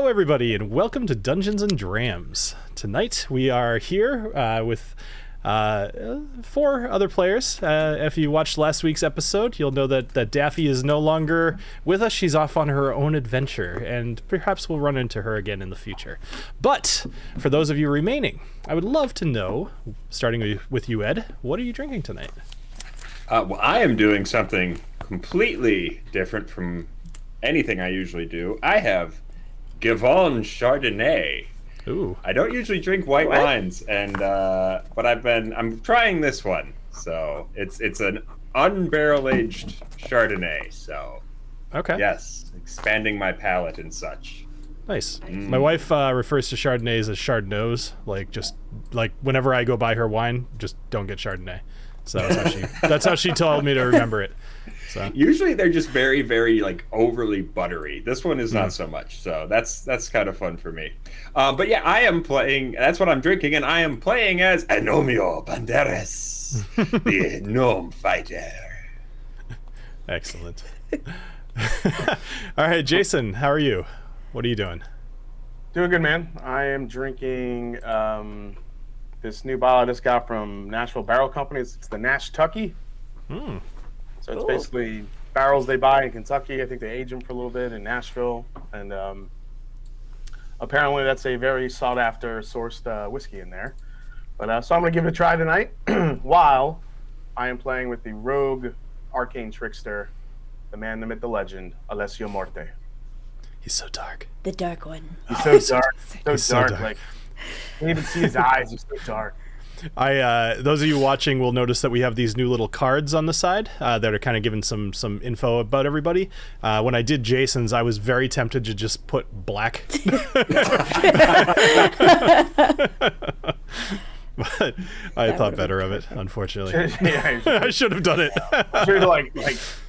everybody, and welcome to Dungeons and Drams. Tonight we are here with 4 other players. If you watched last week's episode, you'll know that Daffy is no longer with us. She's off on her own adventure, and perhaps we'll run into her again in the future. But for those of you remaining, I would love to know, starting with you, Ed, what are you drinking tonight? Well, I am doing something completely different from anything I usually do. I have Givon Chardonnay. Ooh. I don't usually drink white wines, and but I'm trying this one. So it's an unbarrel aged Chardonnay. So okay, yes, expanding my palate and such. Nice. My wife refers to Chardonnays as Chardonnays. Just whenever I go buy her wine, just don't get Chardonnay. So that's how she told me to remember it. So usually they're just very, very overly buttery. This one is not so much. So that's kind of fun for me. But yeah, I am playing. That's what I'm drinking, and I am playing as Agnomeio Banderas, the gnome fighter. Excellent. All right, Jason, how are you? What are you doing? Doing good, man. I am drinking this new bottle I just got from Nashville Barrel Company. It's the Nash Tucky. So it's basically barrels they buy in Kentucky. I think they age them for a little bit in Nashville, and apparently that's a very sought-after sourced whiskey in there. But so I'm gonna give it a try tonight, while I am playing with the rogue arcane trickster, the man, the myth, the legend, Alessio Morte. He's so dark. The dark one. He's so dark. So dark. Like, you can't even see his eyes. He's so dark. Those of you watching will notice that we have these new little cards on the side that are kind of giving some info about everybody. When I did Jason's, I was very tempted to just put black. But I thought better of it, unfortunately. Yeah, I should have done it. Should have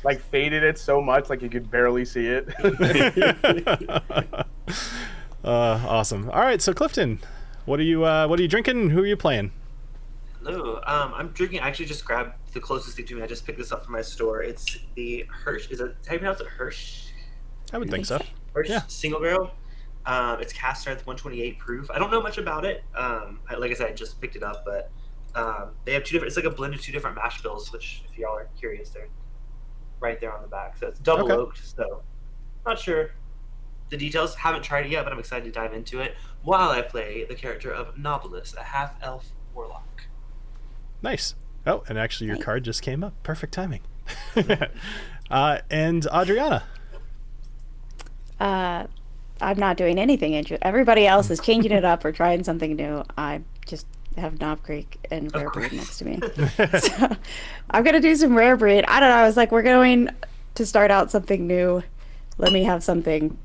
like faded it so much like you could barely see it. Awesome. All right, so Clifton, what are you drinking, and who are you playing? Hello. I'm drinking. I actually just grabbed the closest thing to me. I just picked this up from my store. It's the Hirsch. Is it how you pronounce it? Hirsch? I would think so. Hirsch Yeah. single barrel. It's cast strength 128 proof. I don't know much about it. Like I said, I just picked it up, but they have 2 different. It's like a blend of 2 different mash bills, which, if y'all are curious, they're right there on the back. So it's double oaked. So not sure the details. Haven't tried it yet, but I'm excited to dive into it while I play the character of Knobolas, a half-elf warlock. Nice. Oh, and actually your card just came up. Perfect timing. And Adriana. I'm not doing anything interesting. Everybody else is changing it up or trying something new. I just have Knob Creek and Rare Breed next to me. So I'm going to do some Rare Breed. I don't know. I was like, we're going to start out something new. Let me have something,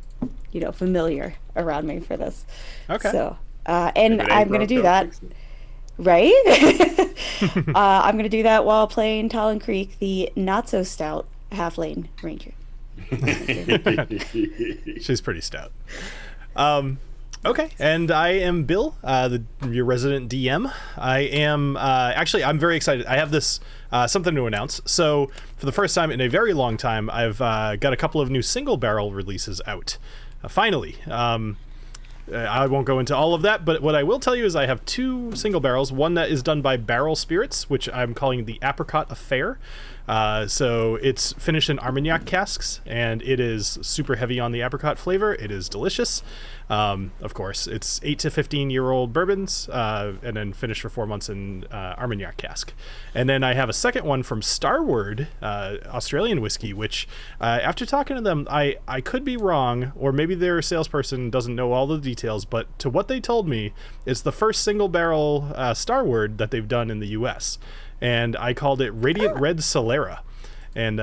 familiar around me for this. Okay. So, and I'm going to do that. Right? I'm going to do that while playing TaLin Creek, the not-so-stout half-lane ranger. She's pretty stout. Okay, and I am Bill, your resident DM. I am I'm very excited. I have this something to announce. So for the first time in a very long time, I've got a couple of new single barrel releases out. Finally. I won't go into all of that, but what I will tell you is I have 2 single barrels. One that is done by Barrel Spirits, which I'm calling the Apricot Affair. So it's finished in Armagnac casks, and it is super heavy on the apricot flavor. It is delicious. Of course, it's 8 to 15-year-old bourbons, and then finished for 4 months in Armagnac cask. And then I have a second one from Starward, Australian whiskey, which after talking to them, I could be wrong, or maybe their salesperson doesn't know all the details, but to what they told me, it's the first single barrel Starward that they've done in the U.S., and I called it Radiant Red Solera. And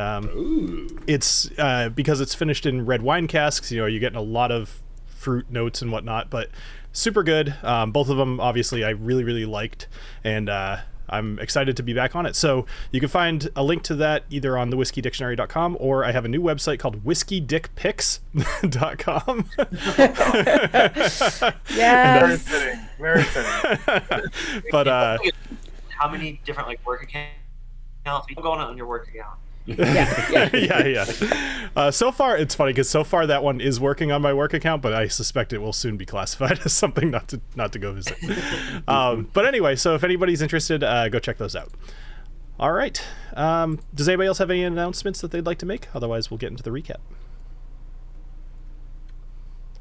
it's because it's finished in red wine casks, you're getting a lot of fruit notes and whatnot, but super good. Both of them, obviously, I really, really liked, and I'm excited to be back on it. So you can find a link to that either on thewhiskeydictionary.com, or I have a new website called whiskeydickpics.com. Yes. Very fitting. But how many different work accounts you going on your work account? Yeah. So far, it's funny because so far that one is working on my work account, but I suspect it will soon be classified as something not to go visit. But anyway, so if anybody's interested, go check those out. All right. Does anybody else have any announcements that they'd like to make? Otherwise, we'll get into the recap.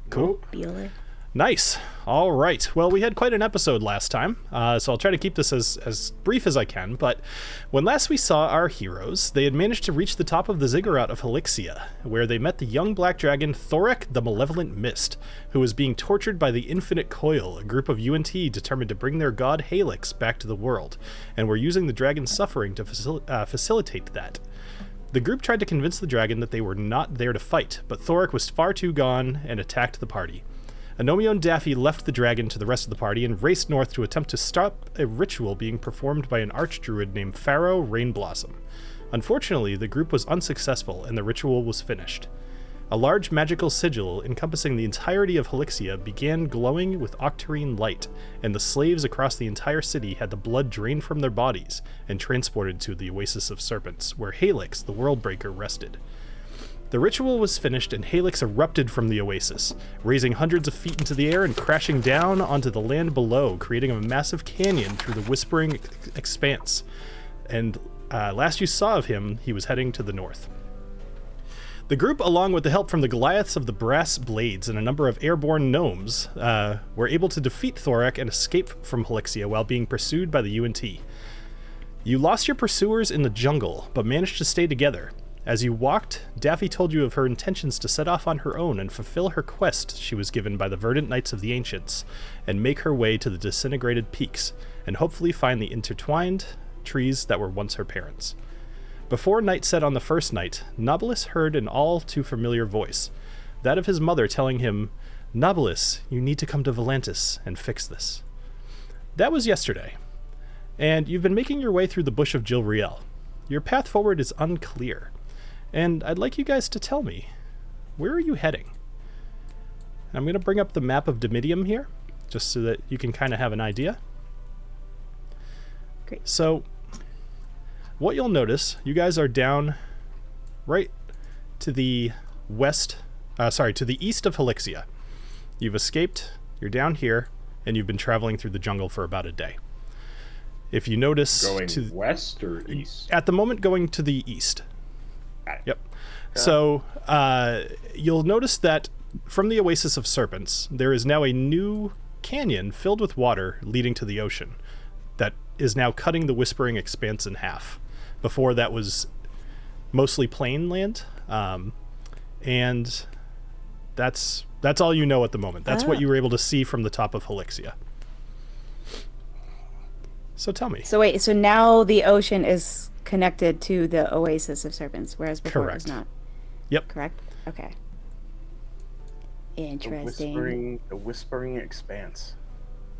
Cool. Bueller. Nice. All right. Well, we had quite an episode last time, so I'll try to keep this as brief as I can. But when last we saw our heroes, they had managed to reach the top of the ziggurat of Helixia, where they met the young black dragon Thorek the Malevolent Mist, who was being tortured by the Infinite Coil, a group of UNT determined to bring their god Helix back to the world, and were using the dragon's suffering to facilitate that. The group tried to convince the dragon that they were not there to fight, but Thorek was far too gone and attacked the party. Agnomeio and Daffy left the dragon to the rest of the party and raced north to attempt to stop a ritual being performed by an archdruid named Pharaoh Rainblossom. Unfortunately, the group was unsuccessful and the ritual was finished. A large magical sigil encompassing the entirety of Helixia began glowing with octarine light, and the slaves across the entire city had the blood drained from their bodies and transported to the Oasis of Serpents, where Helix, the Worldbreaker, rested. The ritual was finished and Helix erupted from the oasis, raising hundreds of feet into the air and crashing down onto the land below, creating a massive canyon through the whispering expanse. And last you saw of him, he was heading to the north. The group, along with the help from the Goliaths of the Brass Blades and a number of airborne gnomes, were able to defeat Thorek and escape from Helixia while being pursued by the UNT. You lost your pursuers in the jungle, but managed to stay together. As you walked, Daffy told you of her intentions to set off on her own and fulfill her quest she was given by the Verdant Knights of the Ancients, and make her way to the disintegrated peaks, and hopefully find the intertwined trees that were once her parents. Before night set on the first night, Knobolas heard an all too familiar voice, that of his mother telling him, "Knobolas, you need to come to Volantis and fix this." That was yesterday, and you've been making your way through the Bush of Jilriel. Your path forward is unclear. And I'd like you guys to tell me, where are you heading? I'm going to bring up the map of Dimidium here, just so that you can kind of have an idea. Great. So, what you'll notice, you guys are down right to the to the east of Helixia. You've escaped, you're down here, and you've been traveling through the jungle for about a day. If you notice... Going west or east? At the moment, going to the east. Yep. So you'll notice that from the Oasis of Serpents, there is now a new canyon filled with water leading to the ocean that is now cutting the Whispering Expanse in half. Before that was mostly plain land, and that's all you know at the moment. That's what you were able to see from the top of Helixia. So tell me. So wait, so now the ocean is connected to the Oasis of Serpents, whereas before it was not. Yep. Correct? Okay. Interesting. The whispering expanse.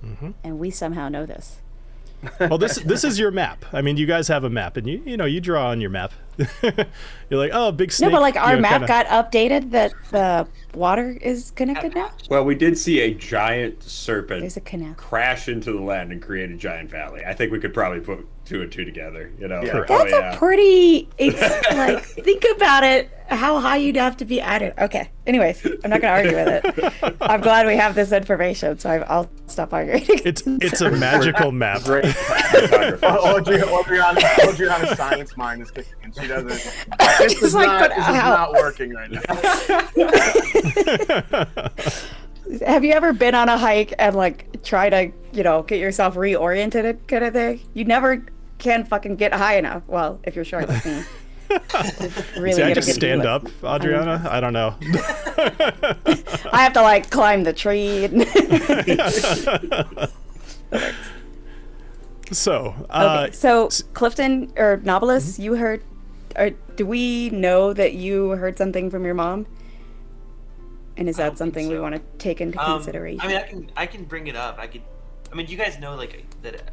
Mm-hmm. And we somehow know this. Well, this is your map. I mean, you guys have a map, and you draw on your map. You're like, oh, big snake. No, but like our map got updated that the water is connected now? Well, we did see a giant serpent There's a canal. crash into the land and create a giant valley. I think we could probably put two and two together. Yeah. That's a pretty, like, think about it, how high you'd have to be at it. Okay. Anyways, I'm not going to argue with it. I'm glad we have this information, so I'll stop arguing. It's a magical map. Great. Adriana's science mind is kicking in. She doesn't. This is not working right now. Have you ever been on a hike and like try to, get yourself reoriented kind of thing? You never can fucking get high enough. Well, if you're short like me. Really See, I just stand up, Adriana? I don't know. I have to like climb the tree. So Clifton or Knobolas, you heard, or do we know that you heard something from your mom? And is that something we want to take into consideration? I mean, I can bring it up. Do you guys know like that?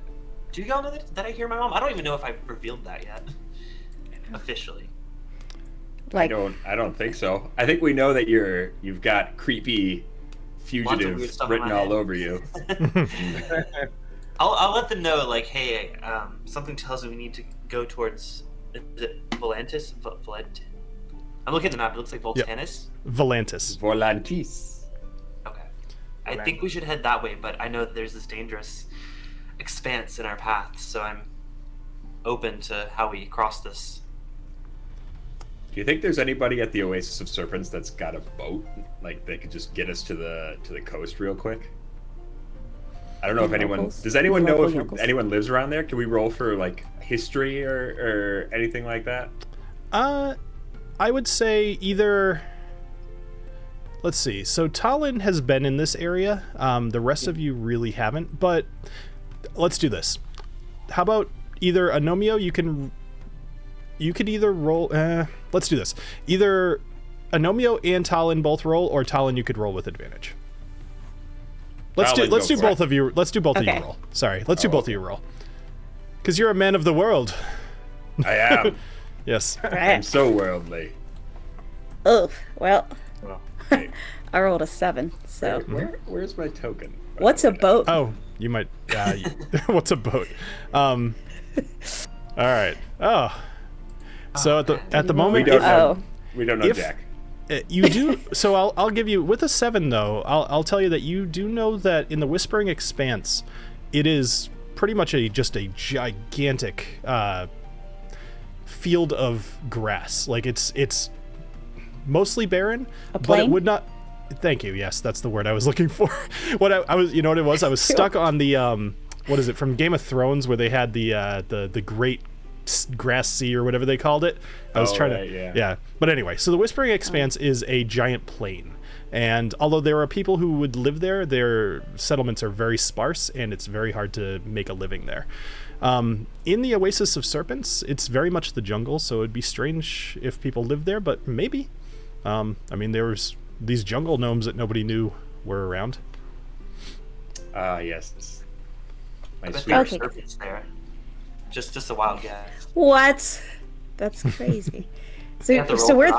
Do y'all know that I hear my mom? I don't even know if I've revealed that yet, officially. Like, I don't think so. I think we know that you've got creepy fugitive written all over you. I'll let them know, like, hey, something tells me we need to go towards Is it Volantis? I'm looking at the map. It looks like Voltanis. Volantis. Volantis. Okay. I think we should head that way, but I know that there's this dangerous expanse in our path, so I'm open to how we cross this. Do you think there's anybody at the Oasis of Serpents that's got a boat? Like they could just get us to the coast real quick? I don't know if anyone Locals? does anyone know if Locals? anyone lives around there? Can we roll for like history or anything like that? I would say either. Let's see. So TaLin has been in this area. The rest of you really haven't. But let's do this. How about either Agnomeio? You could either roll. Let's do this. Either Agnomeio and TaLin both roll, or TaLin you could roll with advantage. Let's do both of you. Let's do both of you roll. Sorry. Let's do both of you roll. Because you're a man of the world. I am. Yes. I'm so worldly. Oh, well, Hey, I rolled a 7. So where's my token? what's a boat? Oh, you might. What's a boat? All right. Oh. So at the moment, We don't if- know. We don't know if- Jack. you do. So I'll give you with a 7 though. I'll tell you that you do know that in the Whispering Expanse, it is pretty much just a gigantic field of grass. Like it's mostly barren, A but it plain? would not. Thank you. Yes, that's the word I was looking for. What I was, you know what it was? I was stuck on the what is it from Game of Thrones where they had the great grass sea or whatever they called it. I was trying right, to yeah. But anyway, so the Whispering Expanse is a giant plain. And although there are people who would live there, their settlements are very sparse and it's very hard to make a living there. In the Oasis of Serpents, it's very much the jungle, so it'd be strange if people lived there, but maybe. I mean, there was these jungle gnomes that nobody knew were around. Yes. My I bet sweet. there are Okay. serpents there. Just a wild guess. What? That's crazy. You have So to so roll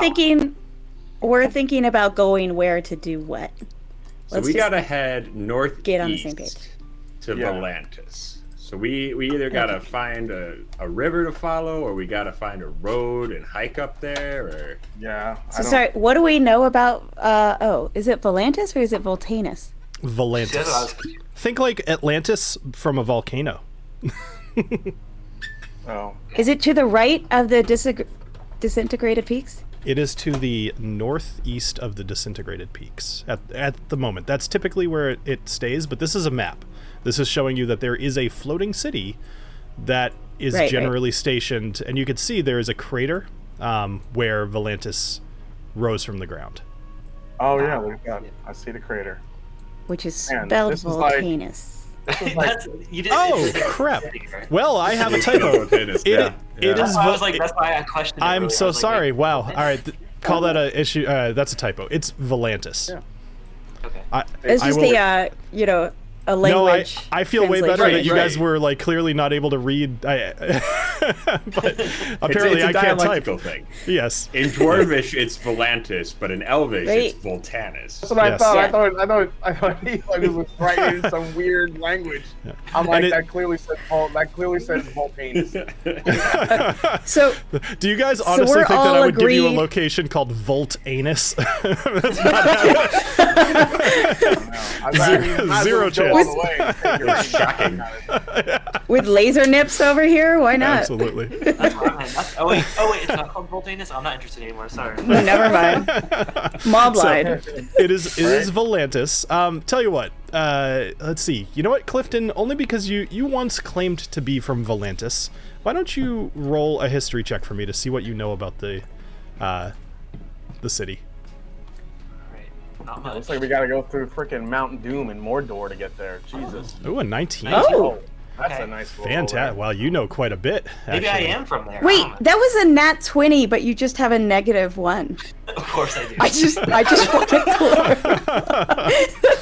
we're thinking about going where to do what? So Let's we just gotta head northeast get on the same page. to Yeah. Volantis. So we either gotta find a river to follow, or we gotta find a road and hike up there, or Yeah. So sorry, what do we know about is it Volantis or is it Voltanus? See, that's what I was Volantis. confused. Think like Atlantis from a volcano. Oh. Is it to the right of the disintegrated peaks? It is to the northeast of the disintegrated peaks at the moment. That's typically where it stays, but this is a map. This is showing you that there is a floating city that is Right, generally stationed, and you can see there is a crater where Volantis rose from the ground. Oh yeah, look at that. I see the crater. Which is Man, spelled this is like- Voltanus. This is like That's, you did, Oh, it's- crap. right? Well, I have a typo. Volantis, It is. That's why I was like, that's why I questioned it I'm earlier. I so was like, sorry. wait, Wow. what? All right. Call that a issue. That's a typo. It's Volantis. Yeah. Okay. It's I just will- a No, language. I feel way better translation. that you guys Right. were like clearly not able to read. But apparently it's a I can't type. dialectical thing. Yes. In Dwarvish, it's Volantis, but in Elvish, Right. it's Voltanus. That's what I Yes. thought. Yeah. I thought he was writing in some weird language. I'm like, And it- that clearly says Voltanus. So Do you guys honestly we're think that I all would give you a agreed- location called Volt Anus? That's Zero chance. It's shocking. with laser nips over here, why not? Absolutely. That's what I meant. Oh wait, it's not called Voltanus? I'm not interested anymore, sorry. Never mind. Mob lied. It is Volantis. Tell you what. Let's see. You know what, Clifton? Only because you once claimed to be from Volantis. Why don't you roll a history check for me to see what you know about the city? Right. Not much. Looks like we gotta go through freaking Mount Doom and Mordor to get there. Jesus. Ooh, a 19. Oh. That's Okay. a nice roll. Fantastic. Well, you know quite a bit. Maybe I actually. am from there. Wait, I don't know. that was a nat 20, but you just have a -1. Of course I do. I just wanted to clarify.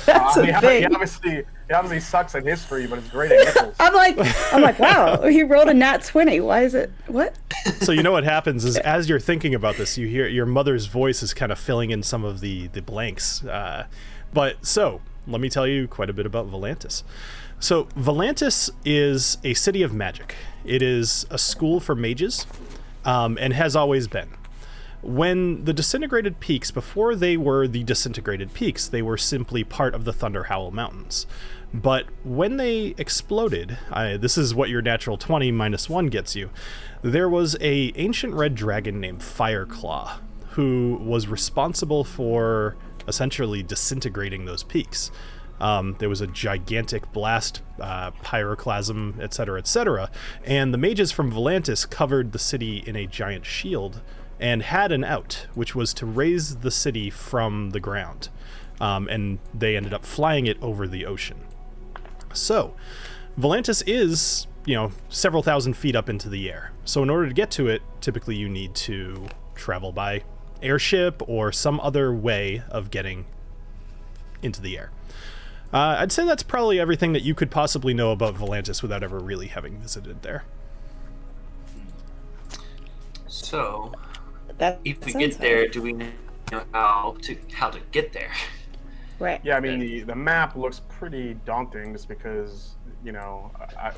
That's I a mean, he thing. obviously sucks at history, but it's great at nipples. I'm like, wow, he rolled a nat 20. Why is it? What? So you know what happens is as you're thinking about this, you hear your mother's voice is kind of filling in some of the blanks. But so let me tell you quite a bit about Volantis. So Volantis is a city of magic. It is a school for mages. and has always been. When the disintegrated peaks, before they were the disintegrated peaks, they were simply part of the Thunder Howl Mountains. But when they exploded, this is what your natural 20 minus 1 gets you, there was a ancient red dragon named Fireclaw, who was responsible for essentially disintegrating those peaks. There was a gigantic blast, pyroclasm, etc., and the mages from Volantis covered the city in a giant shield and had an out, which was to raise the city from the ground. And they ended up flying it over the ocean. So, Volantis is, several thousand feet up into the air. So in order to get to it, typically you need to travel by airship or some other way of getting into the air. I'd say that's probably everything that you could possibly know about Volantis without ever really having visited there. So, That if we sounds get there, do we know how to get there? right. Yeah, I mean, the map looks pretty daunting just because,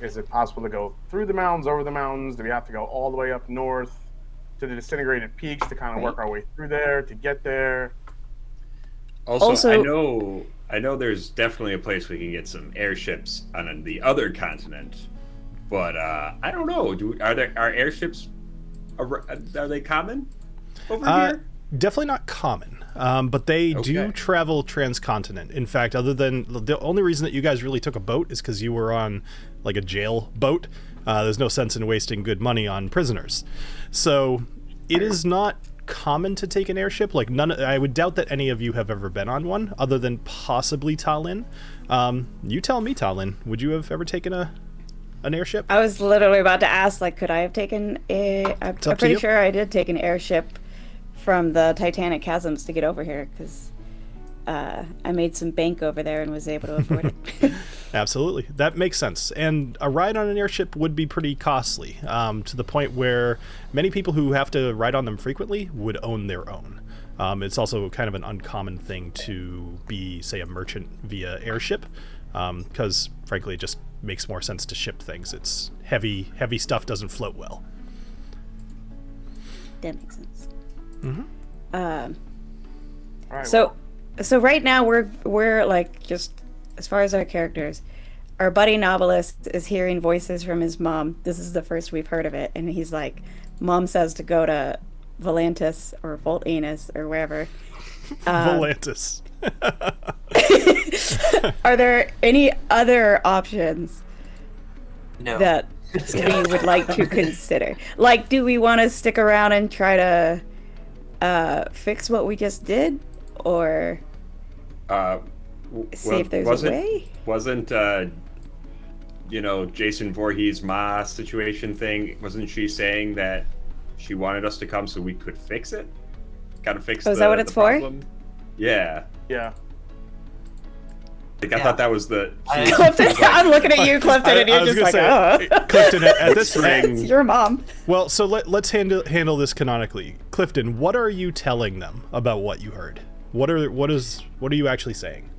is it possible to go through the mountains, over the mountains? Do we have to go all the way up north to the disintegrated peaks to kind of work our way through there to get there? Also, I know there's definitely a place we can get some airships on the other continent, but I don't know. Are airships, are they common over here? Definitely not common, but they do travel transcontinent. In fact, other than the only reason that you guys really took a boat is because you were on like a jail boat. There's no sense in wasting good money on prisoners. So it is not common to take an airship. Like I would doubt that any of you have ever been on one, other than possibly TaLin. You tell me, TaLin, would you have ever taken an airship? I was literally about to ask, like, could I have taken I'm pretty sure I did take an airship from the Titanic chasms to get over here, because I made some bank over there and was able to afford it. Absolutely. That makes sense. And a ride on an airship would be pretty costly, to the point where many people who have to ride on them frequently would own their own. It's also kind of an uncommon thing to be, say, a merchant via airship, because, frankly, it just makes more sense to ship things. It's heavy stuff doesn't float well. That makes sense. Mm-hmm. All right, So right now we're like, just as far as our characters, our buddy Knobolas is hearing voices from his mom. This is the first we've heard of it, and he's like, Mom says to go to Volantis or Voltanus or wherever. Volantis. Are there any other options No. that we would like to consider? Like, do we want to stick around and try to fix what we just did, or see if there's a way? Wasn't Jason Voorhees' ma situation thing? Wasn't she saying that she wanted us to come so we could fix it? Gotta fix. Oh, is that what it's for? problem? Yeah. Yeah. Like, I thought that was the. Clifton, I'm looking at you, Clifton, and you're just like, oh. Clifton, at this It's your mom. Well, so let's handle this canonically. Clifton, what are you telling them about what you heard? What are you actually saying?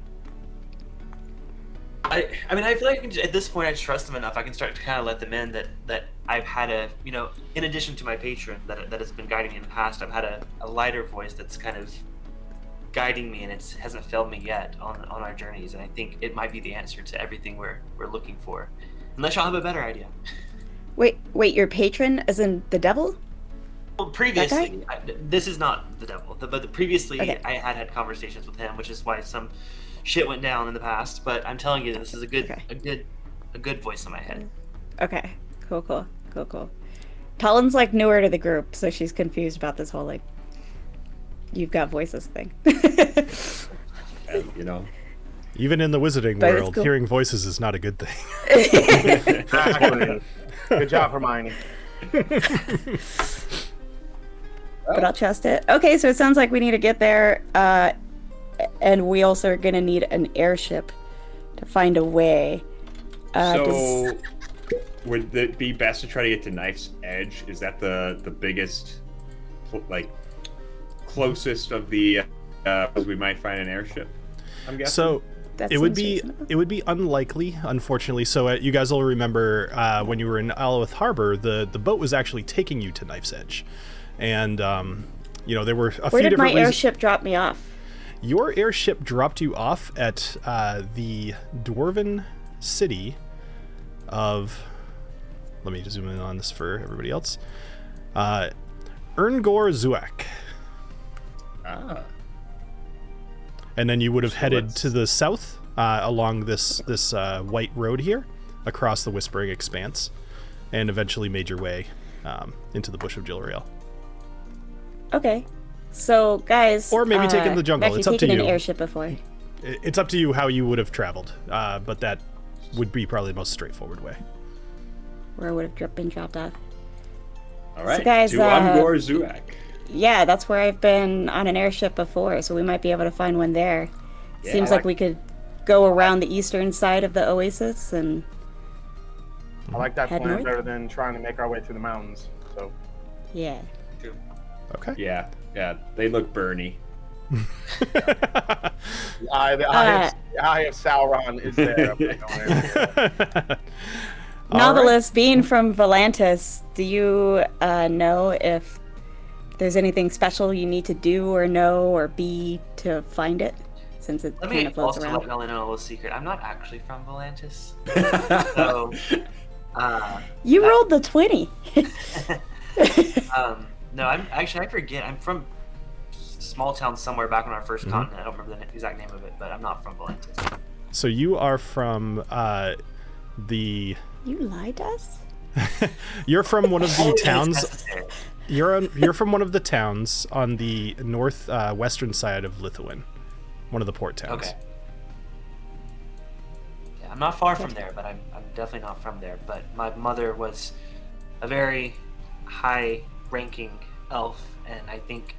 I mean, I feel like at this point I trust them enough. I can start to kind of let them in that I've had in addition to my patron that has been guiding me in the past, I've had a lighter voice that's kind of guiding me, and it hasn't failed me yet on our journeys. And I think it might be the answer to everything we're looking for, unless y'all have a better idea. Wait, your patron, as in the devil? Well, previously, this is not the devil, but previously Okay. I had conversations with him, which is why some shit went down in the past. But I'm telling you, this is a good voice in my head. Okay, cool. TaLin's like newer to the group, so she's confused about this whole like, you've got voices thing. And, Even in the wizarding But it's world, cool. hearing voices is not a good thing. Exactly. Good job, Hermione. But I'll trust it. Okay, so it sounds like we need to get there, and we also are going to need an airship to find a way. So, would it be best to try to get to Knife's Edge? Is that the biggest, closest of the we might find an airship? I'm guessing. So It would be unlikely, unfortunately. So you guys will remember when you were in Alowith Harbor, the boat was actually taking you to Knife's Edge, and there were a few different. Where did my airship drop me off? Your airship dropped you off at the dwarven city of. Let me just zoom in on this for everybody else. Erngor Zuak. Ah. And then you would have headed to the south along this white road here, across the Whispering Expanse, and eventually made your way into the Bush of Jilriel. Okay, so guys, or maybe taking the jungle. It's up to you. I've taken an airship before. It's up to you how you would have traveled, but that would be probably the most straightforward way. Where I would have been dropped off. All right, so guys, to Erngor Zuak. Yeah, that's where I've been on an airship before, so we might be able to find one there. Yeah, Seems like we could go around the eastern side of the oasis and I like that head plan north? better than trying to make our way through the mountains. So yeah. Okay. Yeah, they look burny. the eye of Sauron is there. Knobolas, being from Volantis, do you know if there's anything special you need to do or know or be to find it? Since it Let kind me of floats also around. let y'all know a little secret. I'm not actually from Volantis. So, You rolled the 20. no, I forget. I'm from small town somewhere back on our first continent. I don't remember the exact name of it, but I'm not from Volantis. So you are from the. You lied to us? You're from one of the Always towns. necessary. You're from one of the towns on the north western side of Lithuania, one of the port towns. Okay. Yeah, I'm not far from there, but I'm definitely not from there. But my mother was a very high-ranking elf, and I think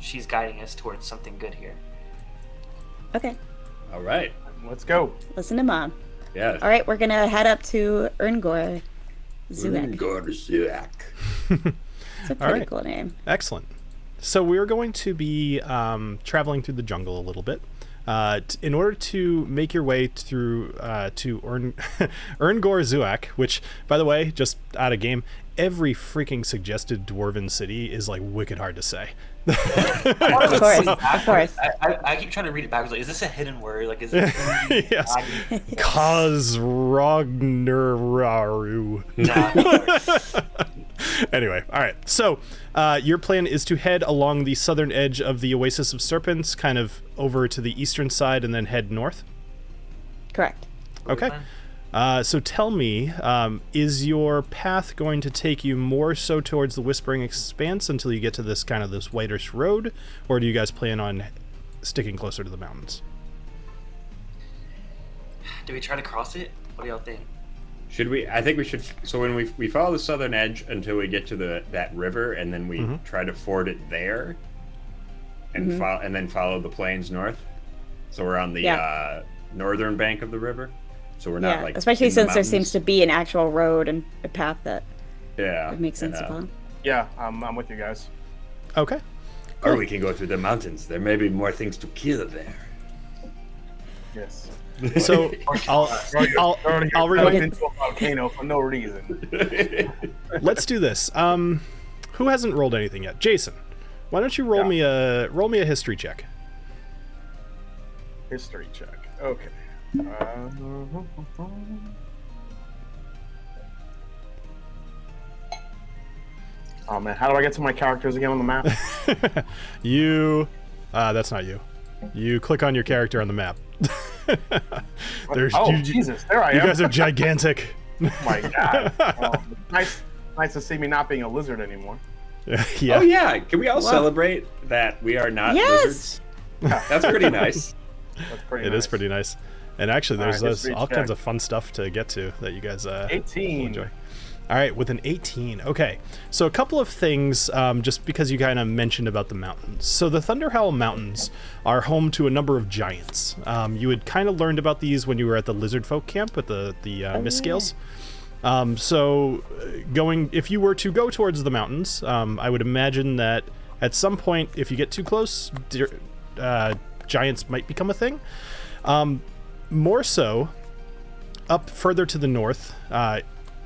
she's guiding us towards something good here. Okay. All right. Let's go. Listen to Mom. Yeah. All right, we're going to head up to Erngor Zuak. Erngor Zuak. It's a pretty cool name. Excellent. So we're going to be traveling through the jungle a little bit. In order to make your way through to Erngor Zuak, which, by the way, just out of game, every freaking suggested dwarven city is like wicked hard to say. Of course. I keep trying to read it backwards. Like, is this a hidden word? Like, is it? Yes. Kozrogneraru. Anyway, all right. So your plan is to head along the southern edge of the Oasis of Serpents, kind of over to the eastern side, and then head north? Correct. Okay. So tell me, is your path going to take you more so towards the Whispering Expanse until you get to this kind of this whitish road, or do you guys plan on sticking closer to the mountains? Do we try to cross it? What do y'all think? Should we? I think we should. So when we follow the southern edge until we get to that river, and then we try to ford it there, and and then follow the plains north. So we're on the northern bank of the river. So we're not like especially in the since there mountains. seems to be an actual road and a path that would make sense to follow. Yeah, I'm with you guys. Okay. Or we can go through the mountains. There may be more things to kill there. Yes. So I'll remind. Into a volcano for no reason. Let's do this. Who hasn't rolled anything yet? Jason, why don't you roll me a history check? History check. Okay. Oh man, how do I get to my characters again on the map? That's not you. You click on your character on the map. Jesus, there I am. You guys are gigantic. Oh my god. Nice to see me not being a lizard anymore. Yeah. Oh yeah, can we all celebrate that we are not lizards? That's pretty nice. That's pretty It nice. is pretty nice. And actually, there's history all check. kinds of fun stuff to get to that you guys 18. will enjoy. All right, with an 18. Okay, so a couple of things, just because you kind of mentioned about the mountains. So the Thunderhowl Mountains are home to a number of giants. You had kind of learned about these when you were at the Lizard Folk camp with the Miscales. So if you were to go towards the mountains, I would imagine that at some point, if you get too close, giants might become a thing. more so, up further to the north,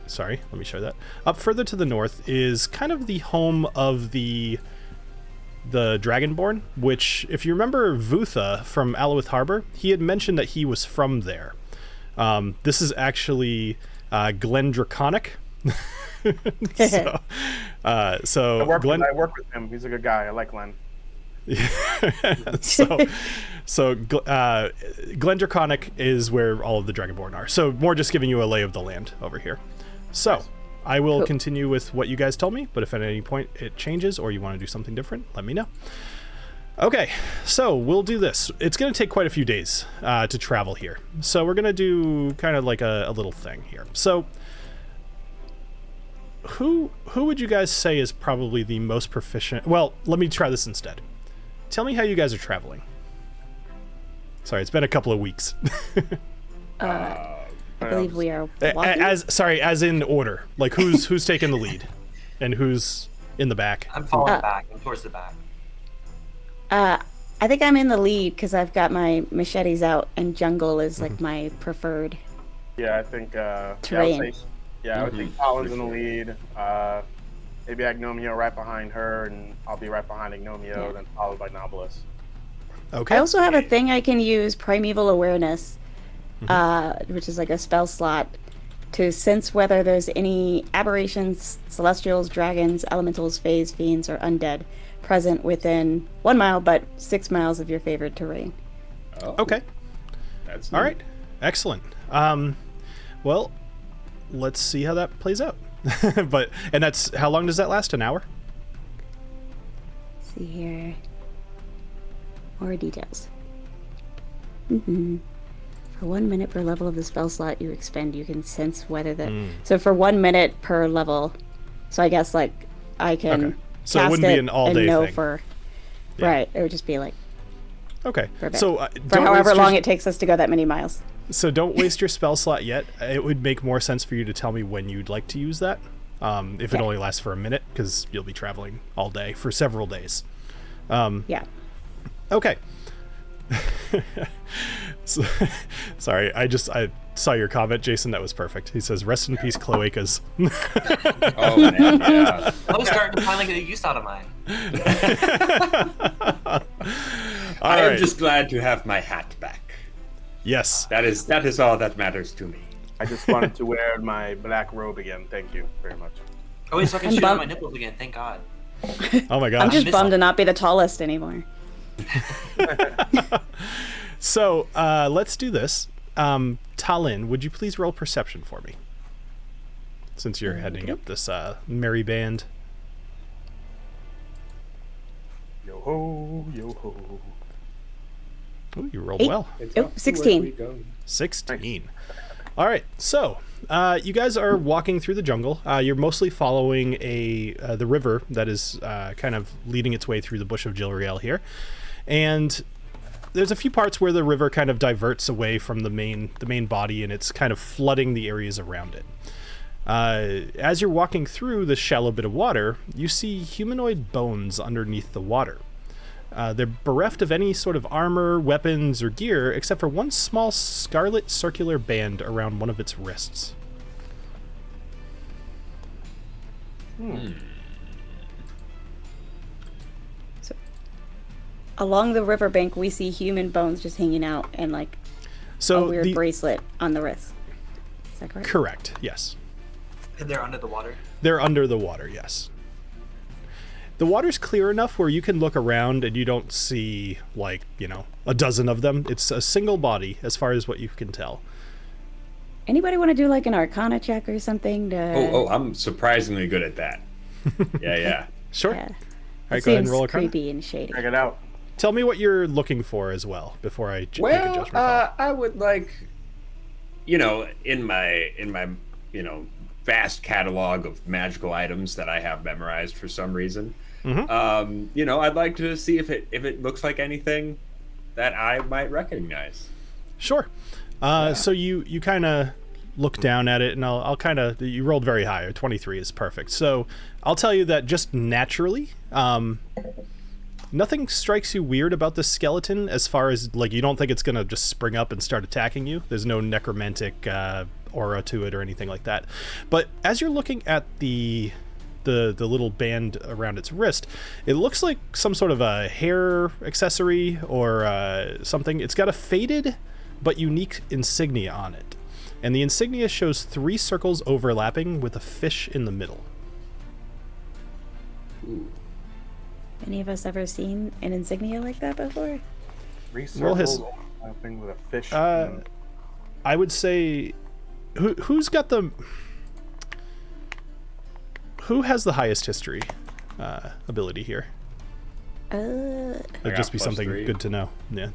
sorry, let me show that. Up further to the north is kind of the home of the Dragonborn, which, if you remember Vutha from Alowith Harbor, he had mentioned that he was from there. This is actually Glen Draconic. so I work Glen... with him. He's a good guy. I like Glen. so Glen Draconic is where all of the Dragonborn are. So more just giving you a lay of the land over here. So Nice. I will continue with what you guys told me, but if at any point it changes or you want to do something different, let me know. Okay, so we'll do this. It's going to take quite a few days to travel here. So we're going to do kind of like a little thing here. So who would you guys say is probably the most proficient? Well, let me try this instead. Tell me how you guys are traveling. Sorry, it's been a couple of weeks. I believe we are walking. As in order. Like who's taking the lead and who's in the back. I'm following back. I'm towards the back. I think I'm in the lead because I've got my machetes out, and jungle is like my preferred. Yeah, I think. Terrain. I would think TaLin's in the lead. Maybe Agnomeio right behind her, and I'll be right behind Agnomeio, then followed by Knobolas. Okay. I also have a thing I can use, Primeval Awareness, which is like a spell slot, to sense whether there's any aberrations, celestials, dragons, elementals, fays, fiends, or undead present within 1 mile but 6 miles of your favored terrain. Oh, Okay. That's All neat. right. Excellent. Well, let's see how that plays out. And that's, how long does that last? An hour? Let's see here. More details. For 1 minute per level of the spell slot you expend, you can sense whether the... So for 1 minute per level, so I guess like I can Okay. So it cast wouldn't be an all-day and know thing. for... Yeah. Right, it would just be like Okay. for a bit. So for don't however waste long your, it takes us to go that many miles. So don't waste your spell slot yet. It would make more sense for you to tell me when you'd like to use that. If it Yeah. only lasts for a minute, because you'll be traveling all day for several days. Yeah. Okay. So, sorry, I saw your comment, Jason. That was perfect. He says, "Rest in peace, cloacas." Oh man, yeah. I was starting to finally get a use out of mine. I am just glad to have my hat back. Yes. That is all that matters to me. I just wanted to wear my black robe again. Thank you very much. Oh, wait, so I can I'm shoot out bummed. my nipples again. Thank God. Oh my I'm gosh. just miss bummed them. to not be the tallest anymore. So let's do this. TaLin, would you please roll perception for me? Since you're heading up this merry band. Yo ho, yo ho. Ooh, you rolled 8. well. It's Oh, off to 16. where we go. 16. All right, so you guys are walking through the jungle. You're mostly following the river that is kind of leading its way through the Bush of Jilriel here, and there's a few parts where the river kind of diverts away from the main body, and it's kind of flooding the areas around it. As you're walking through this shallow bit of water, you see humanoid bones underneath the water. They're bereft of any sort of armor, weapons, or gear, except for one small scarlet circular band around one of its wrists. So, along the riverbank, we see human bones just hanging out and like So a weird bracelet on the wrist. Is that correct? Correct, yes. And they're under the water. They're under the water, yes. The water's clear enough where you can look around and you don't see, like, a dozen of them. It's a single body, as far as what you can tell. Anybody want to do like an Arcana check or something? Oh, I'm surprisingly good at that. Yeah. Sure. Yeah. All It right, go ahead and seems roll a card. creepy and shady. Check it out. Tell me what you're looking for as well, before I make a judgment call. I would like, in my vast catalog of magical items that I have memorized for some reason. I'd like to see if it looks like anything that I might recognize. Sure. So you kind of look down at it, and I'll kind of... You rolled very high. 23 is perfect. So I'll tell you that just naturally, Nothing strikes you weird about this skeleton as far as, like, you don't think it's going to just spring up and start attacking you. There's no necromantic aura to it or anything like that. But as you're looking at the little band around its wrist, it looks like some sort of a hair accessory or something. It's got a faded but unique insignia on it. And the insignia shows 3 circles overlapping with a fish in the middle. Ooh. Any of us ever seen an insignia like that before? 3 Roll his- circles, thing with a fish. I would say, who's got the... Who has the highest history ability here? It'd just be something +3. good to know. Yeah.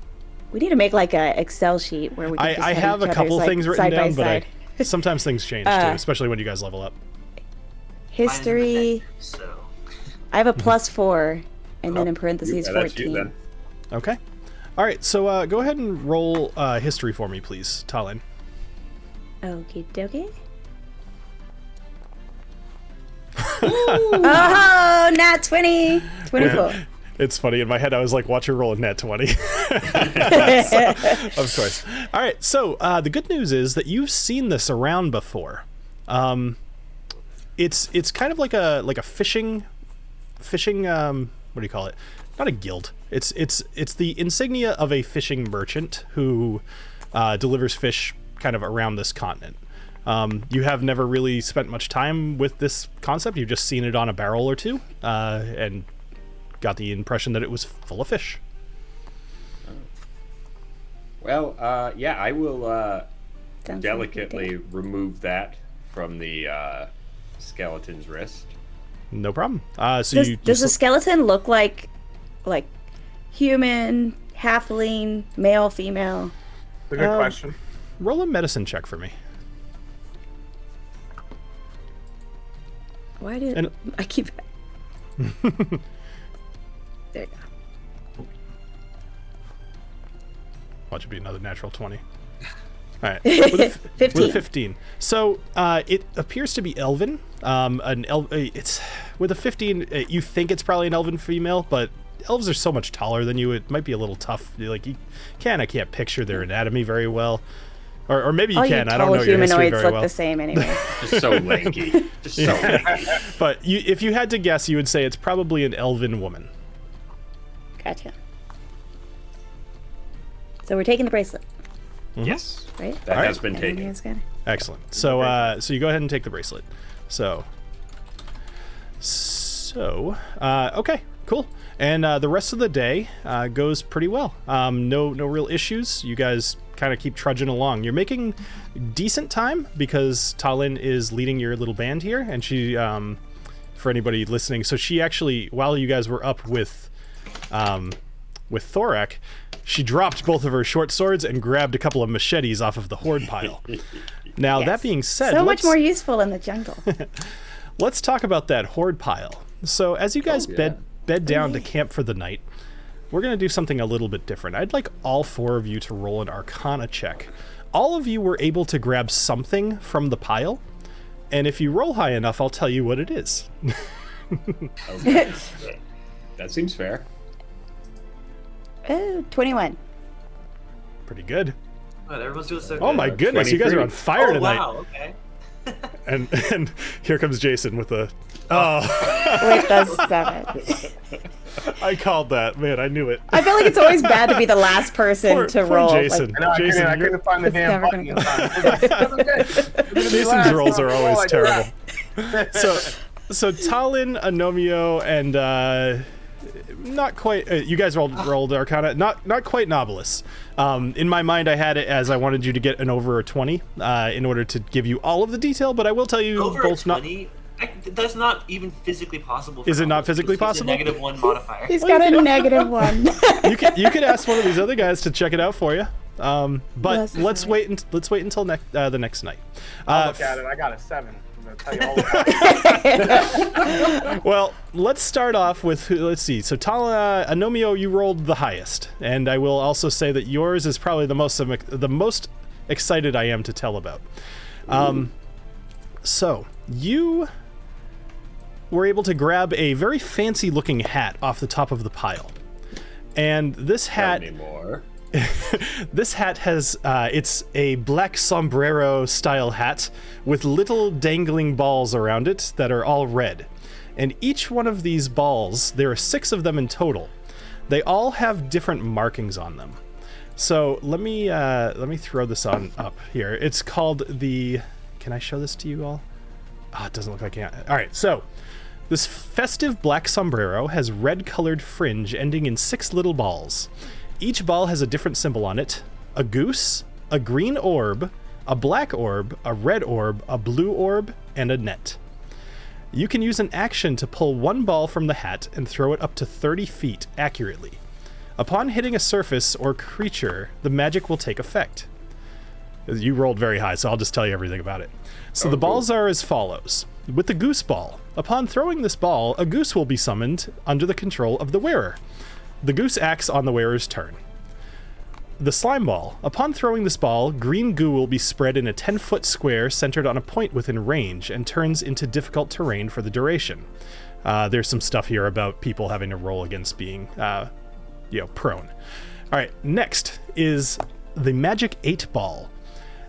We need to make like a Excel sheet where we can just I have each a couple other's, things like, written side down, by but side. sometimes things change too, especially when you guys level up. History. So I have a +4, and then in parentheses That's you 14. then. Okay. All right, so go ahead and roll history for me, please, TaLin. Okie dokie. Oh, nat 20. 24. It's funny. In my head, I was like, watch her roll a nat 20. Of course. All right, so the good news is that you've seen this around before. It's kind of like a fishing what do you call it? Not a guild. It's the insignia of a fishing merchant who delivers fish kind of around this continent. You have never really spent much time with this concept. You've just seen it on a barrel or two, and got the impression that it was full of fish. Well, yeah, I will Sounds delicately remove that from the skeleton's wrist. No problem. So Does the skeleton look like human, halfling, male, female? That's a good question. roll a medicine check for me. Why did And- I keep? There you go. Watch it be another natural 20. All right. With a 15. With a 15. So it appears to be elven. It's with a 15. You think it's probably an elven female, but elves are so much taller than you. It might be a little tough. Like I can't picture their anatomy very well, or maybe you All can. you I don't know tall your history humanoids very look well. the same anyway. Just so lanky. Just so lanky. But if you had to guess, you would say it's probably an elven woman. Gotcha. So we're taking the bracelet, Yes. right? That All has right. been Everything taken. is good. Excellent. So so you go ahead and take the bracelet. So okay, cool. And the rest of the day goes pretty well. No real issues. You guys kind of keep trudging along. You're making decent time because TaLin is leading your little band here, and she, for anybody listening, so she actually, while you guys were up with Thorak, she dropped both of her short swords and grabbed a couple of machetes off of the horde pile. Now, Yes. that being said, So much more useful in the jungle. let's talk about that horde pile. So as you guys yeah. bed down to camp for the night, we're going to do something a little bit different. I'd like all four of you to roll an Arcana check. All of you were able to grab something from the pile, and if you roll high enough, I'll tell you what it is. Okay. That seems fair. Oh, 21. Pretty good. But everyone's doing so good. Oh my goodness, you guys are on fire Oh, tonight. wow, okay. And here comes Jason with the... With the 7. I called that. Man, I knew it. I feel like it's always bad to be the last person Poor to roll. Jason. I Jason, I you're- couldn't find the It's damn never button. gonna Jason's rolls are always terrible. Like, So TaLin, Agnomeio, and not quite. You guys rolled Arcana. Not quite Knobolas. In my mind, I had it as I wanted you to get an over a 20 in order to give you all of the detail. But I will tell you Over both a 20? That's not even physically possible. For Is it not Knobolas physically because he's a possible? -1 modifier. He's got a -1. You could ask one of these other guys to check it out for you. But That's let's right. wait until the next night. I'll look at it. I got a 7. I'm gonna tell you all about it. Well, let's start off with, let's see. So Agnomeio, you rolled the highest, and I will also say that yours is probably the most excited I am to tell about. So you were able to grab a very fancy looking hat off the top of the pile. And this hat... Tell me more. This hat has, it's a black sombrero style hat with little dangling balls around it that are all red. And each one of these balls, there are 6 of them in total. They all have different markings on them. So let me throw this on up here. It's called the, can I show this to you all? Oh, it doesn't look like I can. All right, so this festive black sombrero has red colored fringe ending in 6 little balls. Each ball has a different symbol on it: a goose, a green orb, a black orb, a red orb, a blue orb, and a net. You can use an action to pull one ball from the hat and throw it up to 30 feet accurately. Upon hitting a surface or creature, the magic will take effect. You rolled very high, so I'll just tell you everything about it. So the balls are as follows. With the goose ball, upon throwing this ball, a goose will be summoned under the control of the wearer. The goose acts on the wearer's turn. The slime ball. Upon throwing this ball, green goo will be spread in a 10-foot square centered on a point within range and turns into difficult terrain for the duration. There's some stuff here about people having to roll against being, prone. All right, next is the Magic 8 Ball.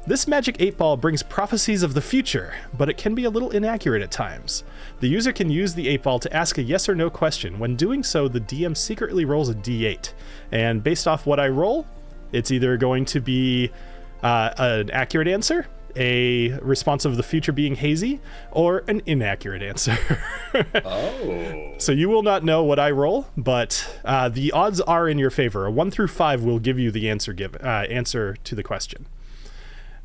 This Magic 8 Ball brings prophecies of the future, but it can be a little inaccurate at times. The user can use the 8 Ball to ask a yes or no question. When doing so, the DM secretly rolls a d8. And based off what I roll, it's either going to be an accurate answer, a response of the future being hazy, or an inaccurate answer. Oh. So you will not know what I roll, but the odds are in your favor. A 1 through 5 will give you the answer to the question.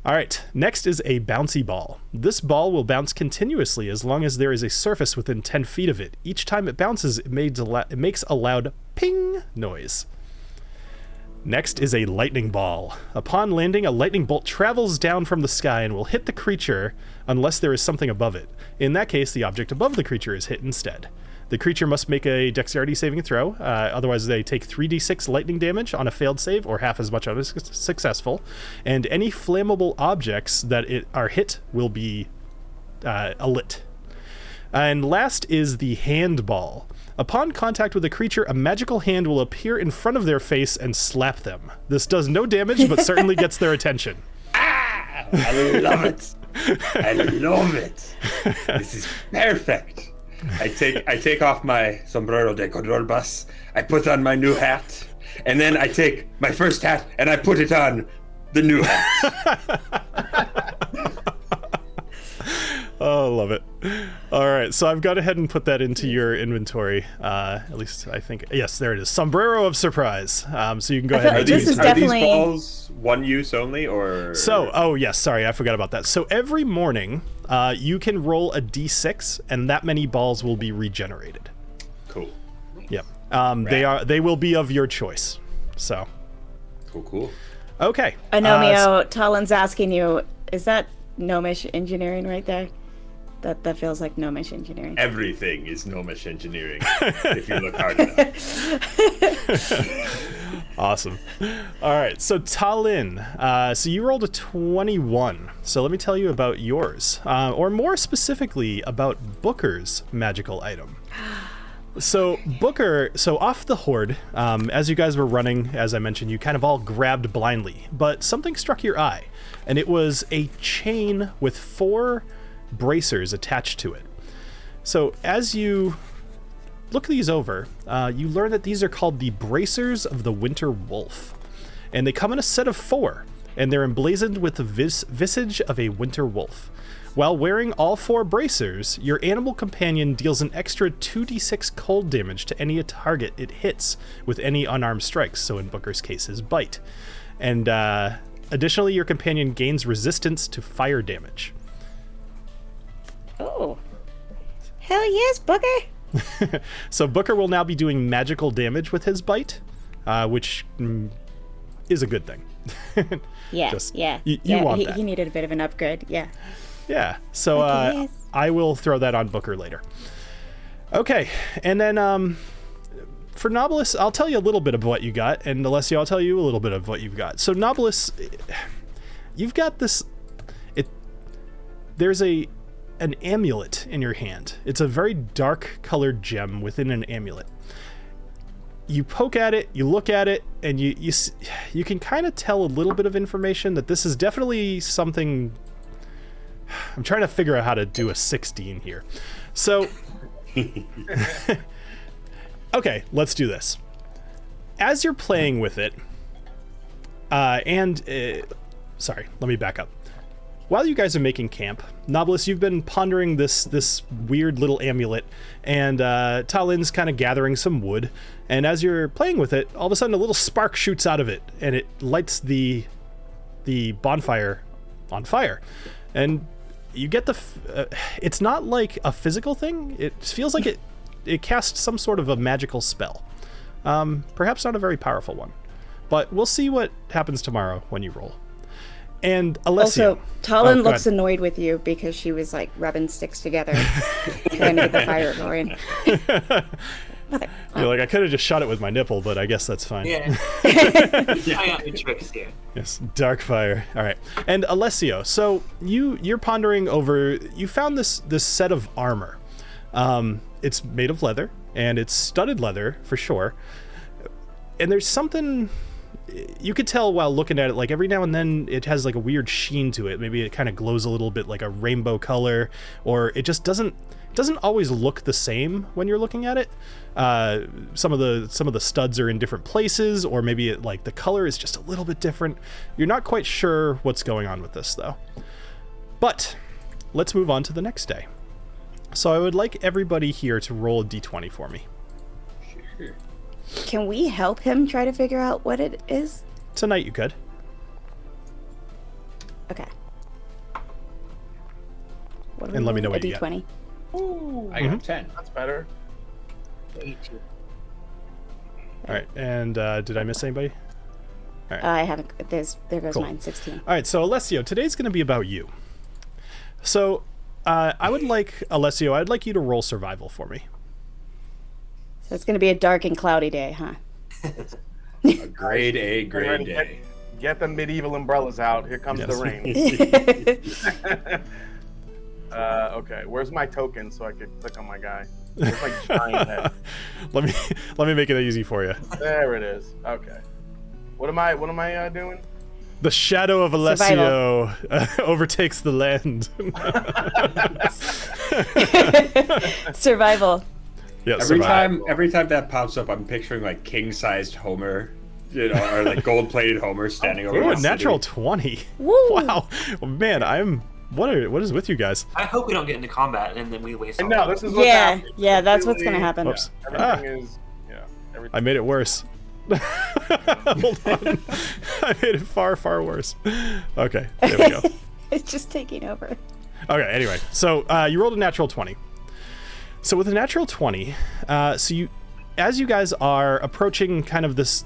All right, next is a bouncy ball. This ball will bounce continuously as long as there is a surface within 10 feet of it. Each time it bounces, it makes a loud ping noise. Next is a lightning ball. Upon landing, a lightning bolt travels down from the sky and will hit the creature unless there is something above it. In that case, the object above the creature is hit instead. The creature must make a dexterity saving throw, otherwise they take 3d6 lightning damage on a failed save, or half as much on a successful, and any flammable objects that are hit will be alit. And last is the handball. Upon contact with a creature, a magical hand will appear in front of their face and slap them. This does no damage, but certainly gets their attention. Ah! I love it. I love it. This is perfect. I take off my sombrero de cordobas, I put on my new hat, and then I take my first hat and I put it on the new hat. Oh, love it. All right, so I've gone ahead and put that into your inventory. At least I think, yes, there it is. Sombrero of surprise. So you can go ahead and this is definitely... Are these balls one use only, or? So, oh yes, sorry, I forgot about that. So every morning, you can roll a d6, and that many balls will be regenerated. Cool. Yep. They will be of your choice. So. Cool. Okay. Agnomeio, TaLin's asking you, is that gnomish engineering right there? That feels like gnomish engineering. Everything is gnomish engineering if you look hard enough. Awesome. All right, so TaLin, so you rolled a 21. So let me tell you about yours, or more specifically about Booker's magical item. So Booker, off the horde, as you guys were running, as I mentioned, you kind of all grabbed blindly, but something struck your eye, and it was a chain with 4 bracers attached to it. So as you look these over, you learn that these are called the bracers of the Winter Wolf, and they come in a set of 4, and they're emblazoned with the visage of a winter wolf. While wearing all 4 bracers, your animal companion deals an extra 2d6 cold damage to any target it hits with any unarmed strikes, so in Booker's case, his bite. And additionally, your companion gains resistance to fire damage. Oh. Hell yes, Booker! So Booker will now be doing magical damage with his bite, which is a good thing. Yeah, You want that. He needed a bit of an upgrade, yeah. Yeah, so Okay, yes. I will throw that on Booker later. Okay, and then for Knobolas, I'll tell you a little bit of what you got, and Alessio, I'll tell you a little bit of what you've got. So Knobolas, you've got this... There's an amulet in your hand. It's a very dark colored gem within an amulet. you poke at it, you look at it, and you can kind of tell a little bit of information that this is definitely something. I'm trying to figure out how to do a 16 here. So, okay, let's do this. As you're playing with it, sorry, let me back up. While you guys are making camp, Knobolas, you've been pondering this weird little amulet, and TaLin's kind of gathering some wood. And as you're playing with it, all of a sudden a little spark shoots out of it, and it lights the bonfire on fire. And you get it's not like a physical thing. It feels like it casts some sort of a magical spell. Perhaps not a very powerful one, but we'll see what happens tomorrow when you roll. And Alessio. Also, TaLin looks annoyed with you because she was like rubbing sticks together trying to get the fire going. You're like, I could have just shot it with my nipple, but I guess that's fine. Yeah. I got the tricks here. Yes, dark fire. All right. And Alessio, so you're pondering over, you found this set of armor. It's made of leather, and it's studded leather for sure. And there's something you could tell while looking at it, like every now and then it has like a weird sheen to it. Maybe it kind of glows a little bit like a rainbow color, or it just doesn't always look the same when you're looking at it. Some of the studs are in different places, or maybe like the color is just a little bit different. You're not quite sure what's going on with this though. But let's move on to the next day. So I would like everybody here to roll a d20 for me. Sure. Can we help him try to figure out what it is? Tonight you could. Okay. And let me know what you get. D20. Ooh, I got 10. That's better. 82. All right. And did I miss anybody? I haven't. There goes Cool. mine. 16. All right. So Alessio, today's going to be about you. So I would like, Alessio, I'd like you to roll survival for me. So it's going to be a dark and cloudy day, huh? A grade A, grade A. Get the medieval umbrellas out. Here comes the rain. Okay, where's my token so I could click on my guy? It's like giant head. Let me make it easy for you. There it is. Okay. What am I doing? The shadow of Alessio overtakes the land. Survival. Yeah, every time that pops up, I'm picturing like king-sized Homer, or like gold-plated Homer standing over. Ooh, a the natural city. 20. Woo! Wow, man, what is with you guys? I hope we don't get into combat and then we waste. No, this is what's happening. Yeah, that's what's gonna happen. Oops. Everything is everything. I made it worse. Hold on. I made it far, far worse. Okay, there we go. It's just taking over. Okay, anyway, so you rolled a natural 20. So with a natural 20, as you guys are approaching kind of this,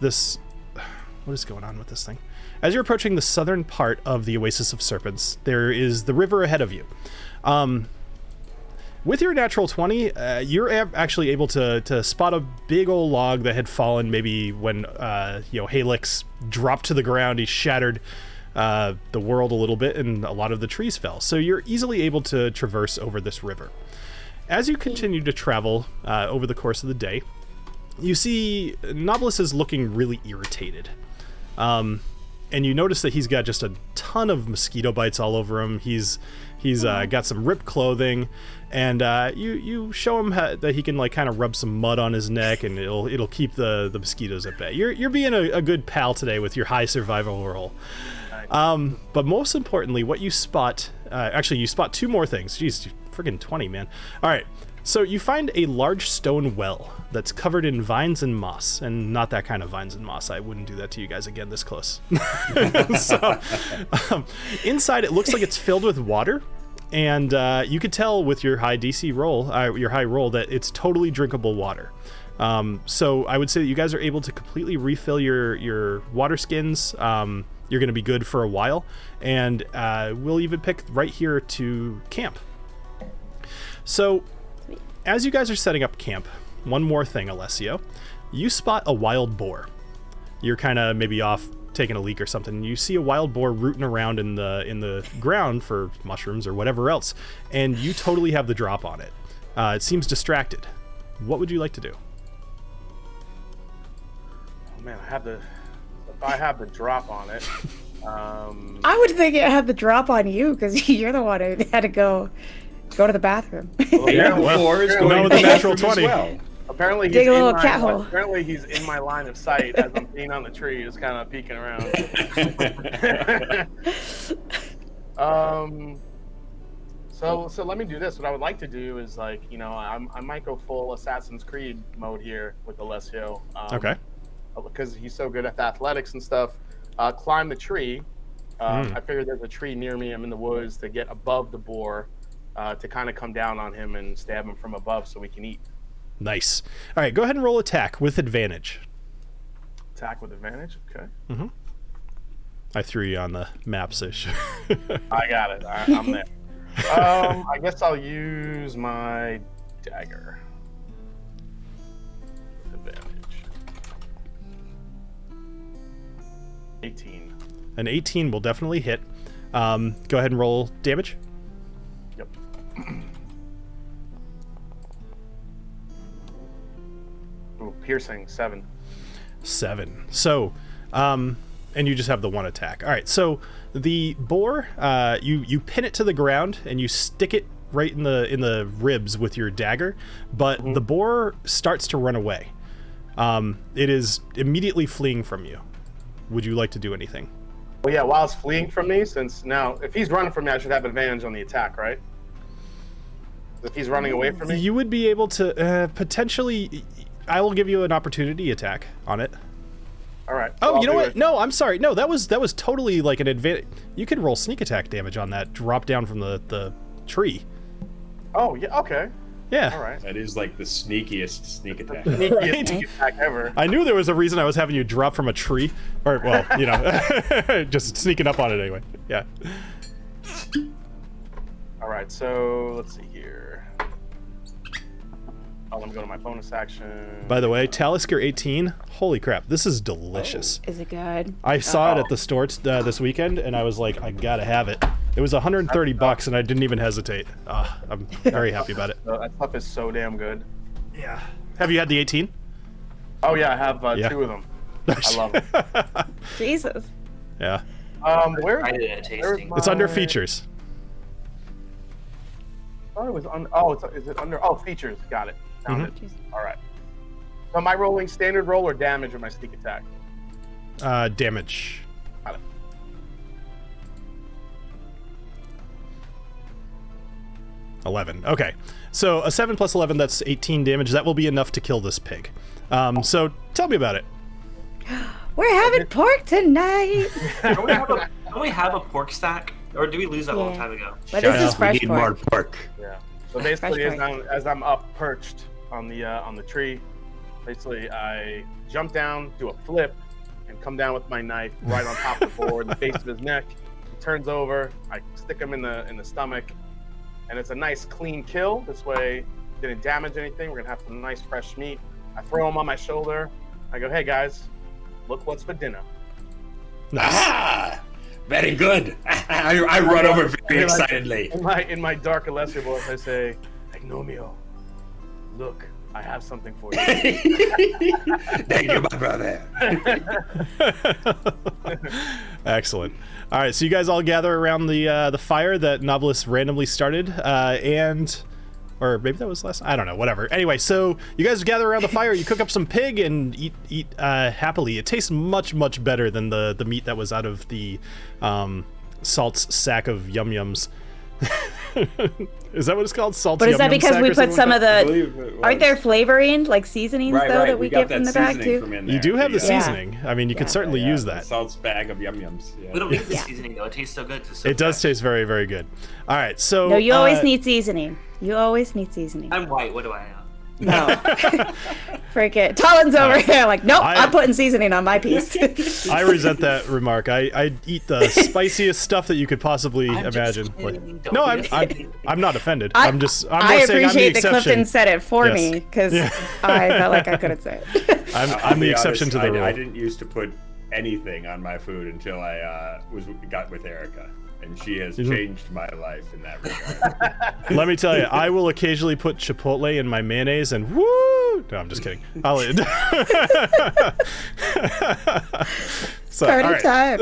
what is going on with this thing? As you're approaching the southern part of the Oasis of Serpents, there is the river ahead of you. With your natural 20, you're actually able to spot a big old log that had fallen maybe when Halix dropped to the ground. He shattered the world a little bit, and a lot of the trees fell. So you're easily able to traverse over this river. As you continue to travel over the course of the day, you see Knobolas is looking really irritated. And you notice that he's got just a ton of mosquito bites all over him. He's got some ripped clothing, and you show him that he can like kind of rub some mud on his neck, and it'll keep the mosquitoes at bay. You're being a good pal today with your high survival roll. But most importantly, what you spot, you spot two more things. Jeez, friggin' 20, man. All right, so you find a large stone well that's covered in vines and moss, and not that kind of vines and moss. I wouldn't do that to you guys again this close. So inside, it looks like it's filled with water, and you could tell with your high DC roll, your high roll, that it's totally drinkable water. So I would say that you guys are able to completely refill your water skins. You're going to be good for a while, and we'll even pick right here to camp. So as you guys are setting up camp, one more thing, Alessio, you spot a wild boar. You're kind of maybe off taking a leak or something, and you see a wild boar rooting around in the ground for mushrooms or whatever else, and you totally have the drop on it. It seems distracted. What would you like to do? man, if I have the drop on it. I would think it had the drop on you because you're the one who had to go to the bathroom. Yeah, well, is going with the to natural bathroom as 20. well. Apparently, Dig a little cat hole. Apparently, he's in my line of sight as I'm being on the tree, just kind of peeking around. So let me do this. What I would like to do is I might go full Assassin's Creed mode here with Alessio. Okay. Because he's so good at the athletics and stuff. Climb the tree. I figured there's a tree near me. I'm in the woods to get above the boar, to kind of come down on him and stab him from above so we can eat. Nice. All right, go ahead and roll attack with advantage. Attack with advantage. Okay. Mm-hmm. I threw you on the map, so sure. I got it. I'm there. I guess I'll use my dagger. With advantage. 18. An 18 will definitely hit. Go ahead and roll damage. Yep. Ooh, piercing 7. 7. So, and you just have the one attack. All right. So the boar, you pin it to the ground and you stick it right in the ribs with your dagger, but the boar starts to run away. It is immediately fleeing from you. Would you like to do anything? Well, yeah. While it's fleeing from me, since now if he's running from me, I should have advantage on the attack, right? If he's running away from me, You would be able to potentially. I will give you an opportunity attack on it. all right. Oh, Well, you know I'll do what? it. No, I'm sorry. No, that was totally like an advantage. You could roll sneak attack damage on that. Drop down from the tree. Oh, yeah. Okay. Yeah. All right. That is like the sneakiest sneak attack. Sneakiest Right. sneak attack ever. I knew there was a reason I was having you drop from a tree, or well, just sneaking up on it anyway. Yeah. All right. So let's see here. Oh, let me go to my bonus action. By the way, Talisker 18. Holy crap, this is delicious. Is it good? I saw it at the store this weekend, and I was like, I gotta have it. It was $130, and I didn't even hesitate. I'm very happy about it. That stuff is so damn good. Yeah. Have you had the 18? Oh yeah, I have Yeah. 2 of them. I love them. Jesus. Yeah. Where? I did a tasting. It's under features. Oh, it was on. Oh, is it under? Oh, features. Got it. Found it. All right. So am I rolling standard roll or damage with my sneak attack? Damage. Got it. $11. Okay. So a 7 plus 11, that's 18 damage. That will be enough to kill this pig. So tell me about it. We're having pork tonight. Don't we have a pork stack? Or did we lose that a long Yeah. time ago? But this is fresh need pork. more pork. Yeah. So basically, Fresh as I'm up perched on the tree, basically I jump down, do a flip, and come down with my knife right on top of the board, in the base of his neck. He turns over. I stick him in the stomach, and it's a nice clean kill. This way, didn't damage anything. We're gonna have some nice fresh meat. I throw him on my shoulder. I go, "Hey guys, look what's for dinner." Ah, very good. I run over very excitedly. In my dark Alessio voice, I say, "Agnomeio, look, I have something for you." Thank you, my brother. Excellent. All right, so you guys all gather around the fire that Knobolas randomly started, or maybe that was last. I don't know. Whatever. Anyway, so you guys gather around the fire. You cook up some pig and eat happily. It tastes much better than the meat that was out of the Salt's sack of yum yums. Is that what it's called? Salt's But is yum that yum because sack we or put something some like of that? the? Aren't there flavoring like seasonings Right, though right. that we got get from that the bag seasoning too? from in there. You do have the Yeah. seasoning. I mean, you could Yeah. certainly use that. Salt's bag of yum yums. Yeah. We don't need the Yeah. seasoning though. It tastes so good. It's so It does fresh. taste very, very good. All right, so No, you always need seasoning. You always need seasoning. I'm white. What do I know? No. Freak it. TaLin's over here like, nope, I'm putting seasoning on my piece. I resent that remark. I eat the spiciest stuff that you could possibly I'm just imagine. kidding. Don't No, be I'm not offended. I I'm more I saying I'm the appreciate that exception. Clifton said it for Yes. me because Yeah. I felt like I couldn't say it. I'm the be exception to honest, the rule. I didn't used to put anything on my food until I got with Erica, and she has changed my life in that regard. Let me tell you, I will occasionally put chipotle in my mayonnaise, and woo! No, I'm just kidding. I'll So, Party all right. time.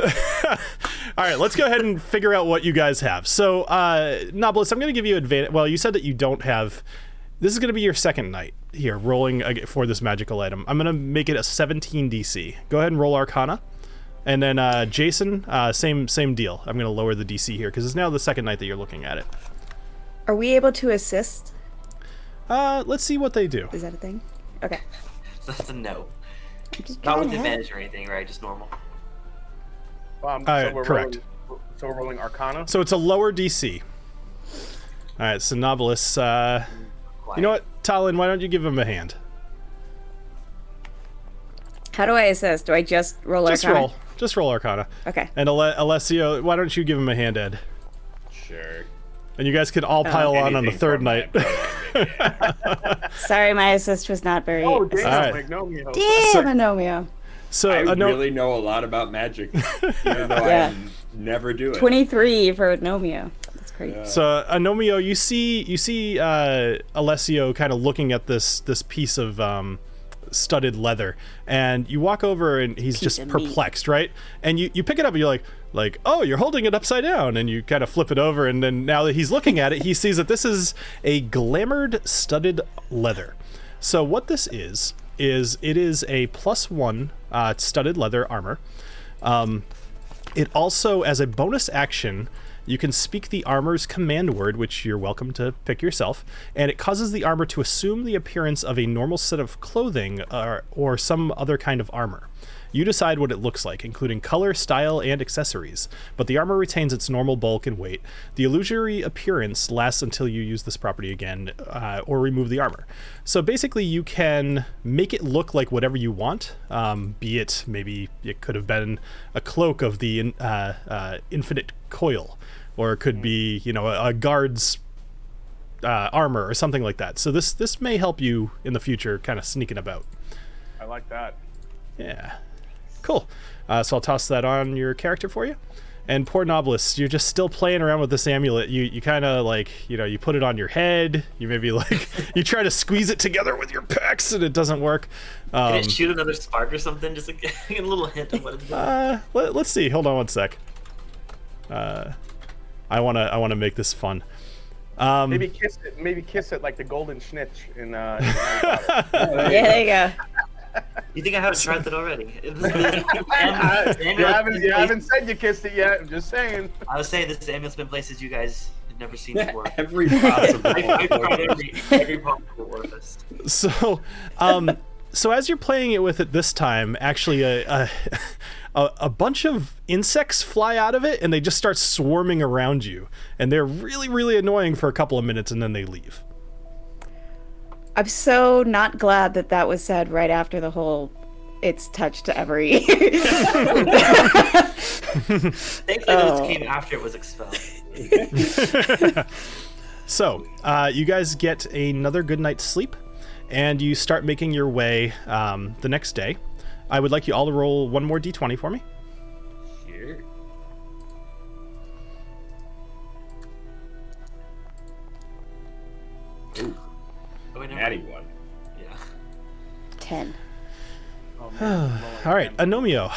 All right, let's go ahead and figure out what you guys have. So, Knobolas, I'm going to give you advantage. Well, you said that you don't have. This is going to be your second night here, rolling for this magical item. I'm going to make it a 17 DC. Go ahead and roll Arcana. And then Jason, same deal. I'm going to lower the DC here because it's now the second night that you're looking at it. Are we able to assist? Let's see what they do. Is that a thing? Okay. That's a no. I'm just Not trying with to help. advantage or anything, right? Just normal. Correct. So we're rolling Arcana. So it's a lower DC. All right, so Knobolas, you know what, TaLin, why don't you give him a hand? How do I assist? Do I just roll Arcana? Just roll Arcana. Okay. And Alessio, why don't you give him a hand, Ed? Sure. And you guys can all pile on the Anything third from night. that. Sorry, my assist was not very. Oh, damn, Alright. Agnomeio. Damn, Anomio. So I really know a lot about magic, even though Yeah. I never do it. 23 for Anomio. That's crazy. So Agnomeio, you see Alessio kind of looking at this piece of studded leather, and you walk over and he's just of meat. perplexed, right? And you pick it up and you're like, oh, you're holding it upside down, and you kind of flip it over, and then now that he's looking at it, he sees that this is a glamored studded leather. So what this is it is a +1 studded leather armor. It also, as a bonus action, you can speak the armor's command word, which you're welcome to pick yourself, and it causes the armor to assume the appearance of a normal set of clothing or some other kind of armor. You decide what it looks like, including color, style, and accessories, but the armor retains its normal bulk and weight. The illusory appearance lasts until you use this property again or remove the armor. So basically you can make it look like whatever you want, be it maybe it could have been a cloak of the infinite coil, or it could be, a guard's armor or something like that. So this may help you in the future kind of sneaking about. I like that. Yeah. Cool. So I'll toss that on your character for you. And poor Knobolas, you're just still playing around with this amulet. You kind of you put it on your head. You maybe you try to squeeze it together with your pecs and it doesn't work. Can it shoot another spark or something? Just get a little hint of what it's doing. Let's see. Hold on one sec. I wanna make this fun. Maybe kiss it like the golden snitch in Yeah, there you go. You think I haven't tried that already? You haven't said you kissed it yet. I'm just saying. I was saying this amulet's been places you guys have never seen before. Every possible. I've tried every possible orifice. So, so as you're playing it with it this time, actually a bunch of insects fly out of it and they just start swarming around you, and they're really, really annoying for a couple of minutes and then they leave. I'm so not glad that was said right after the whole "it's touched every." Thankfully, this came after it was expelled. So, you guys get another good night's sleep, and you start making your way the next day. I would like you all to roll one more d20 for me. Sure. Ooh, Oh, wait, never natty mind. one. Yeah. 10. All right, Agnomeio.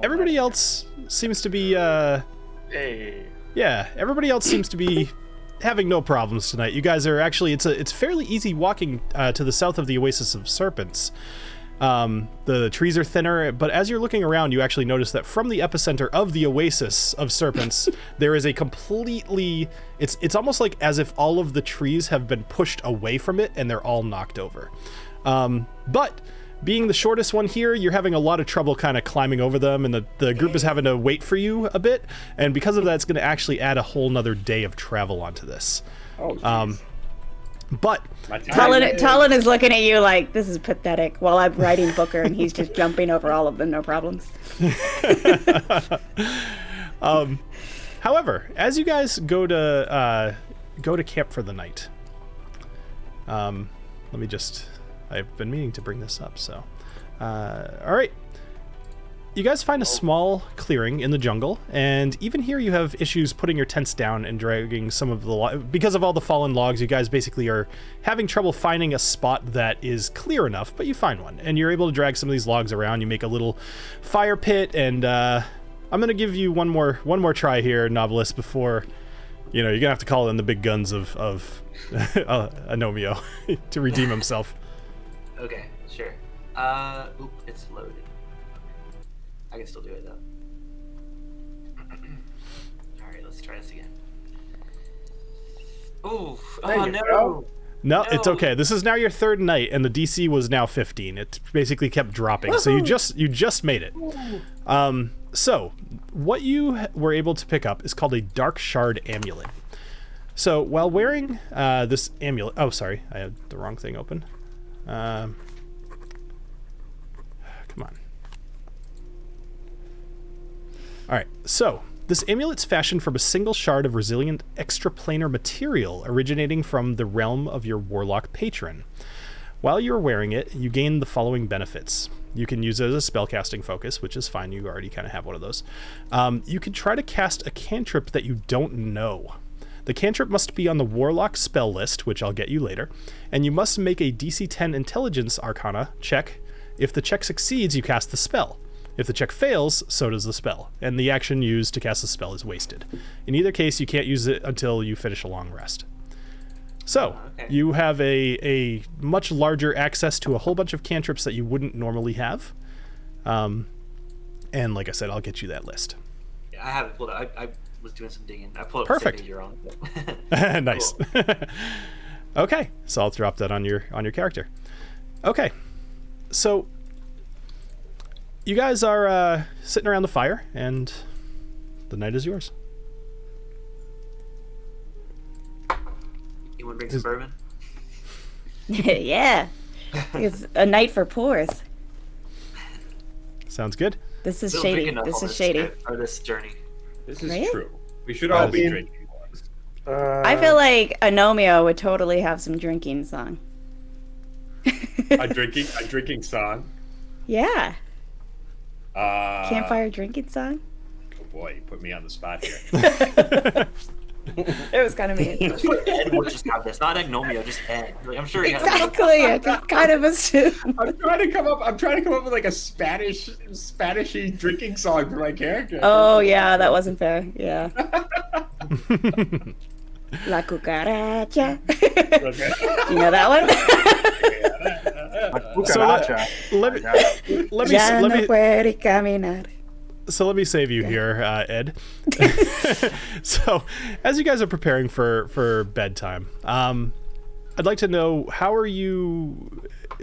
Everybody else seems to be, Hey. yeah, everybody else seems to be having no problems tonight. You guys are actually, it's fairly easy walking to the south of the Oasis of Serpents. The trees are thinner, but as you're looking around, you actually notice that from the epicenter of the Oasis of Serpents, there is a completely, it's almost like as if all of the trees have been pushed away from it and they're all knocked over. But being the shortest one here, you're having a lot of trouble kind of climbing over them, and the group is having to wait for you a bit, and because of that, it's going to actually add a whole nother day of travel onto this. Oh, geez. But TaLin is looking at you like, this is pathetic, while I'm writing Booker and he's just jumping over all of them, no problems. However, as you guys go to camp for the night, I've been meaning to bring this up, so all right. you guys find a small clearing in the jungle, and even here you have issues putting your tents down and dragging some of the because of all the fallen logs. You guys basically are having trouble finding a spot that is clear enough, but you find one, and you're able to drag some of these logs around. You make a little fire pit, and I'm gonna give you one more try here, Knobolas, before you're gonna have to call in the big guns of Agnomeio to redeem himself. Okay, sure. It's loading. I can still do it though. Alright, let's try this again. Oh no! Go. No, it's okay. This is now your third night, and the DC was now 15. It basically kept dropping, so you just made it. So what you were able to pick up is called a Dark Shard Amulet. So while wearing this amulet, oh sorry, I had the wrong thing open. Come on. All right, so this amulet's fashioned from a single shard of resilient extraplanar material originating from the realm of your warlock patron. While you're wearing it, you gain the following benefits. You can use it as a spellcasting focus, which is fine. You already kind of have one of those. You can try to cast a cantrip that you don't know. The cantrip must be on the warlock spell list, which I'll get you later, and you must make a DC 10 intelligence arcana check. If the check succeeds, you cast the spell. If the check fails, so does the spell, and the action used to cast the spell is wasted. In either case, you can't use it until you finish a long rest. So, you have a much larger access to a whole bunch of cantrips that you wouldn't normally have. And like I said, I'll get you that list. Yeah, I have it pulled up. I was doing some digging. I pulled up Perfect. the same page you're on. Nice. Okay, so I'll drop that on your character. Okay, so you guys are sitting around the fire, and the night is yours. You want to bring some bourbon? Yeah. It's a night for pours. Sounds good. This is Still shady. drinking up This on is shady. Or this journey. This is Really? true. We should all be That drinking. I feel like Agnomeio would totally have some drinking song. A drinking song. Yeah. Campfire. Campfire drinking song? Oh boy, you put me on the spot here. It was kind of mean. Ed would just have this, not Agnomeio, just Ed. Like, I'm sure he has Exactly. I just kind of assumed. I'm trying to come up with like a Spanishy drinking song for my character. Oh, yeah, that wasn't fair. Yeah. La cucaracha. You know that one? So let Ya no me puede caminar. So let me save you here, Ed. So, as you guys are preparing for bedtime, I'd like to know, how are you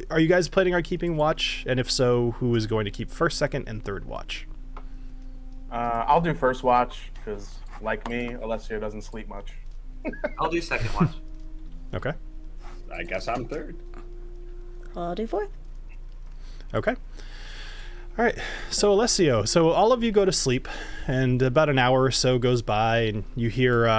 guys planning on keeping watch? And if so, who is going to keep first, second, and third watch? I'll do first watch because, like me, Alessio doesn't sleep much. I'll do second watch. Okay. I guess I'm third. I'll do fourth. Okay. All right. So, Alessio, all of you go to sleep, and about an hour or so goes by, and you hear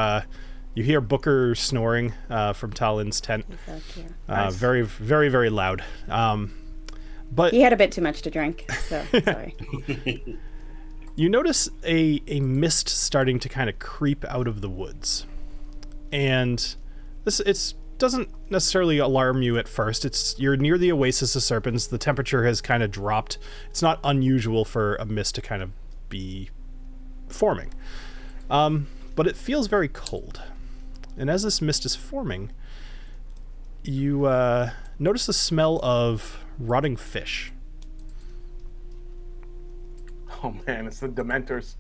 Booker snoring from TaLin's tent. So cute. Nice. Very, very, very loud. But He had a bit too much to drink, so sorry. you notice a mist starting to kind of creep out of the woods. And it doesn't necessarily alarm you at first. You're near the Oasis of Serpents. The temperature has kind of dropped. It's not unusual for a mist to kind of be forming. But it feels very cold. And as this mist is forming, you notice the smell of rotting fish. Oh man, it's the Dementors.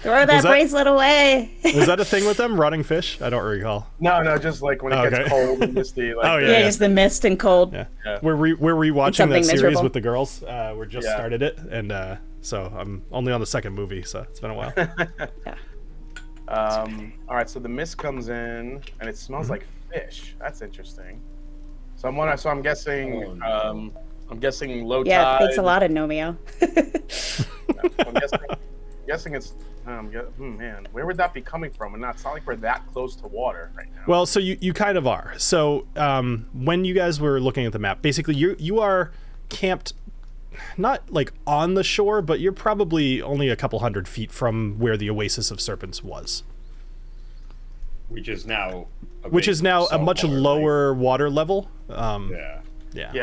Throw that bracelet away. Was that a thing with them, rotting fish? I don't recall. No, just like when it gets cold and misty. Like, Oh, Yeah, just the mist and cold. Yeah. Yeah. We're rewatching Something that series miserable. with the girls. We just Yeah. started it, and so I'm only on the second movie, so it's been a while. All right, so the mist comes in and it smells like fish. That's interesting. So I'm guessing low Yeah, tide. thanks a lot, Agnomeio. I'm guessing it's man, where would that be coming from? And it's not like we're that close to water right now. Well, so you kind of are. So when you guys were looking at the map, basically you are camped not like on the shore, but you're probably only a couple hundred feet from where the Oasis of Serpents was. Which is now a much lower water level. Yeah,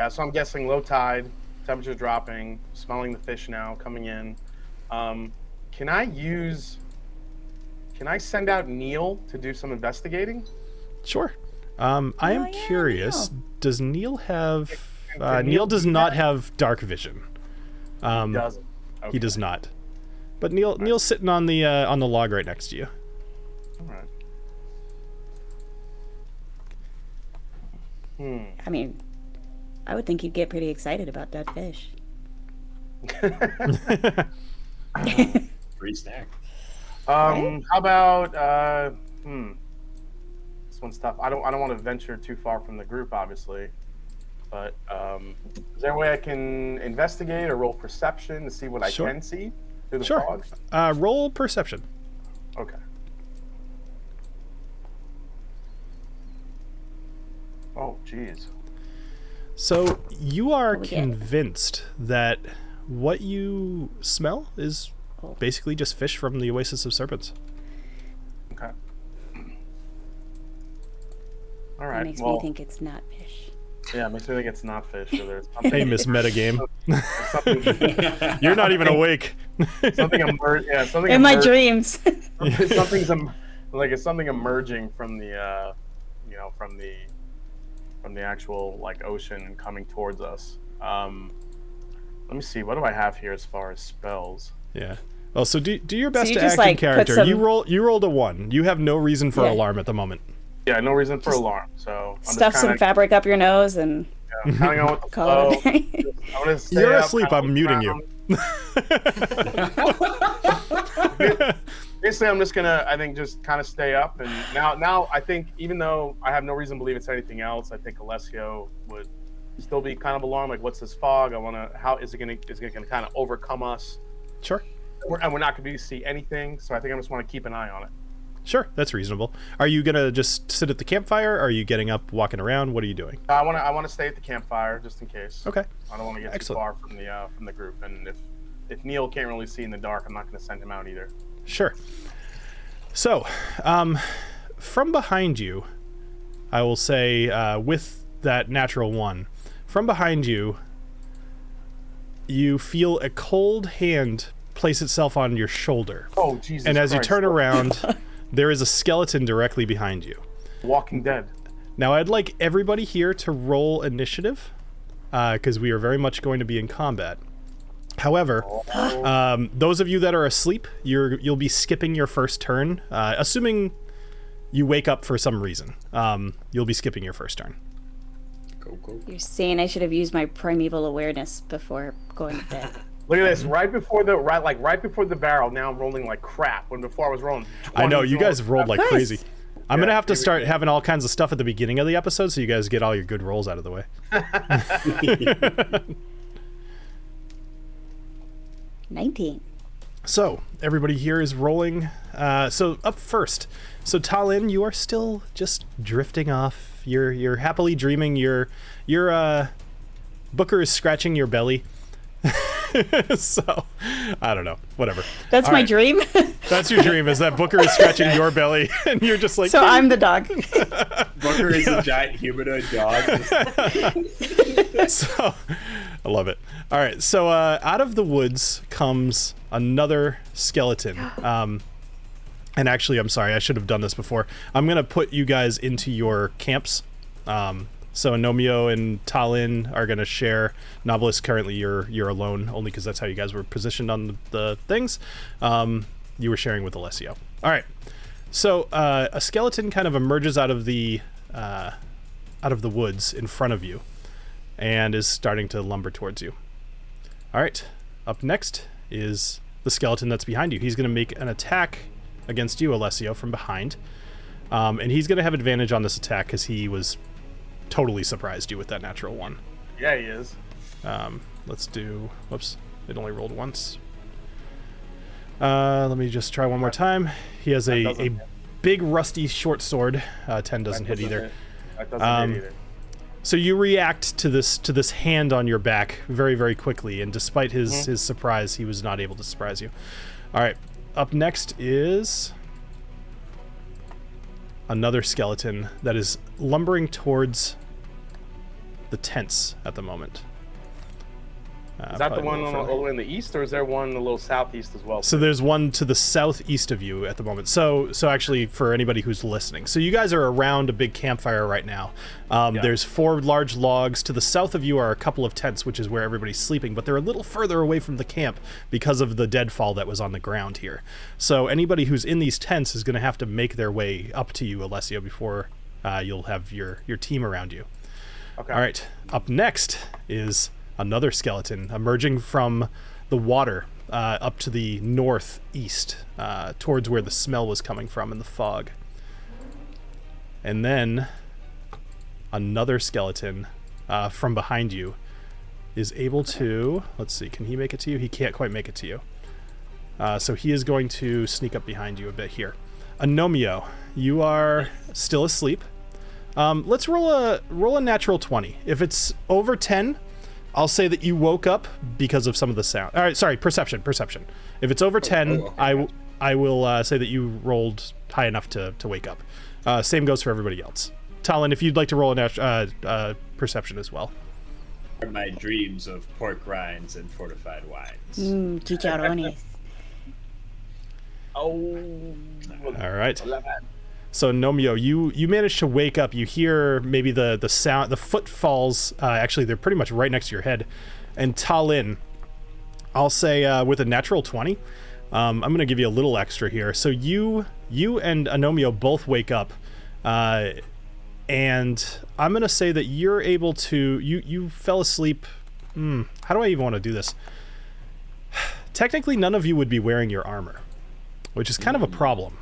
so I'm guessing low tide, temperature's dropping, smelling the fish now coming in. Can I send out Neil to do some investigating? Sure. I am curious. Neil. Does Neil have? Can Neil does not have dark vision. He doesn't. He does not. But Neil's sitting on the log right next to you. All right. I mean, I would think he'd get pretty excited about that fish. Free snack. How about this one's tough. I don't want to venture too far from the group, obviously. But is there a way I can investigate or roll perception to see what I can see through the fog? Roll perception. Okay. Oh, jeez. So you are convinced that what you smell is basically just fish from the Oasis of Serpents. Okay. All right. That makes me think it's not fish. Yeah, it makes me think it's not fish. So there's Hey, Miss Metagame. You're not even awake. Something in my dreams. Something emerging from the from the actual like ocean and coming towards us. Let me see. What do I have here as far as spells? Yeah. Well, so do your best you to just, act in like, character. put some- You rolled a 1. You have no reason for alarm at the moment. Yeah, no reason for alarm. So I'm Stuff just some fabric up your nose and counting on with the call flow. it a day. I'm gonna stay You're up, asleep. kinda I'm look muting you. around. Basically, I'm just gonna, I think, just kind of stay up. And now, I think, even though I have no reason to believe it's anything else, I think Alessio would still be kind of alarmed. Like, what's this fog? How is it gonna kind of overcome us? Sure. And we're not gonna be able to see anything. So I think I just want to keep an eye on it. Sure, that's reasonable. Are you gonna just sit at the campfire? Are you getting up, walking around? What are you doing? I want to stay at the campfire just in case. Okay. I don't want to get too far from the group. And if Neil can't really see in the dark, I'm not going to send him out either. Sure. So, from behind you, I will say, with that natural 1, from behind you, you feel a cold hand place itself on your shoulder. Oh, Jesus And as Christ. you turn around, there is a skeleton directly behind you. Walking Dead. Now, I'd like everybody here to roll initiative, because we are very much going to be in combat. However, those of you that are asleep, you'll be skipping your first turn, assuming you wake up for some reason. You'll be skipping your first turn. Go. You're saying I should have used my primeval awareness before going to bed. Look at this! Right before the barrel. Now I'm rolling like crap. When before I was rolling. I know you guys rolled like Guys. crazy. I'm gonna have to start having all kinds of stuff at the beginning of the episode, so you guys get all your good rolls out of the way. 19. So everybody here is rolling. So up first. So TaLin, you are still just drifting off. You're happily dreaming. Your Booker is scratching your belly. So I don't know. Whatever. That's All my right. dream. That's your dream, is that Booker is scratching your belly, and you're just like. So I'm the dog. Booker is a giant humanoid dog. So I love it. All right, so out of the woods comes another skeleton. And actually, I'm sorry, I should have done this before. I'm gonna put you guys into your camps. So Agnomeio and TaLin are gonna share. Knobolas, currently you're alone, only because that's how you guys were positioned on the things. You were sharing with Alessio. All right. So a skeleton kind of emerges out of the woods in front of you, and is starting to lumber towards you. All right. Up next is the skeleton that's behind you. He's going to make an attack against you, Alessio, from behind, and he's going to have advantage on this attack because he was totally surprised you with that natural 1. Yeah, he is. Let's do. Whoops! It only rolled once. Let me just try one more time. He has a big rusty short sword. 10 doesn't hit either. That doesn't hit either. So you react to this hand on your back very, very quickly, and despite his surprise, he was not able to surprise you. All right, up next is another skeleton that is lumbering towards the tents at the moment. Is that the one all the way in the east, or is there one a little southeast as well? So there's one to the southeast of you at the moment. So actually, for anybody who's listening, so you guys are around a big campfire right now. There's 4 large logs. To the south of you are a couple of tents, which is where everybody's sleeping, but they're a little further away from the camp because of the deadfall that was on the ground here. So anybody who's in these tents is going to have to make their way up to you, Alessio, before you'll have your team around you. Okay. All right. Up next is another skeleton emerging from the water up to the northeast, towards where the smell was coming from in the fog. And then another skeleton from behind you is able to, let's see, can he make it to you? He can't quite make it to you. So he is going to sneak up behind you a bit here. Agnomeio, you are still asleep. Let's roll a natural 20. If it's over 10, I'll say that you woke up because of some of the sound. All right, sorry, perception. If it's over 10, I will say that you rolled high enough to wake up. Same goes for everybody else. TaLin, if you'd like to roll a perception as well. My dreams of pork rinds and fortified wines. Chicharrones. Oh. All right. So Agnomeio, you managed to wake up. You hear maybe the sound, the footfalls. Actually, they're pretty much right next to your head. And TaLin, I'll say with a natural 20, I'm going to give you a little extra here. So you and Agnomeio both wake up, and I'm going to say that you're able to. You fell asleep. How do I even want to do this? Technically, none of you would be wearing your armor, which is kind of a problem.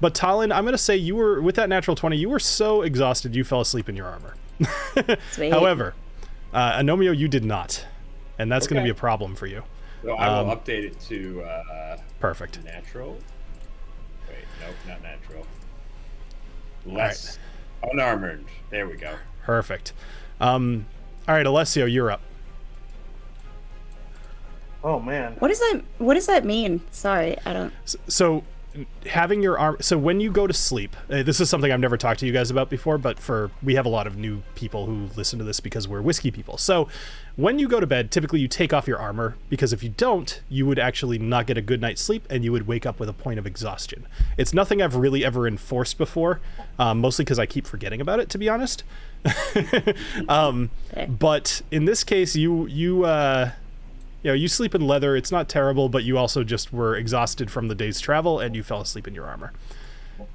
But TaLin, I'm going to say you were, with that natural 20, you were so exhausted you fell asleep in your armor. Sweet. However, Agnomeio, you did not. And that's going to be a problem for you. So I will update it to perfect. Natural. Wait, nope, not natural. Less unarmored. There we go. Perfect. All right, Alessio, you're up. Oh man. What does that mean? Sorry, I don't. So having your arm, so when you go to sleep, this is something I've never talked to you guys about before, but we have a lot of new people who listen to this because we're whiskey people. So when you go to bed, typically you take off your armor, because if you don't, you would actually not get a good night's sleep and you would wake up with a point of exhaustion. It's nothing I've really ever enforced before, mostly because I keep forgetting about it, to be honest. But in this case, you sleep in leather. It's not terrible, but you also just were exhausted from the day's travel and you fell asleep in your armor.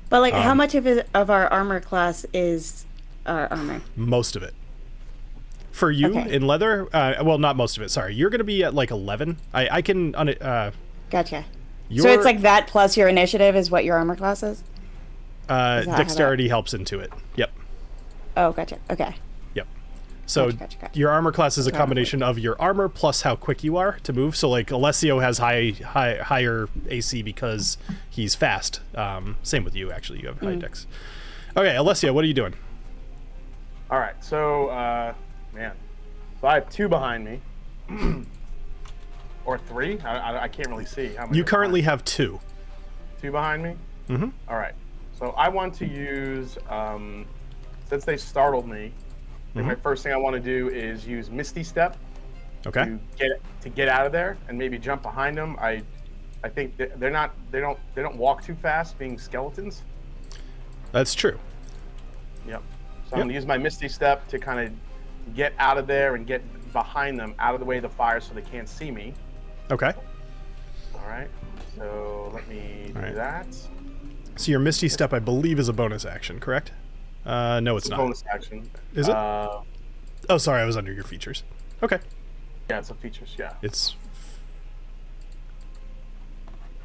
But like, how much of our armor class is our armor? Most of it. For you in leather, well, not most of it. Sorry, you're going to be at like 11. I can. Gotcha. So it's like that plus your initiative is what your armor class is. Dexterity helps into it. Yep. Oh, gotcha. Okay. So gotcha. Your armor class is a combination of your armor plus how quick you are to move. So like Alessio has higher AC because he's fast. Same with you, actually. You have high dex. Okay, Alessio, what are you doing? All right, so man, so I have 2 behind me, or 3. I can't really see how many. You currently have 2. 2 behind me. Mm-hmm. All right, so I want to use since they startled me. I think my first thing I want to do is use Misty Step. Okay. To get out of there and maybe jump behind them. I think they don't walk too fast, being skeletons. That's true. Yep. So I'm gonna use my Misty Step to kind of get out of there and get behind them, out of the way of the fire, so they can't see me. Okay. All right. So let me do that. So your Misty Step, I believe, is a bonus action, correct? No, it's not. Bonus action. Is it? Oh, sorry, I was under your features. Okay. Yeah, it's a features. Yeah. It's.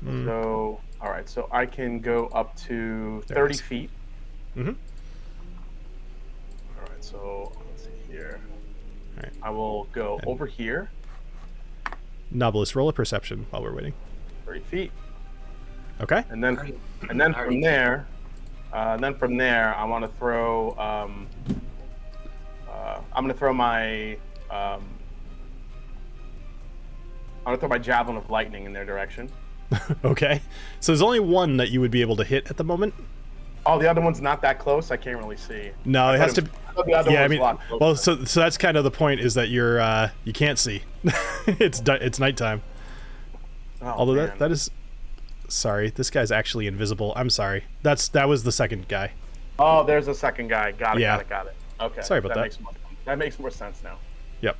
So, all right. So I can go up to 30 feet. Mm-hmm. All right. So let's see here. All right. I will go over here. Knobolas, roll a perception while we're waiting. 30 feet. Okay. And then from there. I want to throw I'm gonna throw my javelin of lightning in their direction. Okay. So there's only one that you would be able to hit at the moment. Oh, the other one's not that close. I can't really see. No, it has to. Yeah, I mean, well, so so that's kind of the point, is that you can't see. it's nighttime. Although that is. Sorry, this guy's actually invisible. I'm sorry. That was the second guy. Oh, there's a second guy. Got it. Yeah. Got it. Okay. Sorry about that. That makes more sense now. Yep.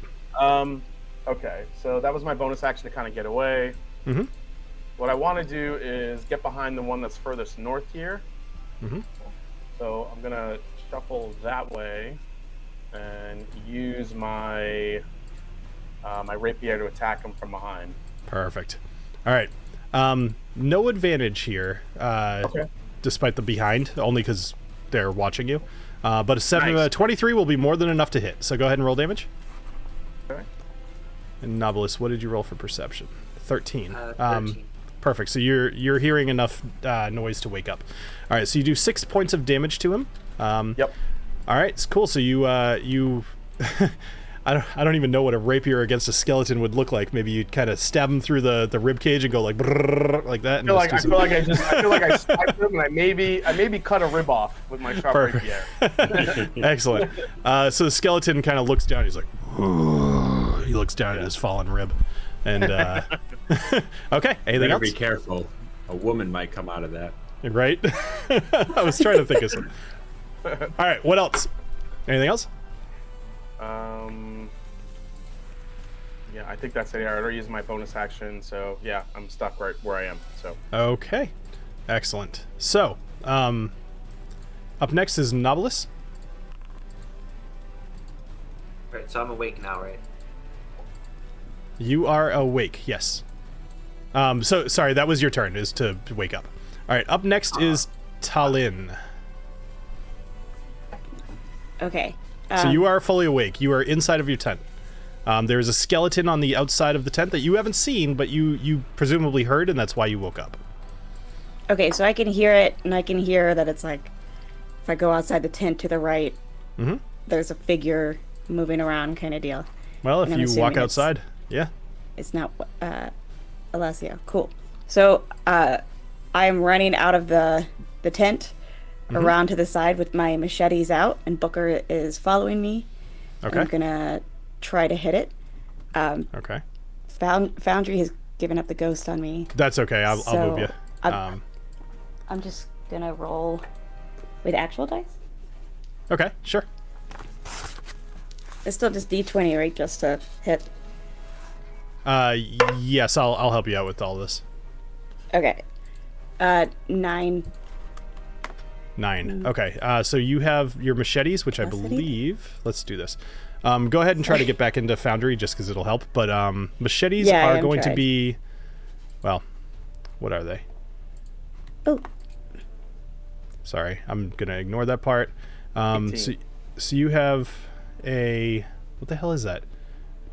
Okay, so that was my bonus action to kind of get away. Mm-hmm. What I want to do is get behind the one that's furthest north here. Mm-hmm. So I'm gonna shuffle that way and use my my rapier to attack him from behind. Perfect. All right. No advantage here, Okay. despite the behind, only because they're watching you. But a Nice. 23 will be more than enough to hit. So go ahead and roll damage. Okay. And Knobolas, what did you roll for perception? 13. 13. Perfect. So you're hearing enough noise to wake up. All right. So you do 6 points of damage to him. Yep. All right. It's cool. So you I don't even know what a rapier against a skeleton would look like. Maybe you'd kind of stab him through the rib cage and go like brrrr, like that. I feel like I sniped him and I maybe cut a rib off with my sharp rapier. Excellent. So the skeleton kind of looks down. He's like, he looks down at his fallen rib, and okay. Anything Better else? be careful. A woman might come out of that. Right. I was trying to think of something. All right. What else? Anything else? Yeah, I think that's it. I already used my bonus action, so yeah, I'm stuck right where I am. So Okay. Excellent. So, up next is Knobolas. Right, so I'm awake now, right? You are awake, yes. So, sorry, that was your turn, is to wake up. All right, up next is TaLin. Okay. So you are fully awake. You are inside of your tent. There is a skeleton on the outside of the tent that you haven't seen, but you presumably heard, and that's why you woke up. Okay, so I can hear it, and I can hear that it's like, if I go outside the tent to the right, there's a figure moving around kind of deal. Well, if And I'm you walk assuming outside, yeah. It's not Alessio. Cool. So I am running out of the tent around to the side with my machetes out, and Booker is following me. Okay. I'm gonna try to hit it. Okay. Foundry has given up the ghost on me. That's okay. I'll move you. I'm just gonna roll with actual dice. Okay, sure. It's still just D20, right? Just to hit. Yes, I'll help you out with all this. Okay. 9. 9. Okay. So you have your machetes, which I Plus believe. Let's do this. Go ahead and try to get back into Foundry just because it'll help. But machetes Yeah, are I'm going to tried. be. Well, what are they? Oh. Sorry, I'm gonna ignore that part. 18. So you have a, what the hell is that?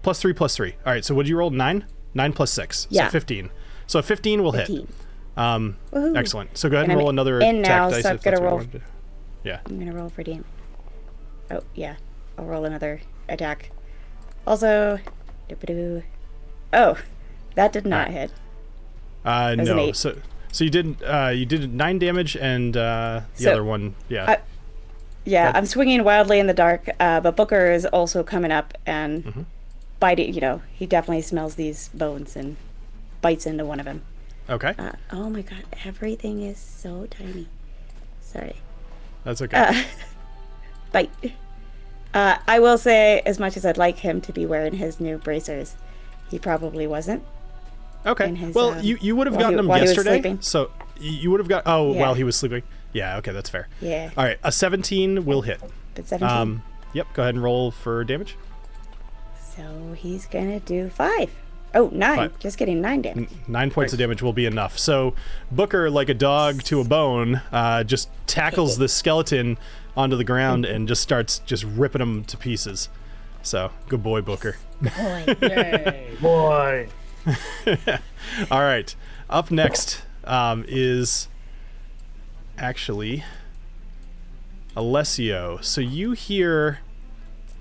+3. All right. So what did you roll? 9. 9 plus 6. Yeah. So 15. So a 15 will 15. hit. Woohoo. Excellent. So go ahead And and I'm roll another in attack now, dice so I'm if that's gonna what you roll. want to do. Yeah. I'm gonna roll for damage. Oh yeah, I'll roll another attack. Also, oh, that did not hit. was an No. 8. So you did 9 damage and the So, other one, yeah. Yeah, I'm swinging wildly in the dark, but Booker is also coming up and biting. You know, he definitely smells these bones and bites into one of them. Okay. Oh my god, everything is so tiny. Sorry. That's okay. Bite. I will say, as much as I'd like him to be wearing his new bracers, he probably wasn't. Okay. in his, Well, you would have while gotten he- him while he was yesterday. sleeping. So you would have got Yeah. while he was sleeping. Yeah, okay, that's fair. Yeah. All right, a 17 will hit. But 17. Yep, go ahead and roll for damage. So he's gonna do 5. Oh, 9. 5. Just getting 9 damage. 9 points of damage will be enough. So Booker, like a dog to a bone, just tackles the skeleton onto the ground and just starts just ripping him to pieces. So good boy, Booker. Yay, boy. All right, up next is actually Alessio. So you hear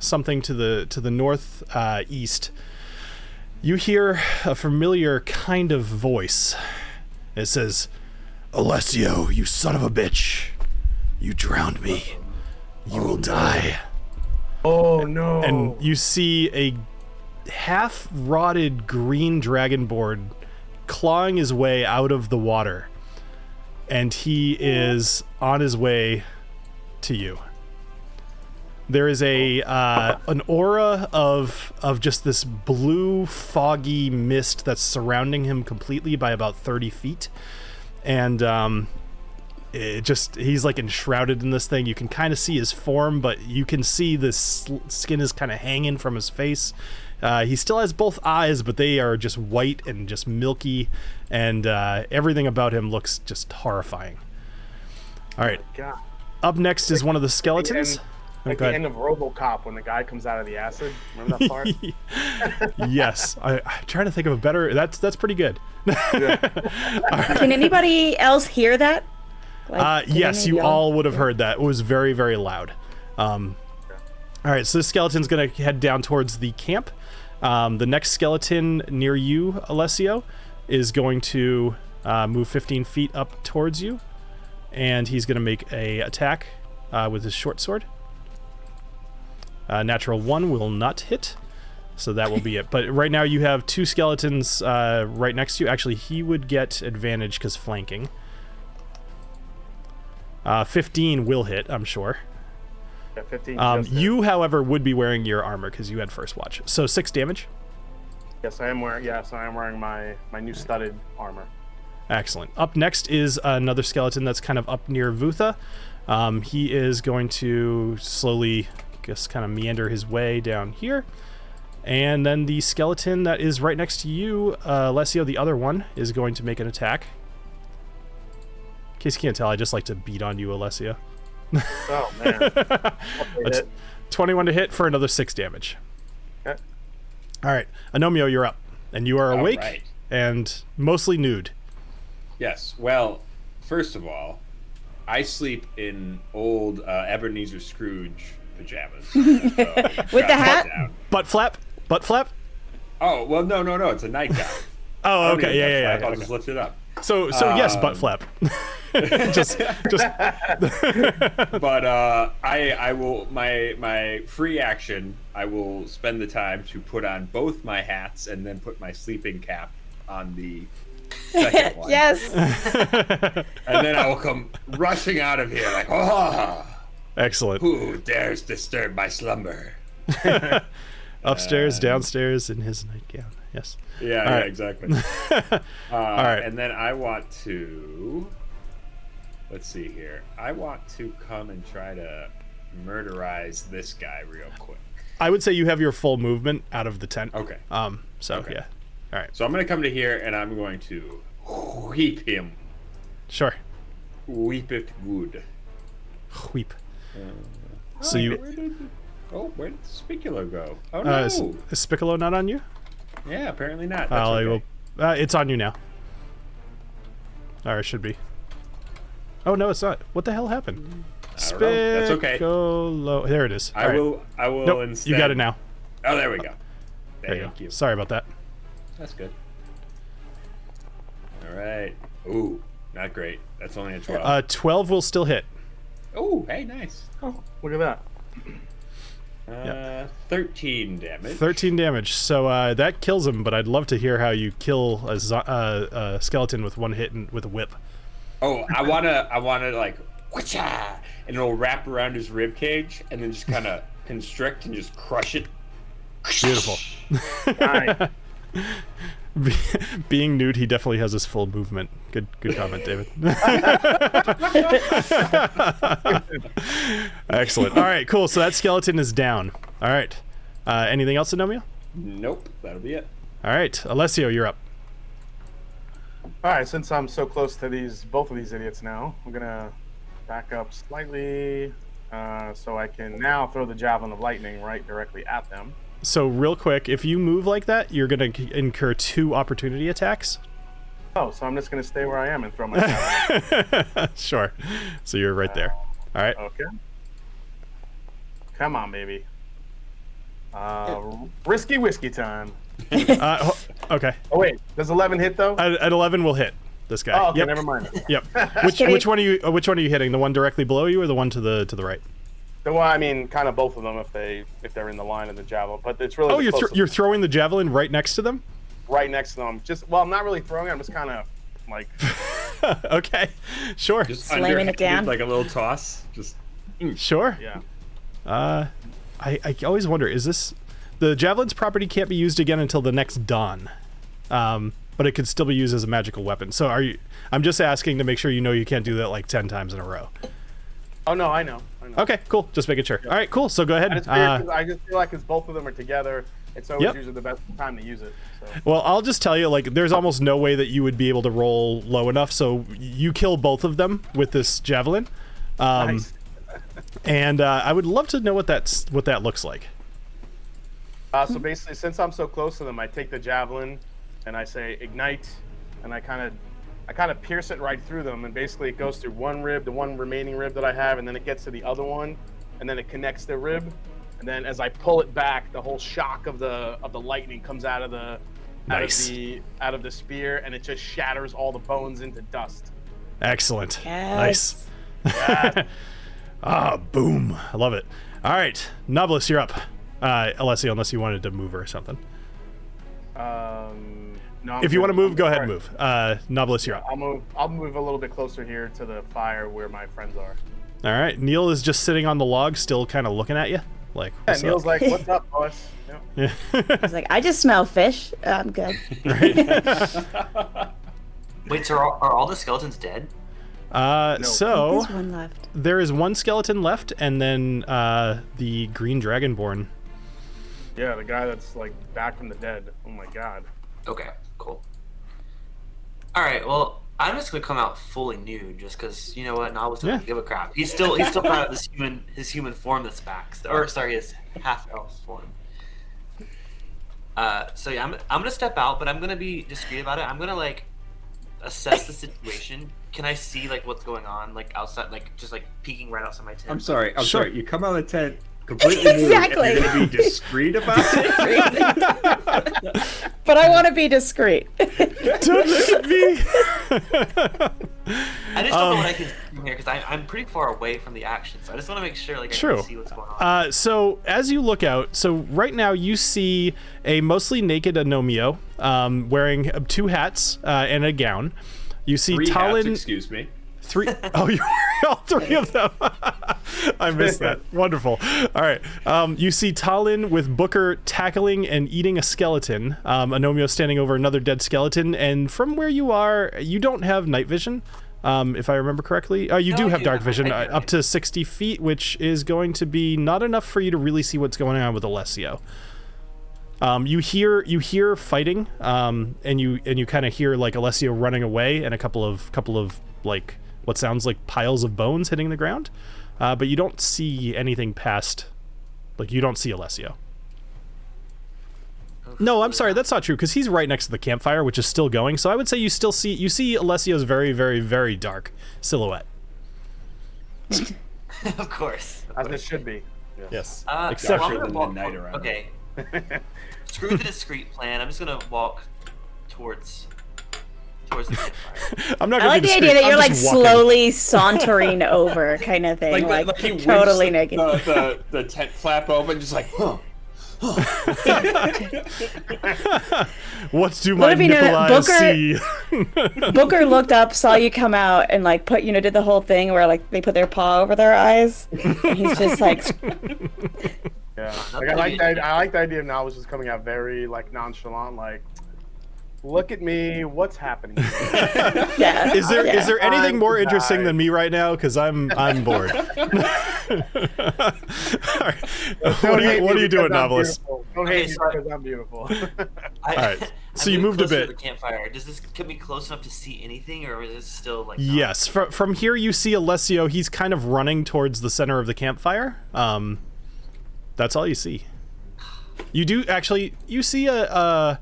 something to the north east, you hear a familiar kind of voice. It says, "Alessio, you son of a bitch. You drowned me. You will die." Oh, no. And you see a half-rotted green dragonborn clawing his way out of the water. And he is on his way to you. There is an aura of just this blue, foggy mist that's surrounding him completely by about 30 feet. And he's like enshrouded in this thing. You can kind of see his form, but you can see the skin is kind of hanging from his face. He still has both eyes, but they are just white and just milky, and everything about him looks just horrifying. All right. God. Up next is one of the skeletons. Like the end of RoboCop when the guy comes out of the acid. Remember that part? Yes. I'm trying to think of a better... That's pretty good. Can anybody else hear that? Yes, you all would have heard that. It was very, very loud. All right, so this skeleton's going to head down towards the camp. The next skeleton near you, Alessio, is going to move 15 feet up towards you, and he's going to make a attack with his short sword. Natural 1 will not hit, so that will be it. But right now you have two skeletons right next to you. Actually, he would get advantage because flanking. 15 will hit, I'm sure. Yeah, 15. You, however, would be wearing your armor because you had first watch. So 6 damage. Yes, I am wearing my new studded armor. Excellent. Up next is another skeleton that's kind of up near Vutha. He is going to slowly just kind of meander his way down here. And then the skeleton that is right next to you, Alessio, the other one, is going to make an attack. In case you can't tell, I just like to beat on you, Alessio. Oh, man. That's 21 to hit for another 6 damage. Okay. All right. Agnomeio, you're up. And you are awake and mostly nude. Yes. Well, first of all, I sleep in old Ebenezer Scrooge pajamas. With the hat? Butt flap? Oh, well, no. It's a nightgown. Oh, okay. Yeah. I'll just lift it up. So yes, butt flap. just. But I will my free action. I will spend the time to put on both my hats and then put my sleeping cap on the second one. Yes. And then I will come rushing out of here like, oh, Excellent. Who dares disturb my slumber? Upstairs, downstairs, in his nightgown. Yes. Yeah, exactly. All right. And then I want to... Let's see here. I want to come and try to murderize this guy real quick. I would say you have your full movement out of the tent. Okay. Okay. Yeah. All right. So I'm going to come to here and I'm going to weep him. Sure. Weep it good. Weep. Where did the Spicula go? Oh, no. Is Spicolo not on you? Yeah, apparently not. That's okay. It's on you now. Or it should be. Oh, no, it's not. What the hell happened? I don't know. That's okay. Spicolo. There it is. I will nope, instead... You got it now. Oh, there we go. Thank you. Sorry about that. That's good. All right. Ooh, not great. That's only a 12. 12 will still hit. Oh, hey, nice. Oh, look at that. 13 damage. 13 damage. So that kills him, but I'd love to hear how you kill a skeleton with one hit and with a whip. Oh, I wanna like, whatcha, and it'll wrap around his rib cage and then just kind of constrict and just crush it. Beautiful. Nice. Being nude, he definitely has his full movement. Good comment, David. Excellent. All right, cool. So that skeleton is down. All right. Anything else, Agnomeio? Nope, that'll be it. All right, Alessio, you're up. All right, since I'm so close to both of these idiots now, I'm gonna back up slightly so I can now throw the javelin of lightning right directly at them. So real quick, if you move like that, you're going to incur 2 opportunity attacks. Oh, so I'm just going to stay where I am and throw my javelin. Sure. So you're right there. All right. Okay. Come on, baby. Risky whiskey time. Okay. Oh wait, does 11 hit though? At 11 we'll hit this guy. Oh, okay, Yep. never mind. Yep. Which one are you hitting? The one directly below you or the one to the right? Well, I mean, kind of both of them if they're in the line of the javelin, but it's really. Oh, you're throwing the javelin right next to them? Right next to them. I'm not really throwing it. I'm just kind of like. Okay, sure. Just Slamming it down. like a little toss. Just Sure. Yeah. I always wonder, is this the javelin's property can't be used again until the next dawn, but it could still be used as a magical weapon. So I'm just asking to make sure you know you can't do that like 10 times in a row. Oh no, I know. Okay, cool. Just making sure. All right, cool. So go ahead. I just feel like as both of them are together, it's always Yep. usually the best time to use it. So. Well, I'll just tell you, like, there's almost no way that you would be able to roll low enough. So you kill both of them with this javelin. Nice. And I would love to know what that looks like. So basically, since I'm so close to them, I take the javelin and I say ignite, and I kind of pierce it right through them, and basically it goes through one rib, the one remaining rib that I have, and then it gets to the other one, and then it connects the rib, and then as I pull it back, the whole shock of the lightning comes out of the Nice. out of the spear, and it just shatters all the bones into dust. Excellent. Yes. Nice. Boom. I love it. All right, Knobolas, you're up. Alessio, unless you wanted to move or something. No, I'm If you good. want to move, go ahead and Alright. move. Knobolas, you're up. I'll move a little bit closer here to the fire where my friends are. All right, Neil is just sitting on the log, still kind of looking at you, like. Yeah, What's Neil's up? like, "What's up, boss?" Yeah. Yeah. I was like, I just smell fish. I'm good. Wait, so are all the skeletons dead? So There's one left. there is one skeleton left, and then the green dragonborn. Yeah, the guy that's like back from the dead. Oh my god. Okay, cool. All right, well, I'm just gonna come out fully nude, just because you know what, Knobolas doesn't Yeah. give a crap. He's still proud of his human form that's back, or sorry, his half elf form. So yeah, I'm gonna step out, but I'm gonna be discreet about it. I'm gonna like assess the situation. Can I see like what's going on, like outside, like just like peeking right outside my tent? I'm sorry. Sure. Sorry. You come out of the tent completely nude, Exactly. and you're gonna be discreet about it. But I want to be discreet. Don't look at me. I just don't know what I can see from here because I'm pretty far away from the action, so I just want to make sure like I True. can see what's going on. So as you look out, so right now you see a mostly naked Agnomeio wearing 2 hats and a gown. You see 3 hats, TaLin. excuse me. 3. Oh, you're all 3 of them. I missed that. Wonderful. All right. You see TaLin with Booker tackling and eating a skeleton. Agnomeio standing over another dead skeleton. And from where you are, you don't have night vision, if I remember correctly. You do I have do dark have vision night up to 60 feet, which is going to be not enough for you to really see what's going on with Alessio. You hear fighting, and you kind of hear like Alessio running away and a couple of like what sounds like piles of bones hitting the ground, but you don't see anything past, like you don't see Alessio. No, I'm sorry, that's not true because he's right next to the campfire, which is still going. So I would say you see Alessio's very, very, very dark silhouette. Of course. As it should be. Yeah. Yes. Except I'm for gonna the walk- midnight around. Okay. Screw the discreet plan. I'm just gonna walk towards the campfire. I'm not. I gonna like be the discreet. idea that I'm you're like just walking. slowly sauntering over, kind of thing, like he totally whips naked. the tent flap open, just like, huh. What do my Let it be known nipple that eyes see? Booker looked up, saw you come out, and like did the whole thing where like they put their paw over their eyes. And he's just like, Yeah. Like, I like the idea of now was just coming out very like nonchalant, like, look at me, what's happening here? yeah. Is there yeah. anything more I'm interesting dying. than me right now? Because I'm bored. All right. What are you doing, Knobolas? Don't Okay, hate me sorry. because I'm beautiful. All right. So I'm you moving moved a closer to bit. the campfire. Does this get me close enough to see anything, or is this still like? not? Yes. From here, you see Alessio. He's kind of running towards the center of the campfire. That's all you see. You do actually. You see a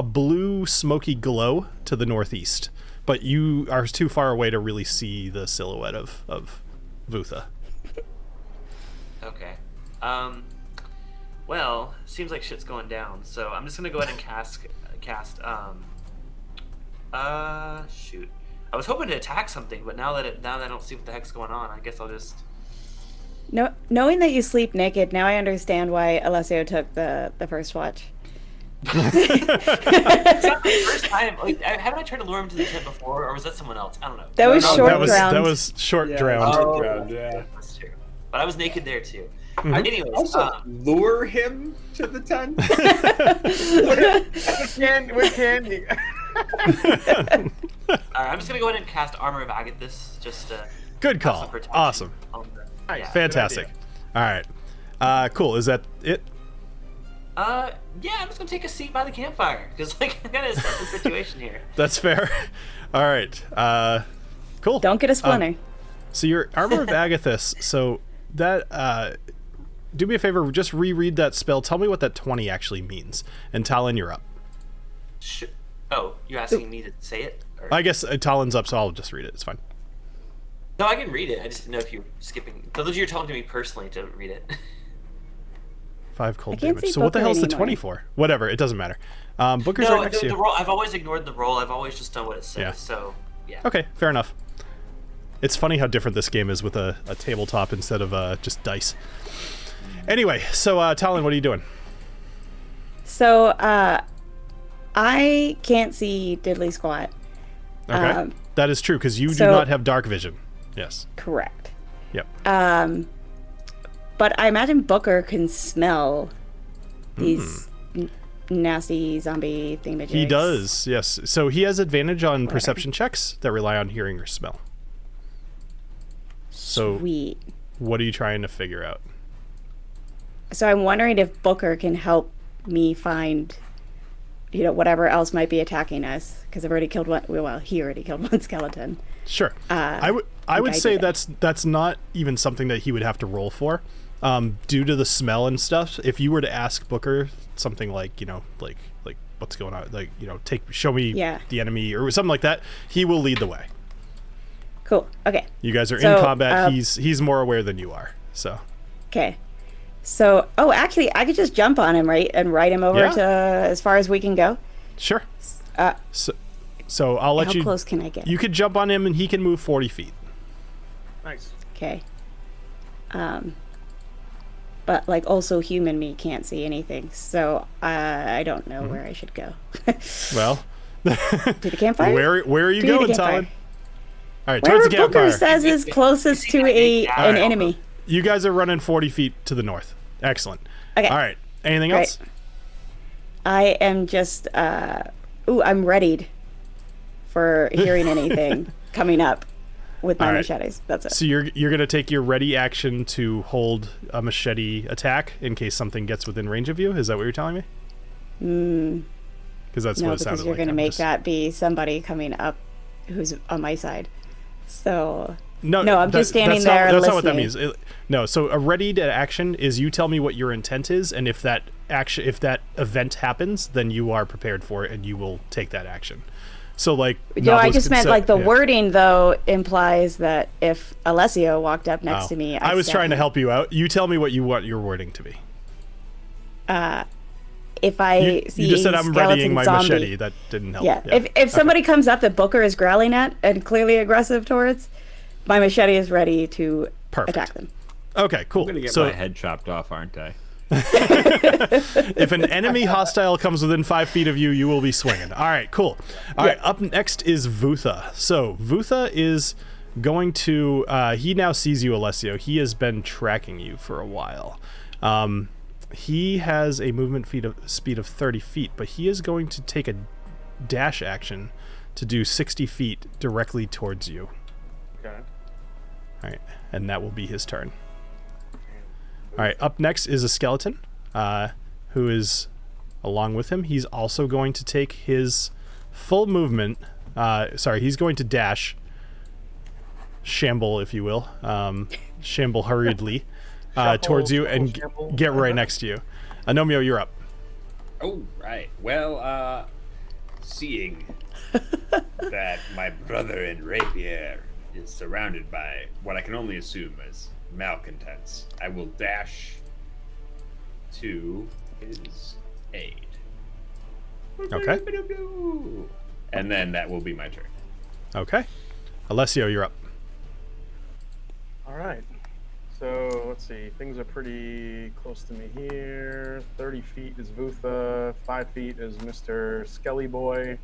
blue smoky glow to the northeast, but you are too far away to really see the silhouette of Vutha. Okay. Well, seems like shit's going down. So I'm just gonna go ahead and cast. Shoot. I was hoping to attack something, but now that I don't see what the heck's going on, I guess I'll just. No, knowing that you sleep naked, now I understand why Alessio took the first watch. It's not the first time. Like, haven't I tried to lure him to the tent before, or was that someone else? I don't know. That was short drowned. That was short drowned. Short drowned, yeah. That's true. But I was naked there too. Mm-hmm. Anyways, Also, lure him to the tent. with candy. Alright, I'm just gonna go ahead and cast Armor of Agathis just to. Good have some call. protection Awesome. on the- Nice. yeah. Fantastic. All right. Cool. Is that it? Yeah, I'm just gonna take a seat by the campfire because like I gotta assess the situation here. That's fair. All right. Cool. Don't get a splinter. So your Armor of Agathis. So that. Do me a favor. Just reread that spell. Tell me what that 20 actually means. And TaLin, you're up. Oh, you're asking me to say it? Or... I guess TaLin's up, so I'll just read it. It's fine. No, I can read it. I just didn't know if you were skipping. Those you're talking to me personally to read it. 5 cold I can't damage. see So what the Booker hell's the anymore. 20 for? Whatever. It doesn't matter. Booker's No, right next to the you. roll. I've always ignored the roll. I've always just done what it says. Yeah. So yeah. Okay, fair enough. It's funny how different this game is with a tabletop instead of just dice. Anyway, so TaLin, what are you doing? So I can't see diddly squat. Okay, that is true because you do so- not have dark vision. Yes. Correct. Yep. But I imagine Booker can smell these nasty zombie thingamajigs. He does. Yes. So he has advantage on perception checks that rely on hearing or smell. So Sweet. what are you trying to figure out? So I'm wondering if Booker can help me find, whatever else might be attacking us. Because I've already killed one. Well, he already killed one skeleton. Sure. I would I say did it. that's not even something that he would have to roll for, due to the smell and stuff. If you were to ask Booker something like like what's going on, like show me the enemy or something like that, he will lead the way. Cool. Okay. You guys are So, in combat. He's more aware than you are. So. Okay. So, actually, I could just jump on him, right, and ride him over to as far as we can go. Sure. So I'll let you. How close can I get? You could jump on him, and he can move 40 feet. Nice. Okay. But also human me can't see anything, so I don't know where I should go. Well. To the campfire. Where are you To going, the campfire. TaLin? All right, Wherever towards the campfire. Booker says is closest to an enemy. You guys are running 40 feet to the north. Excellent. Okay. All right. Anything else? I am just I'm readied for hearing anything coming up with my All right. machetes. That's it. So you're gonna take your ready action to hold a machete attack in case something gets within range of you. Is that what you're telling me? Because that's No, what it because sounded you're like. going to I'm make just- that be somebody coming up who's on my side. So No, I'm just standing that's there Not, that's not what that listening. means. No, so a ready to action is you tell me what your intent is, and if that event happens, then you are prepared for it, and you will take that action. So I I just meant the yeah. wording though implies that if Alessio walked up next to me, I was trying to help you out. You tell me what you want your wording to be. If I see You just said I'm skeleton readying my zombie, machete. That didn't help. Yeah. If somebody comes up that Booker is growling at and clearly aggressive towards, my machete is ready to attack them. Okay, cool. I'm gonna get so my head chopped off, aren't I? if an enemy hostile comes within 5 feet of you, you will be swinging. All right, cool. All right, up next is Vutha. So Vutha is going to. He now sees you, Alessio. He has been tracking you for a while. He has a movement speed of 30 feet, but he is going to take a dash action to do 60 feet directly towards you. Okay. All right, and that will be his turn. All right, up next is a skeleton, who is along with him. He's also going to take his full movement. He's going to dash, shamble, if you will, shamble hurriedly towards you and get right next to you. Agnomeio, you're up. Oh, right. Well, seeing that my brother in Rapier is surrounded by what I can only assume as malcontents, I will dash to his aid. Okay. And then that will be my turn. Okay. Alessio, you're up. All right. So let's see. Things are pretty close to me here. 30 feet is Vutha. 5 feet is Mr. Skelly Boy.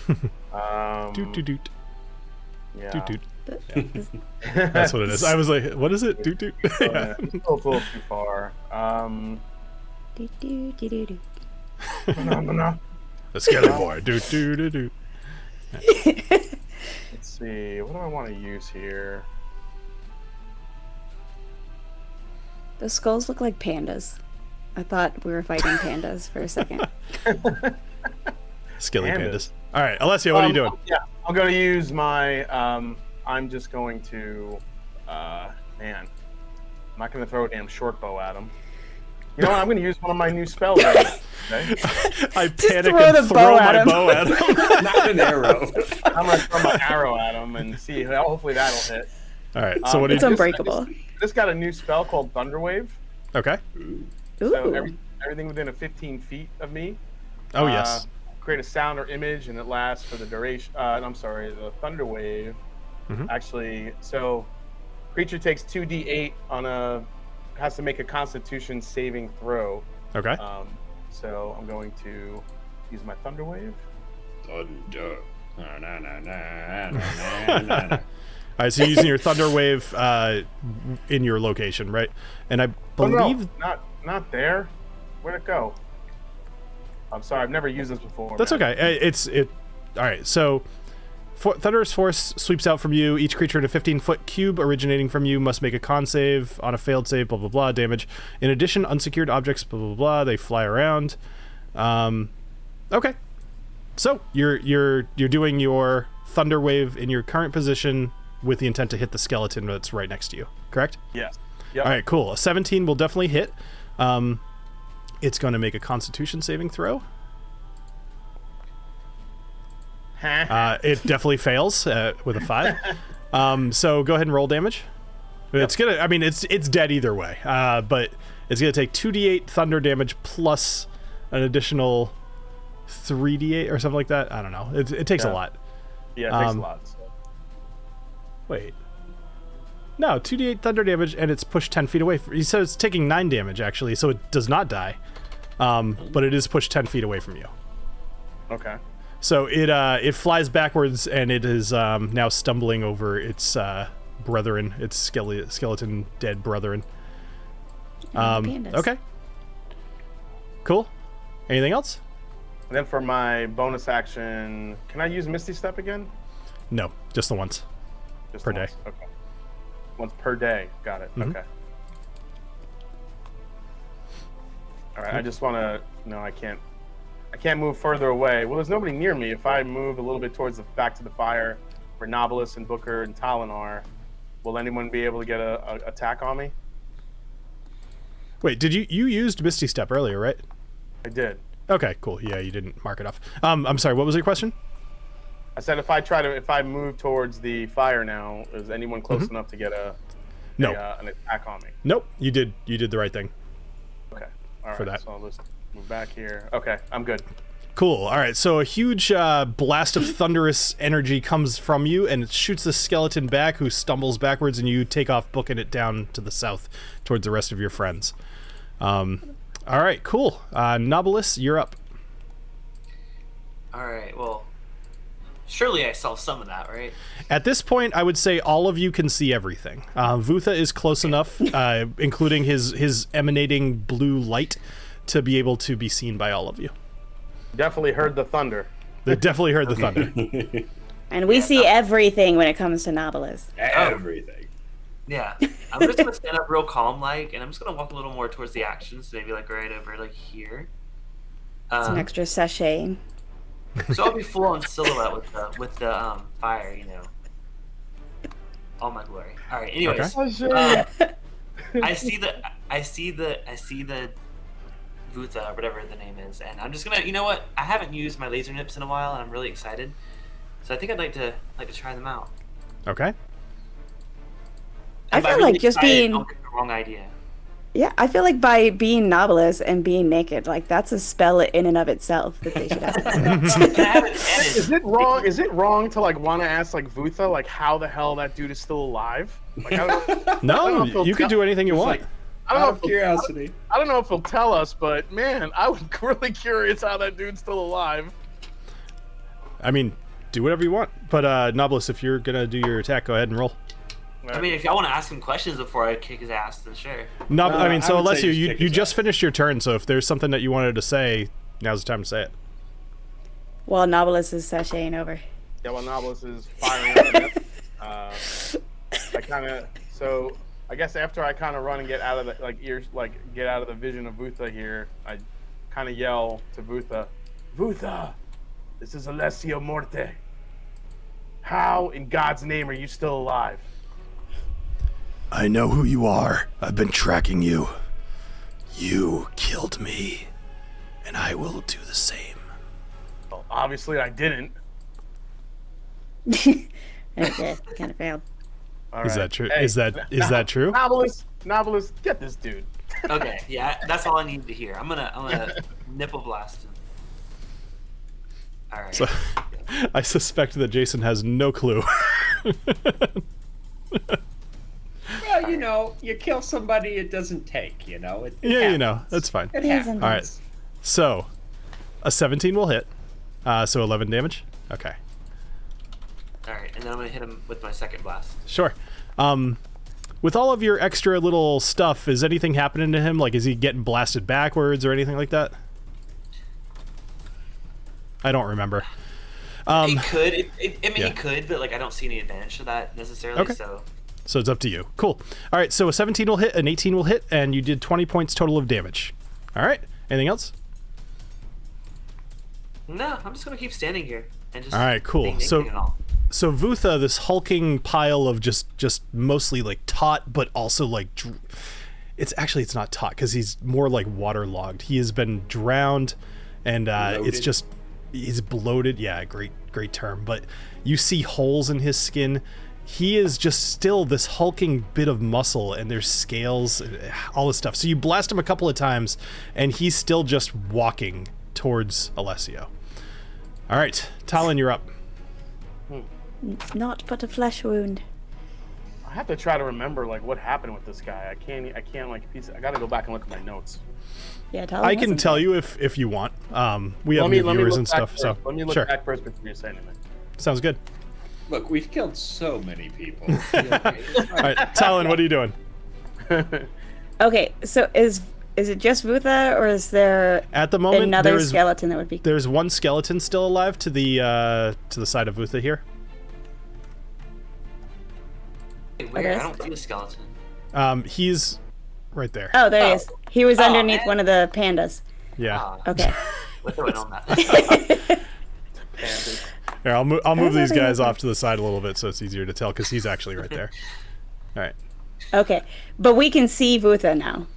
Doot doot doot. Yeah. Doot doot. That's what it is. I was like, what is it? Doot doot. Yeah. It's a little too far. Do, do, do, do, do. No. The Skelly Boy. Doot doot doot doot. Let's see. What do I want to use here? Those skulls look like pandas. I thought we were fighting pandas for a second. Skelly Pandas. pandas. All right, Alessio, what are you doing? Yeah, I'm going to use my. I'm just going to. Man, I'm not going to throw a damn short bow at him. You know what? I'm going to use one of my new spells. Okay? I panic throw and the throw bow my at him. bow at him. Not an arrow. I'm going to throw my arrow at him and see. Hopefully that'll hit. All right, so what do you It's do? unbreakable. Just got a new spell called Thunderwave. Okay. So Ooh. everything within a 15 feet of me. Oh, yes. Create a sound or image, and it lasts for the duration. I'm sorry, the thunder wave. Mhm. Actually, so creature takes 2d8 has to make a Constitution saving throw. Okay. So I'm going to use my thunder wave. Thunder. Na, na, na, na, na, na, na. All right, so you're using your thunder wave in your location, right? And I believe not there. Where'd it go? I'm sorry, I've never used this before. that's man. okay. All right, so thunderous force sweeps out from you. Each creature in a 15-foot cube originating from you must make a con save. On a failed save, blah blah blah. Damage. In addition, unsecured objects, blah blah blah. They fly around. Okay. So you're doing your thunder wave in your current position with the intent to hit the skeleton that's right next to you. Correct? Yes. Yep. All right, cool. A 17 will definitely hit. It's going to make a Constitution saving throw. It definitely fails with a 5. So go ahead and roll damage. It's gonna. I mean, it's dead either way. But it's gonna take 2d8 thunder damage plus an additional 3d8 or something like that. I don't know. It takes a lot. Yeah, it takes a lot. So. Wait. No, 2d8 thunder damage, and it's pushed 10 feet away. He says it's taking 9 damage, actually, so it does not die. But it is pushed 10 feet away from you. Okay. So it flies backwards, and it is now stumbling over its brethren, its skeleton dead brethren. Pandas. Okay. Cool. Anything else? And then for my bonus action, can I use Misty Step again? No, just the once. Just Per once. day. Okay. Once per day. Got it. Mhm. Okay. All right. I just want to. No, I can't move further away. Well, there's nobody near me. If I move a little bit towards back to the fire, where Knobolas and Booker and TaLin are, will anyone be able to get a attack on me? Wait, did you used Misty Step earlier, right? I did. Okay, cool. Yeah, you didn't mark it off. I'm sorry. What was your question? I said if I move towards the fire now, is anyone close enough to get No. an attack on me? Nope. You did the right thing. Okay. All right. For that. So I'll just move back here. Okay, I'm good. Cool. All right. So a huge blast of thunderous energy comes from you, and it shoots the skeleton back, who stumbles backwards, and you take off, booking it down to the south towards the rest of your friends. All right. Cool. Knobolas, you're up. All right. Well, surely I saw some of that, right? At this point, I would say all of you can see everything. Vutha is close enough, including his emanating blue light, to be able to be seen by all of you. Definitely heard the thunder. They definitely heard the thunder. And we see everything when it comes to Knobolas. Everything. Yeah. I'm just gonna stand up real calm, like, and I'm just gonna walk a little more towards the actions, maybe like right over like here. It's an extra sachet. So I'll be full on silhouette with the fire, you know. All my glory. All right. Anyways, I see the Vutha, or whatever the name is, and I'm just gonna. You know what? I haven't used my laser nips in a while, and I'm really excited. So I think I'd like to try them out. Okay. I And by feel really like just excited, being- don't get the wrong idea. Yeah, I feel like by being Knobolas and being naked, like that's a spell in and of itself that they should ask. Is it wrong? Is it wrong to like want to ask like Vutha like how the hell that dude is still alive? Like, I don't know, No, you can do anything you want. I don't know Out of curiosity. I don't know if he'll tell us, but man, I was really curious how that dude's still alive. I mean, do whatever you want. But Knobolas, if you're gonna do your attack, go ahead and roll. I mean, if y'all want to ask him questions before I kick his ass, then sure. No, I mean, so I would Alessio, say you just finished your turn, so if there's something that you wanted to say, now's the time to say it. While Knobolas is sashaying over. Yeah, while Knobolas is firing I guess after I kind of run and get out of the get out of the vision of Vutha here, I kind of yell to Vutha, "Vutha, this is Alessio Morte. How in God's name are you still alive?" I know who you are. I've been tracking you. You killed me, and I will do the same. Well, obviously I didn't. Okay, kind of failed. All Is right. that true? Hey, Is that true? Knobolas, get this dude. Okay, yeah, that's all I need to hear. I'm gonna nipple blast him. All right. So, I suspect that Jason has no clue. Well, you know, you kill somebody it doesn't take, you know. It Yeah, you know, happens. that's fine. It Yes, happens. All right. So, a 17 will hit. So 11 damage. Okay. All right, and then I'm gonna hit him with my second blast. Sure. With all of your extra little stuff, is anything happening to him? Like, is he getting blasted backwards or anything like that? I don't remember. It could. I mean, yeah. he could, but like I don't see any advantage to that necessarily. Okay. So So it's up to you. Cool. All right, so a 17 will hit, an 18 will hit, and you did 20 points total of damage. All right. Anything else? no, I'm just gonna keep standing here and just. All right, cool. ding, ding, So- ding and all. So Vutha, this hulking pile of just mostly like taut, but also like it's not taut because he's more like waterlogged. He has been drowned, and it's Bloated. just he's bloated. Yeah, great term. But you see holes in his skin. He is just still this hulking bit of muscle, and there's scales, all this stuff. So you blast him a couple of times, and he's still just walking towards Alessio. All right, TaLin, you're up. It's not but a flesh wound. I have to try to remember like what happened with this guy. I can't like piece. I gotta go back and look at my notes. Yeah, Talon I can wasn't tell there. you if you want. We have Let me new viewers look and back stuff, first. so Let me look sure. back first before you say anything. Sounds good. Look, we've killed so many people. All right, TaLin, what are you doing? Okay, so is it just Vutha, or is there At the moment, another skeleton that would be? there's one skeleton still alive to the side of Vutha here. Hey, weird. Okay. I don't see the skeleton. He's right there. Oh, there he is. He was Oh, underneath man. one of the pandas. Yeah. Ah, Okay. What's going on that? Here, I'll move these guys off to the side a little bit so it's easier to tell because he's actually right there. All right. Okay, but we can see Vutha now.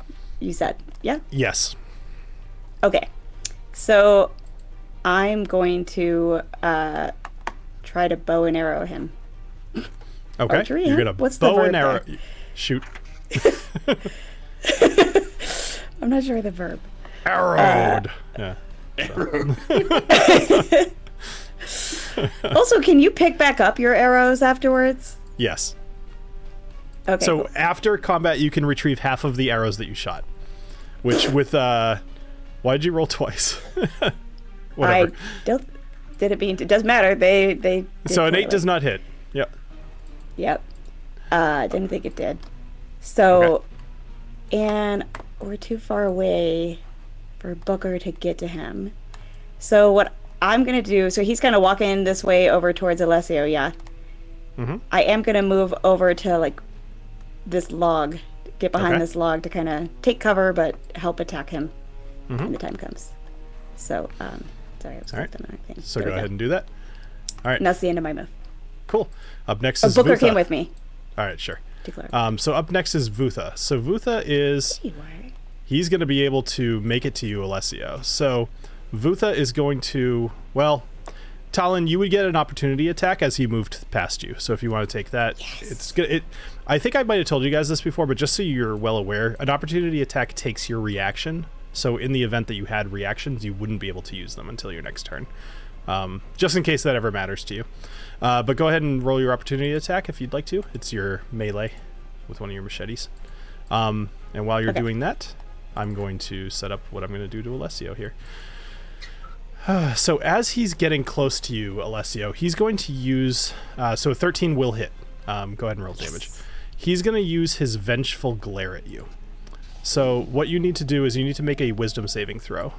You said, yeah. Yes. Okay, so I'm going to try to bow and arrow him. Okay. Archery, You're huh? gonna What's the bow and verb arrow. there? Shoot. I'm not sure of the verb. Arrowed. Yeah. Also, can you pick back up your arrows afterwards? Yes. Okay. So cool. after combat, you can retrieve half of the arrows that you shot. Which with why'd you roll twice? Whatever. I don't. Did it mean? It doesn't matter. They. Did So an 8 poorly. does not hit. Yep. Yep. I didn't think it did. So, and we're too far away for Booker to get to him. So what I'm gonna do? So he's kind of walking this way over towards Alessio. Yeah. Mhm. I am gonna move over to like this log, get behind Okay. this log to kind of take cover, but help attack him Mhm. when the time comes. So, sorry, I was All right. clicking on the thing. So There go we ahead and do that. All right. And that's the end of my move. Cool. Up next Oh, is Booker Vutha. came with me. All right, sure. Declare. So up next is Vutha. So Vutha is he's going to be able to make it to you, Alessio. So Vutha is going to TaLin, you would get an opportunity attack as he moved past you. So if you want to take that, it's good. I think I might have told you guys this before, but just so you're well aware, an opportunity attack takes your reaction. So in the event that you had reactions, you wouldn't be able to use them until your next turn. Just in case that ever matters to you. But go ahead and roll your opportunity attack if you'd like to. It's your melee with one of your machetes. And while you're doing that, I'm going to set up what I'm going to do to Alessio here. So as he's getting close to you, Alessio, he's going to use... so 13 will hit. Go ahead and roll damage. He's going to use his Vengeful Glare at you. So what you need to do is you need to make a Wisdom saving throw.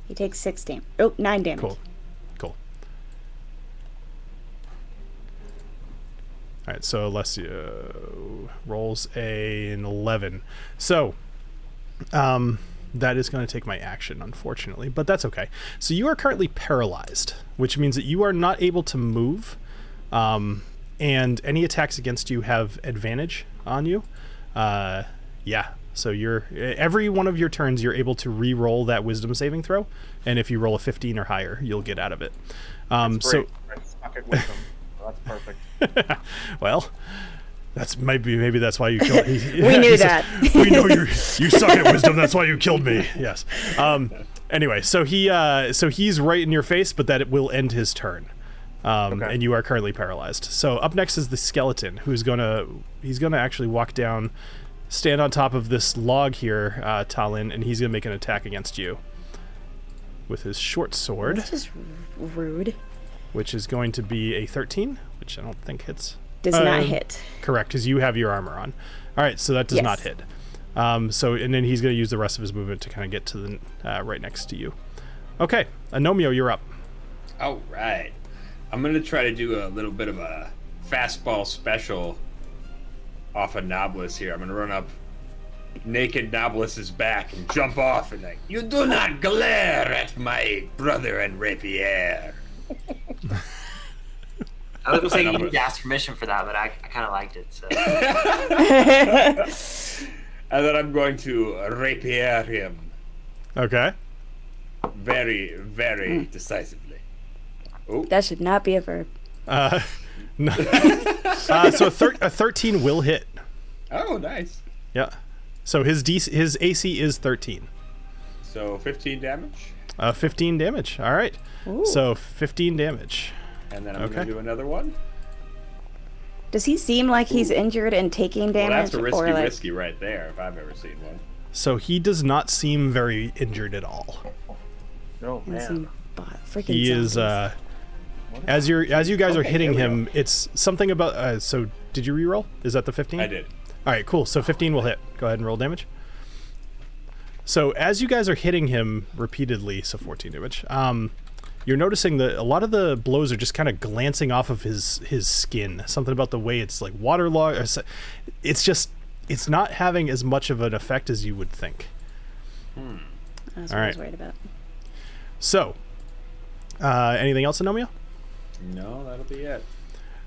He takes 9 damage. Cool. All right, so Alessio rolls an 11. So, that is going to take my action, unfortunately, but that's okay. So you are currently paralyzed, which means that you are not able to move, and any attacks against you have advantage on you. So every one of your turns, you're able to re-roll that Wisdom saving throw, and if you roll a 15 or higher, you'll get out of it. That's great. I suck at wisdom. That's perfect. Well, maybe that's why you killed me. We knew that. We know you suck at wisdom. That's why you killed me. Yes. Anyway, so he's right in your face, but that it will end his turn. And you are currently paralyzed. So up next is the skeleton, he's gonna actually walk down, stand on top of this log here, TaLin, and he's gonna make an attack against you with his short sword. This is rude. Which is going to be a 13, which I don't think hits. Does not hit. Correct, because you have your armor on. All right, so that does not hit. And then he's going to use the rest of his movement to kind of get to the right next to you. Okay, Agnomeio, you're up. All right. I'm going to try to do a little bit of a fastball special off of Knobolas here. I'm going to run up naked Knobolas' back and jump off and like, you do not glare at my brother and rapier. I was going to say you need to ask permission for that, but I kind of liked it. So. And then I'm going to rapier him. Okay. Very, very decisively. Oh. That should not be a verb. No. So a 13 will hit. Oh, nice. Yeah. So his AC is 13. So 15 damage? 15 damage. All right. Ooh. So 15 damage. And then I'm going to do another one. Does he seem like he's injured and taking damage? Well, that's a risky right there, if I've ever seen one. So he does not seem very injured at all. Oh, man. He is, as you guys are hitting him, it's something about, so did you reroll? Is that the 15? I did. All right, cool. So 15 will hit. Go ahead and roll damage. So as you guys are hitting him repeatedly, so 14 damage, you're noticing that a lot of the blows are just kind of glancing off of his skin. Something about the way it's like waterlogged. It's not having as much of an effect as you would think. That's what I was worried about. So, anything else, Agnomeio? No, that'll be it.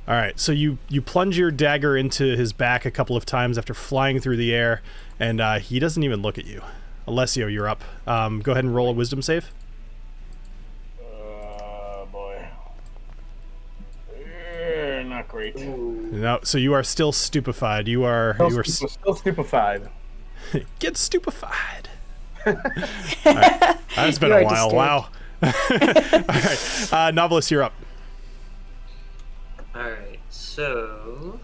All right, so you plunge your dagger into his back a couple of times after flying through the air, and he doesn't even look at you. Alessio, you're up. Go ahead and roll a wisdom save. Boy. Not great. No, so you are still stupefied. You are still stupefied. Get stupefied. All right. That's been a while. Disturbed. Wow. All right, Knobolas, you're up. All right, so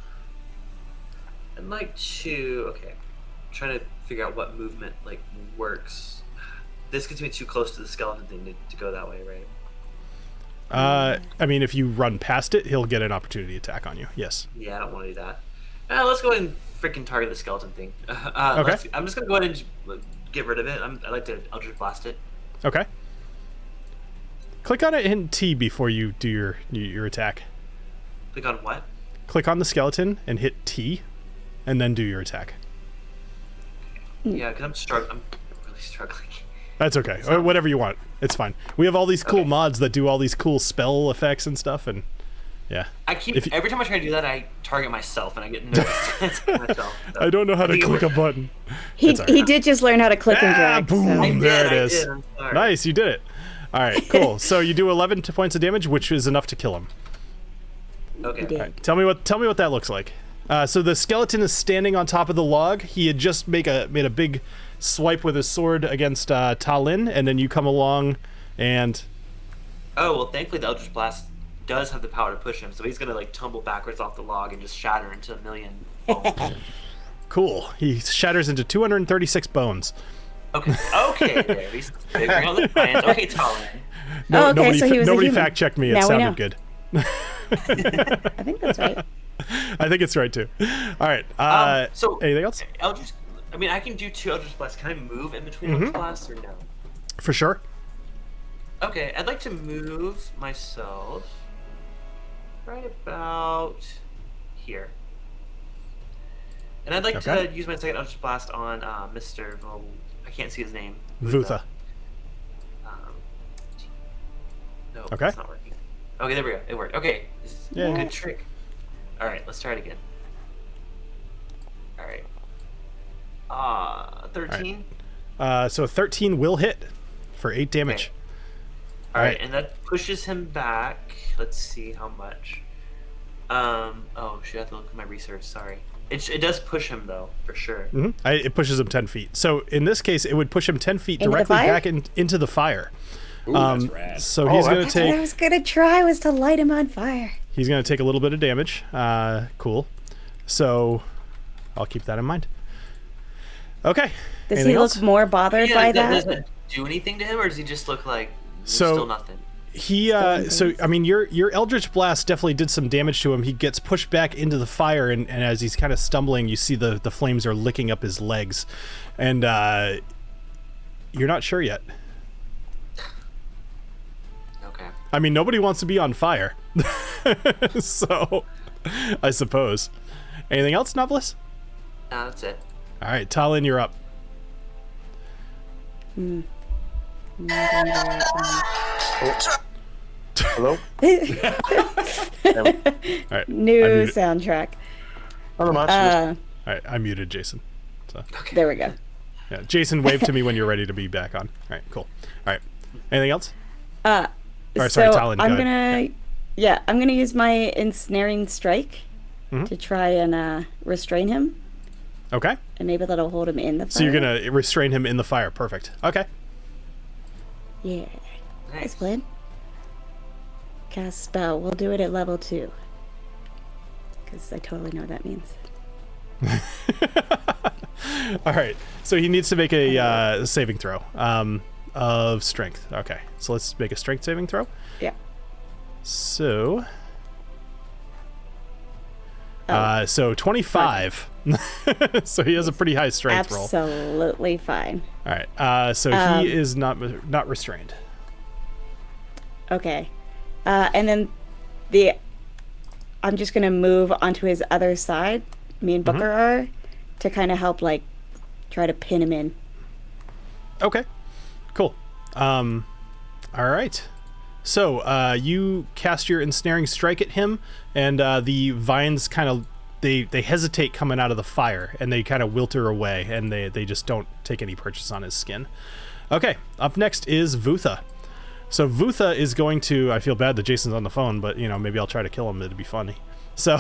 I'd like to. Okay, I'm trying to figure out what movement works. This gets me too close to the skeleton thing to go that way, right? I mean, if you run past it, he'll get an opportunity attack on you. Yes. Yeah, I don't want to do that. Let's go ahead and freaking target the skeleton thing. Okay. I'm just gonna go ahead and get rid of it. I'd like to Eldritch Blast it. Okay. Click on it and T before you do your attack. Click on what? Click on the skeleton and hit T, and then do your attack. Yeah, because I'm really struggling. That's okay. Or whatever you want. It's fine. We have all these cool mods that do all these cool spell effects and stuff, and yeah. Every time I try to do that, I target myself, and I get nervous. Myself, so. I don't know how to click a button. He did just learn how to click and drag. Boom! So. There it is. I'm sorry. Nice, you did it. All right, cool. So you do 11 points of damage, which is enough to kill him. Okay. did. All right, tell me what that looks like. So the skeleton is standing on top of the log. He had just made a big swipe with his sword against TaLin, and then you come along and... Oh, well, thankfully the Eldritch Blast does have the power to push him, so he's going to, like, tumble backwards off the log and just shatter into a million bones. Cool. He shatters into 236 bones. Okay, there. He's figuring out the plans. Okay, TaLin. No, Oh, okay, nobody so he was a nobody human. fact-checked me. It Now we sounded know. good. I think that's right. I think it's right, too. All right. So anything else? Eldritch, I mean, I can do 2 Eldritch Blasts. Can I move in between Eldritch Blasts or no? For sure. Okay, I'd like to move myself right about here. And I'd like Okay. to use my second Eldritch Blast on Mr. I can't see his name. Vutha. No, Okay. it's not working. Okay, there we go. It worked. Okay, this is Yeah. a good trick. All right, let's try it again. All right. 13. So 13 will hit for 8 damage. Okay. All right, and that pushes him back. Let's see how much. Oh shoot, I have to look at my research. Sorry. It does push him though, for sure. It pushes him 10 feet. So in this case, it would push him 10 feet Into the directly fire? back into the fire. Ooh, that's rad. So he's going to That's what I take was gonna try was to light him on fire. he's going to take a little bit of damage. Cool. So I'll keep that in mind. Okay. Does Anything he else? look more bothered by Does that? it do anything to him, or does he just look like So- still nothing? He so I mean your Eldritch Blast definitely did some damage to him. He gets pushed back into the fire, and as he's kind of stumbling, you see the flames are licking up his legs, and you're not sure yet. Okay. I mean, nobody wants to be on fire, so I suppose. Anything else, Knobolas? No, that's it. All right, TaLin, you're up. Hello? All right, New I muted. soundtrack. Not much. All right, I muted Jason. So There we go. yeah, Jason, wave to me when you're ready to be back on. All right, cool. All right, anything else? Or, So sorry, TaLin, go I'm ahead. I'm gonna use my ensnaring strike Mm-hmm. to try and restrain him, Okay, and maybe that'll hold him in the fire. so you're gonna restrain him in the fire. Perfect. Okay. Yeah. Nice Nice. plan. Cast spell. We'll do it at level 2. Because I totally know what that means. All right. So he needs to make a saving throw of strength. Okay. So let's make a strength saving throw. Yeah. So. Oh. So 25. So he has a pretty high strength roll. Absolutely fine. All right. So he is not restrained. Okay. And then I'm just gonna move onto his other side. Me and Booker are to kind of help, like, try to pin him in. Okay. Cool. All right. So you cast your ensnaring strike at him, and the vines kind of they hesitate coming out of the fire, and they kind of wilter away, and they just don't take any purchase on his skin. Okay. Up next is Vutha. So Vutha is going to. I feel bad that Jason's on the phone, but maybe I'll try to kill him. It'd be funny. So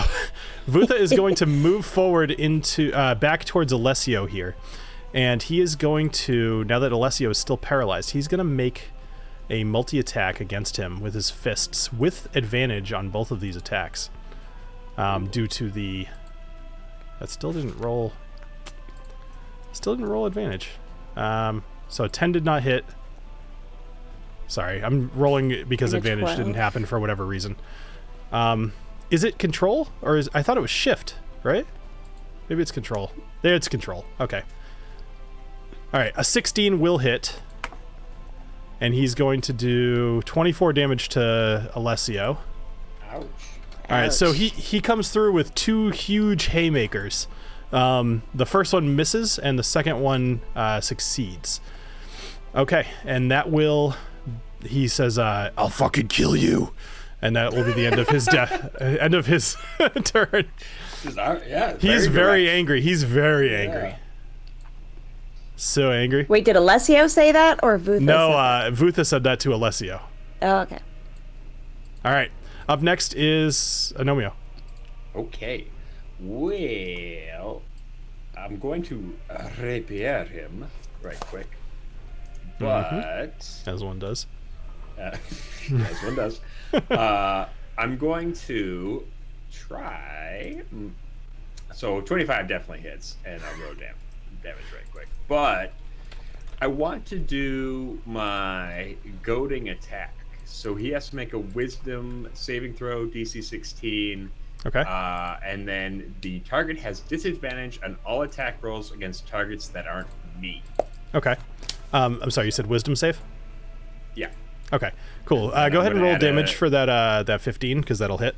Vutha is going to move forward into back towards Alessio here, and he is going to, now that Alessio is still paralyzed, he's going to make a multi-attack against him with his fists with advantage on both of these attacks, due to the that still didn't roll advantage. So 10 did not hit. Sorry, I'm rolling because And a advantage 12. didn't happen for whatever reason. Is it control, or I thought it was shift, right? Maybe it's control. There, it's control. Okay. All right, a 16 will hit, and he's going to do 24 damage to Alessio. Ouch. All right, so he comes through with 2 huge haymakers. The first one misses, and the second one succeeds. Okay, and that will. He says, "I'll fucking kill you," and that will be the end of his death. End of his turn. Yeah. He's very direct. angry. He's very angry. So angry. Wait, did Alessio say that or Vutha? No, Vutha said that to Alessio. Oh, okay. All right. Up next is Agnomeio. Okay. Well, I'm going to repair him right quick. But As one does. as one does. I'm going to try. So 25 definitely hits, and I'll roll damage right quick. But I want to do my goading attack. So he has to make a Wisdom saving throw, DC 16. Okay. And then the target has disadvantage on all attack rolls against targets that aren't me. Okay. I'm sorry, you said Wisdom save? Yeah. Okay, cool. Go I'm ahead and gonna roll add damage for that 15, because that'll hit.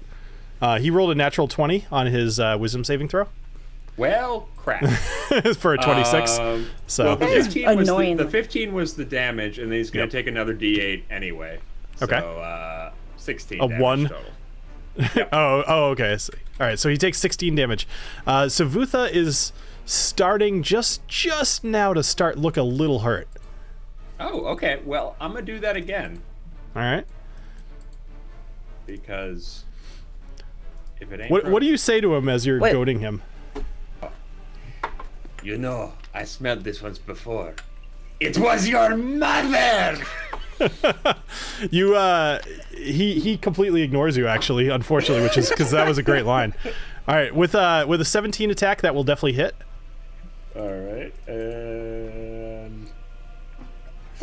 He rolled a natural 20 on his Wisdom saving throw. Well, crap. For a 26. So well, the 15 was annoying. the 15 was the damage, and then he's going to take another D8 anyway. Okay. So 16 A damage 1? total. oh, okay. I see. All right, so he takes 16 damage. So Vutha is starting just now to start look a little hurt. Oh, okay. Well, I'm going to do that again. All right. Because if it ain't What do you say to him as you're Wait. goading him? You know, I smelled this once before. It was your mother! He completely ignores you, actually, unfortunately, which is because that was a great line. All right, with a 17 attack, that will definitely hit. All right, and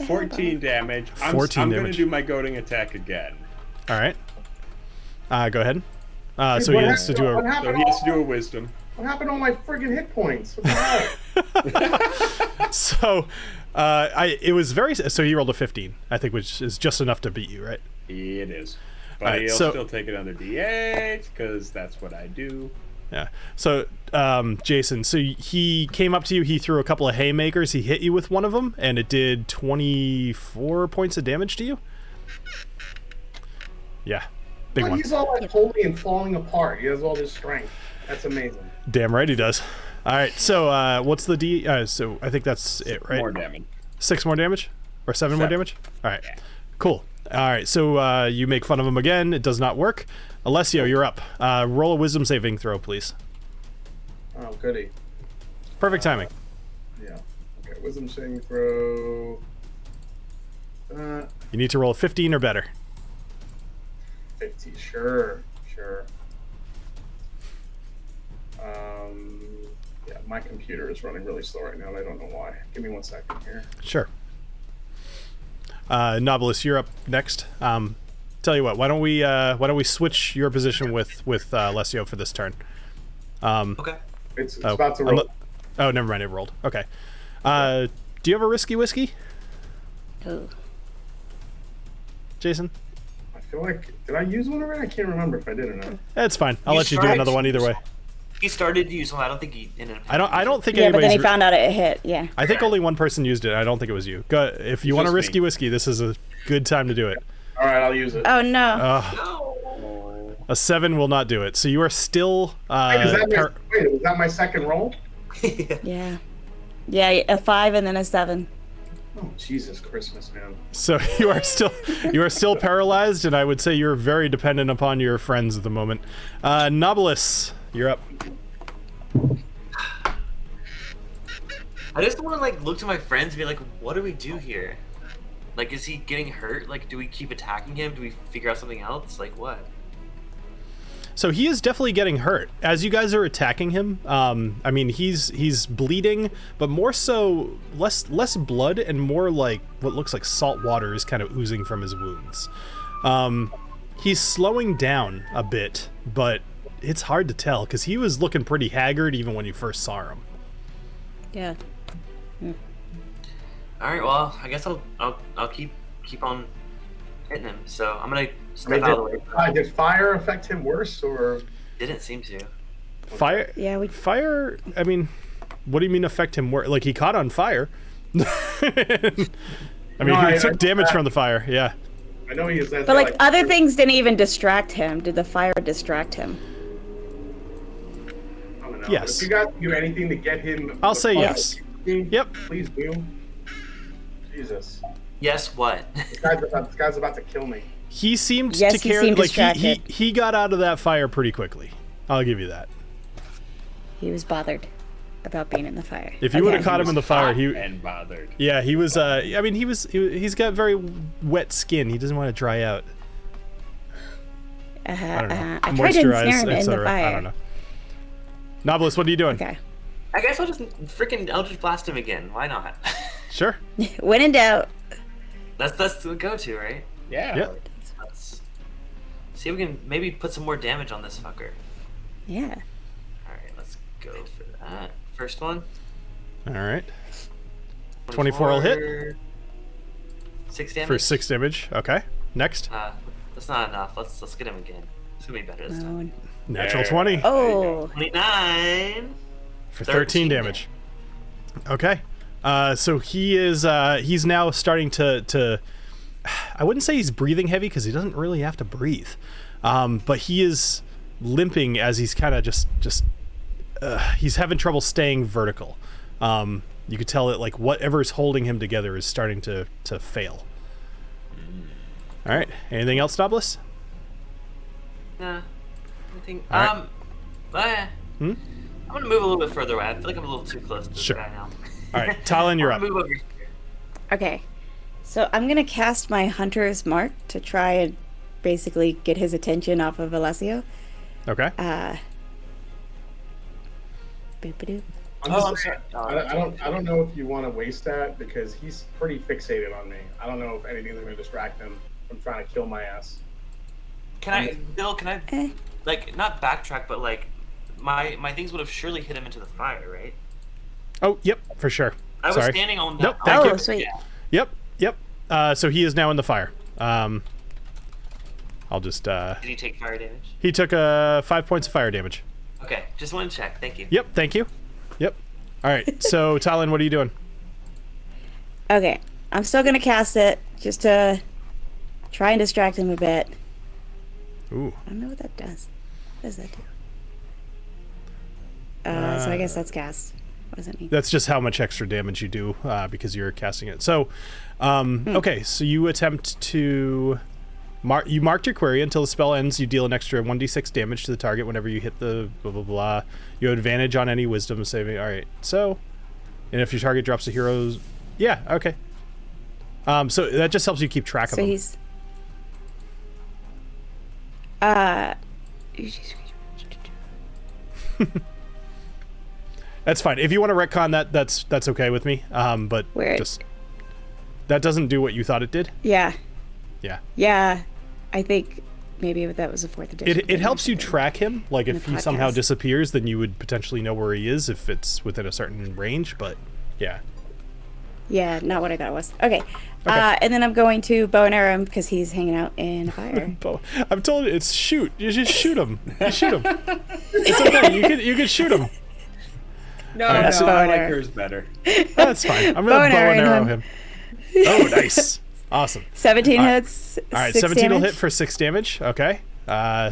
14 damage. 14 I'm going to damage. do my goading attack again. All right. Go ahead. Dude, So he what has to do happened- a. what So happened he has all- to do a wisdom. What happened to all my friggin' hit points? What the hell? So, it was very. So he rolled a 15, I think, which is just enough to beat you, right? It is. But Alright, he'll so- still take another D8 because that's what I do. Yeah. So, Jason, so he came up to you. He threw a couple of haymakers. He hit you with one of them, and it did 24 points of damage to you. Yeah, big But one. he's all like holy and falling apart. He has all this strength. That's amazing. Damn right he does. All right. So, what's the D? So I think that's it, right? More damage. 6 more damage, or 7 more 7. damage. All right. Cool. All right. So you make fun of him again. It does not work. Alessio, you're up. Roll a Wisdom saving throw, please. Oh, goody. Perfect timing. Yeah. Okay, wisdom saving throw. You need to roll a 15 or better. 50. Sure. Yeah, my computer is running really slow right now, and I don't know why. Give me 1 second here. Sure. Knobolas, you're up next. Tell you what, why don't we switch your position with Alessio for this turn? Okay. It's about to roll. Oh, never mind, it rolled. Okay. Do you have a risky whiskey, Ooh. Jason? I feel like, did I use one already? I can't remember if I did or not. It's fine. I'll You let you do tried another to one either way. He started to use one. I don't think he ended up. I don't think Yeah, but then anybody's. he found out it hit. Yeah. I think only one person used it. I don't think it was you. Go, if you want a just risky me. whiskey, this is a good time to do it. All right, I'll use it. Oh no. No. A 7 will not do it. So you are still. Was that my second roll? Yeah. Yeah, a 5 and then a 7. Oh, Jesus Christmas, man. So you are still paralyzed, and I would say you're very dependent upon your friends at the moment. Knobolas, you're up. I just want to like look to my friends and be like, what do we do here? Like, is he getting hurt? Like, do we keep attacking him? Do we figure out something else? Like, what? So he is definitely getting hurt as you guys are attacking him. I mean, he's bleeding, but more so less blood and more like what looks like salt water is kind of oozing from his wounds. He's slowing down a bit, but it's hard to tell because he was looking pretty haggard even when you first saw him. Yeah. All right. Well, I guess I'll keep on hitting him. So I'm gonna step out of the way. Did fire affect him worse, or? Didn't seem to. Fire? Yeah, Fire, I mean, what do you mean affect him? Like, he caught on fire. I mean, he took damage from the fire, yeah. I know he is. But like other things didn't even distract him. Did the fire distract him? I don't know. Yes. If you guys do anything to get him, I'll say the yes. Yep. Please do. Jesus. Yes, what? This guy's about to kill me. He seemed Yes, to he care. seemed Like distracted. he got out of that fire pretty quickly. I'll give you that. He was bothered about being in the fire. If you would have Okay. caught him in the fire, he and bothered. yeah, he was. I mean, he's got very wet skin. He doesn't want to dry out. I don't know. I tried to ensnare him in etc. the fire. I don't know. Knobolas, what are you doing? Okay. I guess I'll just freaking Eldritch Blast him again. Why not? Sure. When in doubt. That's the go-to, right? Yeah. Yep. Let's see if we can maybe put some more damage on this fucker. Yeah. All right, let's go for that. First one. All right. 24 will hit. 6 damage. For 6 damage. Okay. Next. That's not enough. Let's get him again. It's gonna be better this time. Oh. Natural 20 Oh. 29. for 13 damage. Okay. So he is. He's now starting to. I wouldn't say he's breathing heavy because he doesn't really have to breathe, but he is limping as he's kind of just. He's having trouble staying vertical. You could tell that like whatever's holding him together is starting to fail. All right. Anything else, Knobolas? Nah. I think. All right. I'm gonna move a little bit further away. I feel like I'm a little too close to this Sure. guy now. All right, TaLin, you're up. Move over here. Okay. So I'm going to cast my Hunter's Mark to try and basically get his attention off of Alessio. Okay. Boop-a-doop. I'm sorry. I don't know if you want to waste that because he's pretty fixated on me. I don't know if anything's going to distract him from trying to kill my ass. Bill, can I, like, not backtrack, but, like, my things would have surely hit him into the fire, right? Oh, yep, for sure. I was Sorry. standing on that. Nope, thank you. Oh, sweet. Yeah. Yep. So he is now in the fire. I'll just. Did he take fire damage? He took 5 points of fire damage. Okay, just wanted to check. Thank you. Yep, thank you. Yep. All right. So TaLin, what are you doing? Okay. I'm still going to cast it just to try and distract him a bit. Ooh. I don't know what that does. What does that do? So I guess that's cast. What does that mean? That's just how much extra damage you do because you're casting it. So, okay. So you attempt to you marked your query until the spell ends. You deal an extra 1d6 damage to the target whenever you hit the blah blah blah. You have advantage on any wisdom saving. All right. So, and if your target drops a hero's, yeah. Okay. So that just helps you keep track of So them. he's. That's fine. If you want to retcon that, that's okay with me. But Weird. just that doesn't do what you thought it did. Yeah. Yeah. Yeah. I think maybe that was a 4th edition. It helps you track him. Like if the he somehow podcast. disappears, then you would potentially know where he is if it's within a certain range. But yeah. Yeah, not what I thought it was. Okay. And then I'm going to bow and arrow him because he's hanging out in a fire. I'm told you it's shoot. You just shoot him. You shoot him. It's okay. You can shoot him. No, so- I like Boner. hers better. That's fine. I'm gonna bow and arrow him. Oh, nice. Awesome. 17 hits. All right, 6 17 will damage, hit for 6 damage. Okay.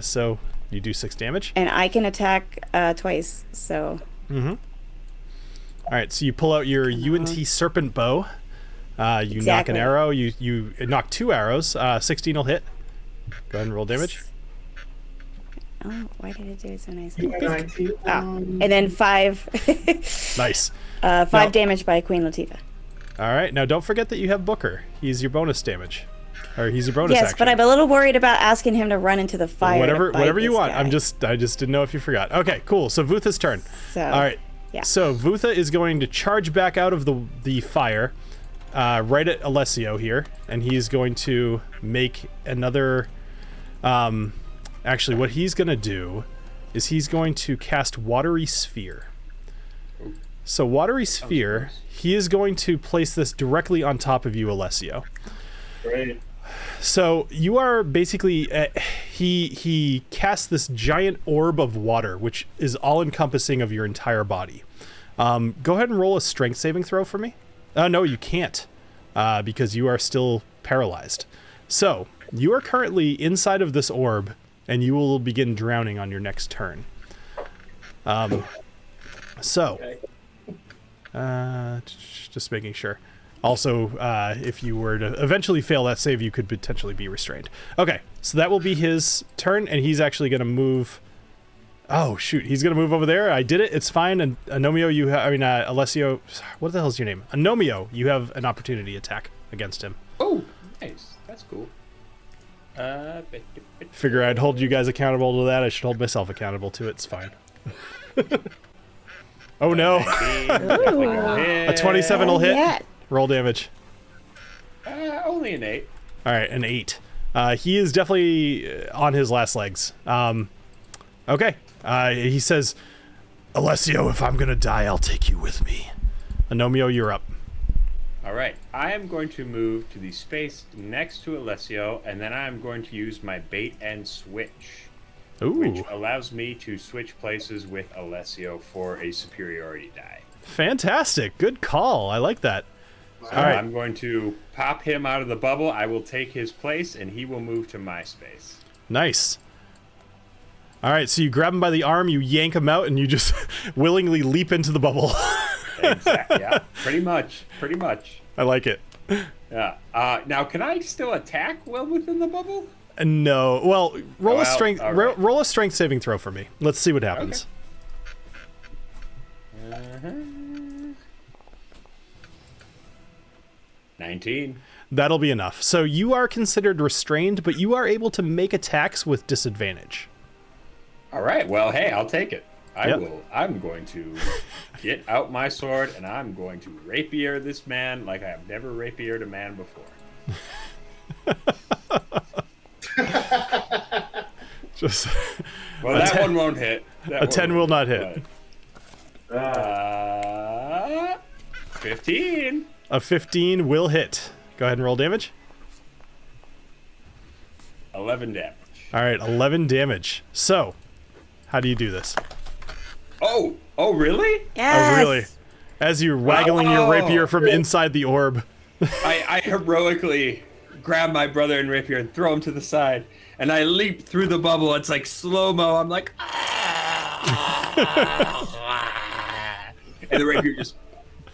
So you do 6 damage. and I can attack twice. So All right, so you pull out your UNT Serpent Bow. You knock an Exactly. arrow. You knock 2 arrows. 16 will hit. Go ahead and roll damage. oh, why did it do it so nice? 19. And then 5. Nice. 5 Now- damage by Queen Latifah. All right, now don't forget that you have Booker. He's your bonus damage, or he's your bonus Yes, action. but I'm a little worried about asking him to run into the fire. to bite Whatever you this want. guy. I just didn't know if you forgot. Okay, cool. So Vutha's turn. So, All right. yeah. So Vutha is going to charge back out of the fire, right at Alessio here, and he's going to make another. Actually, what he's going to do is he's going to cast Watery Sphere. So Watery Sphere, he is going to place this directly on top of you, Alessio. Great. So you are basically he casts this giant orb of water, which is all encompassing of your entire body. Go ahead and roll a strength saving throw for me. No, you can't, because you are still paralyzed. So you are currently inside of this orb, and you will begin drowning on your next turn. So Okay. Just making sure. Also, if you were to eventually fail that save, you could potentially be restrained. Okay, so that will be his turn, and he's actually going to move. Oh, shoot. He's going to move over there. I did it. It's fine. And Agnomeio, Alessio, what the hell is your name? Agnomeio, you have an opportunity attack against him. Oh, nice. That's cool. Figure I'd hold you guys accountable to that. I should hold myself accountable to it. It's fine. Oh, no. A 27 will hit. Yeah. Roll damage. Only an 8. All right, an 8. He is definitely on his last legs. Okay. He says, Alessio, if I'm going to die, I'll take you with me. Agnomeio, you're up. All right. I am going to move to the space next to Alessio, and then I'm going to use my bait and switch, which Ooh, allows me to switch places with Alessio for a superiority die. fantastic. Good call. I like that. So All right. I'm going to pop him out of the bubble. I will take his place, and he will move to my space. Nice. All right, so you grab him by the arm, you yank him out, and you just willingly leap into the bubble. Exactly. Yeah. Pretty much. I like it. Yeah. Now, can I still attack well within the bubble? No. Well, roll a strength. all right. Roll a strength saving throw for me. Let's see what happens. Okay. 19. That'll be enough. So you are considered restrained, but you are able to make attacks with disadvantage. All right. Well, hey, I'll take it. Yep. I'm going to get out my sword, and I'm going to rapier this man like I have never rapiered a man before. Just Well, that one won't hit. a 10 will not hit. 15. A 15 will hit. Go ahead and roll damage. 11 damage. All right, 11 damage. So, how do you do this? Oh, really? Yes. Oh, really? As you're waggling your rapier from inside the orb. I heroically grab my brother and rapier and throw him to the side, and I leap through the bubble. It's like slow-mo. I'm like, and the rapier just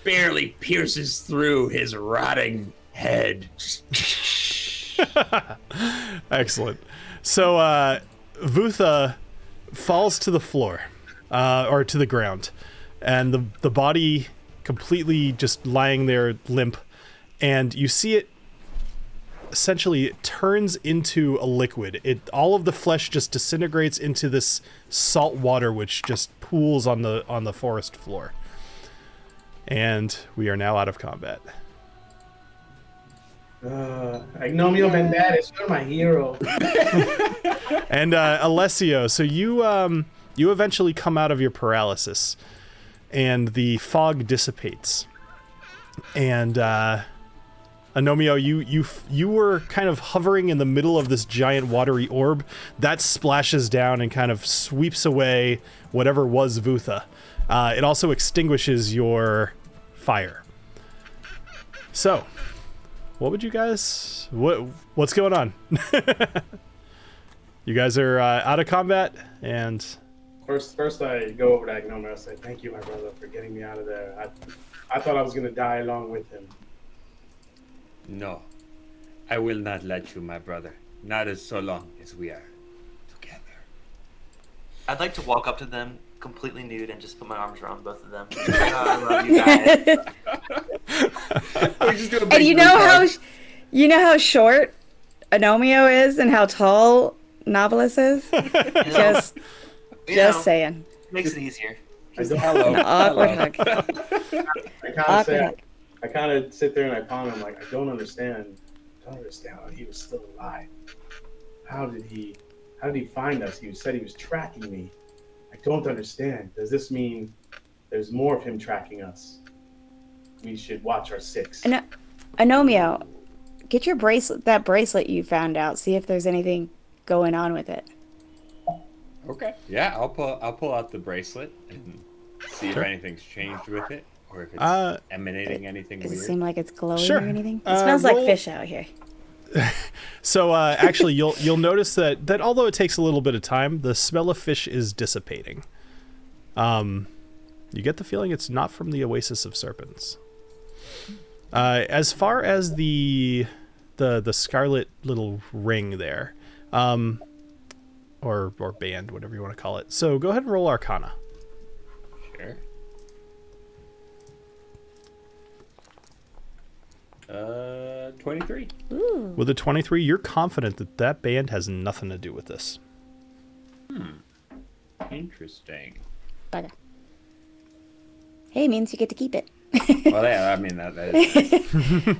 barely pierces through his rotting head. Excellent. So, Vutha falls to the floor, or to the ground, and the body completely just lying there limp, and you see it essentially it turns into a liquid. All of the flesh just disintegrates into this salt water which just pools on the forest floor. And we are now out of combat. Agnomeio Banderas, you're my hero. And Alessio, so you eventually come out of your paralysis, and the fog dissipates. And Agnomeio, you were kind of hovering in the middle of this giant watery orb that splashes down and kind of sweeps away whatever was Vutha. It also extinguishes your fire. So, what would you guys? What's going on? You guys are out of combat, and First I go over to Agnomeio and say, "Thank you, my brother, for getting me out of there. I thought I was gonna die along with him." No, I will not let you, my brother. Not as so long as we are together. I'd like to walk up to them completely nude and just put my arms around both of them. I love you guys. We just do a big And you know group hug. how short Agnomeio is and how tall Knobolas is? Just You know, saying. makes it easier. Hello. An awkward hug. I kind of sit there and I ponder. I'm like, I don't understand. How he was still alive. How did he find us? He said he was tracking me. I don't understand. Does this mean there's more of him tracking us? We should watch our six. Agnomeio, get your that bracelet you found out. See if there's anything going on with it. Okay. Yeah, I'll pull out the bracelet and see if anything's changed with it, or if it's emanating anything Does it weird. seem like it's glowing Sure. or anything? It smells like fish out here. so actually you'll notice that although it takes a little bit of time, the smell of fish is dissipating. You get the feeling it's not from the Oasis of Serpents. As far as the scarlet little ring there, or band, whatever you want to call it. So go ahead and roll Arcana. Sure. 23. Ooh. With a 23, you're confident that band has nothing to do with this. Interesting. Bugger. Hey, means you get to keep it. Well, yeah, I mean, that is nice.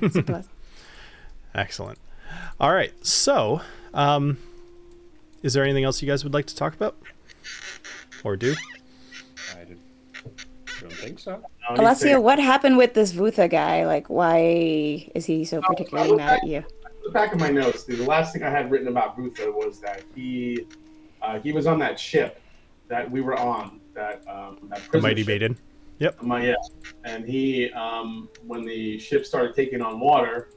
It's a plus. Excellent. All right. So, is there anything else you guys would like to talk about? Or do? Don't think so. Alessio, what happened with this Vutha guy? Like, why is he so particularly mad at you? The back of my notes, the last thing I had written about Vutha was that he was on that ship that we were on, that The prison Mighty ship. Maiden. Yep. Yeah, and he, when the ship started taking on water,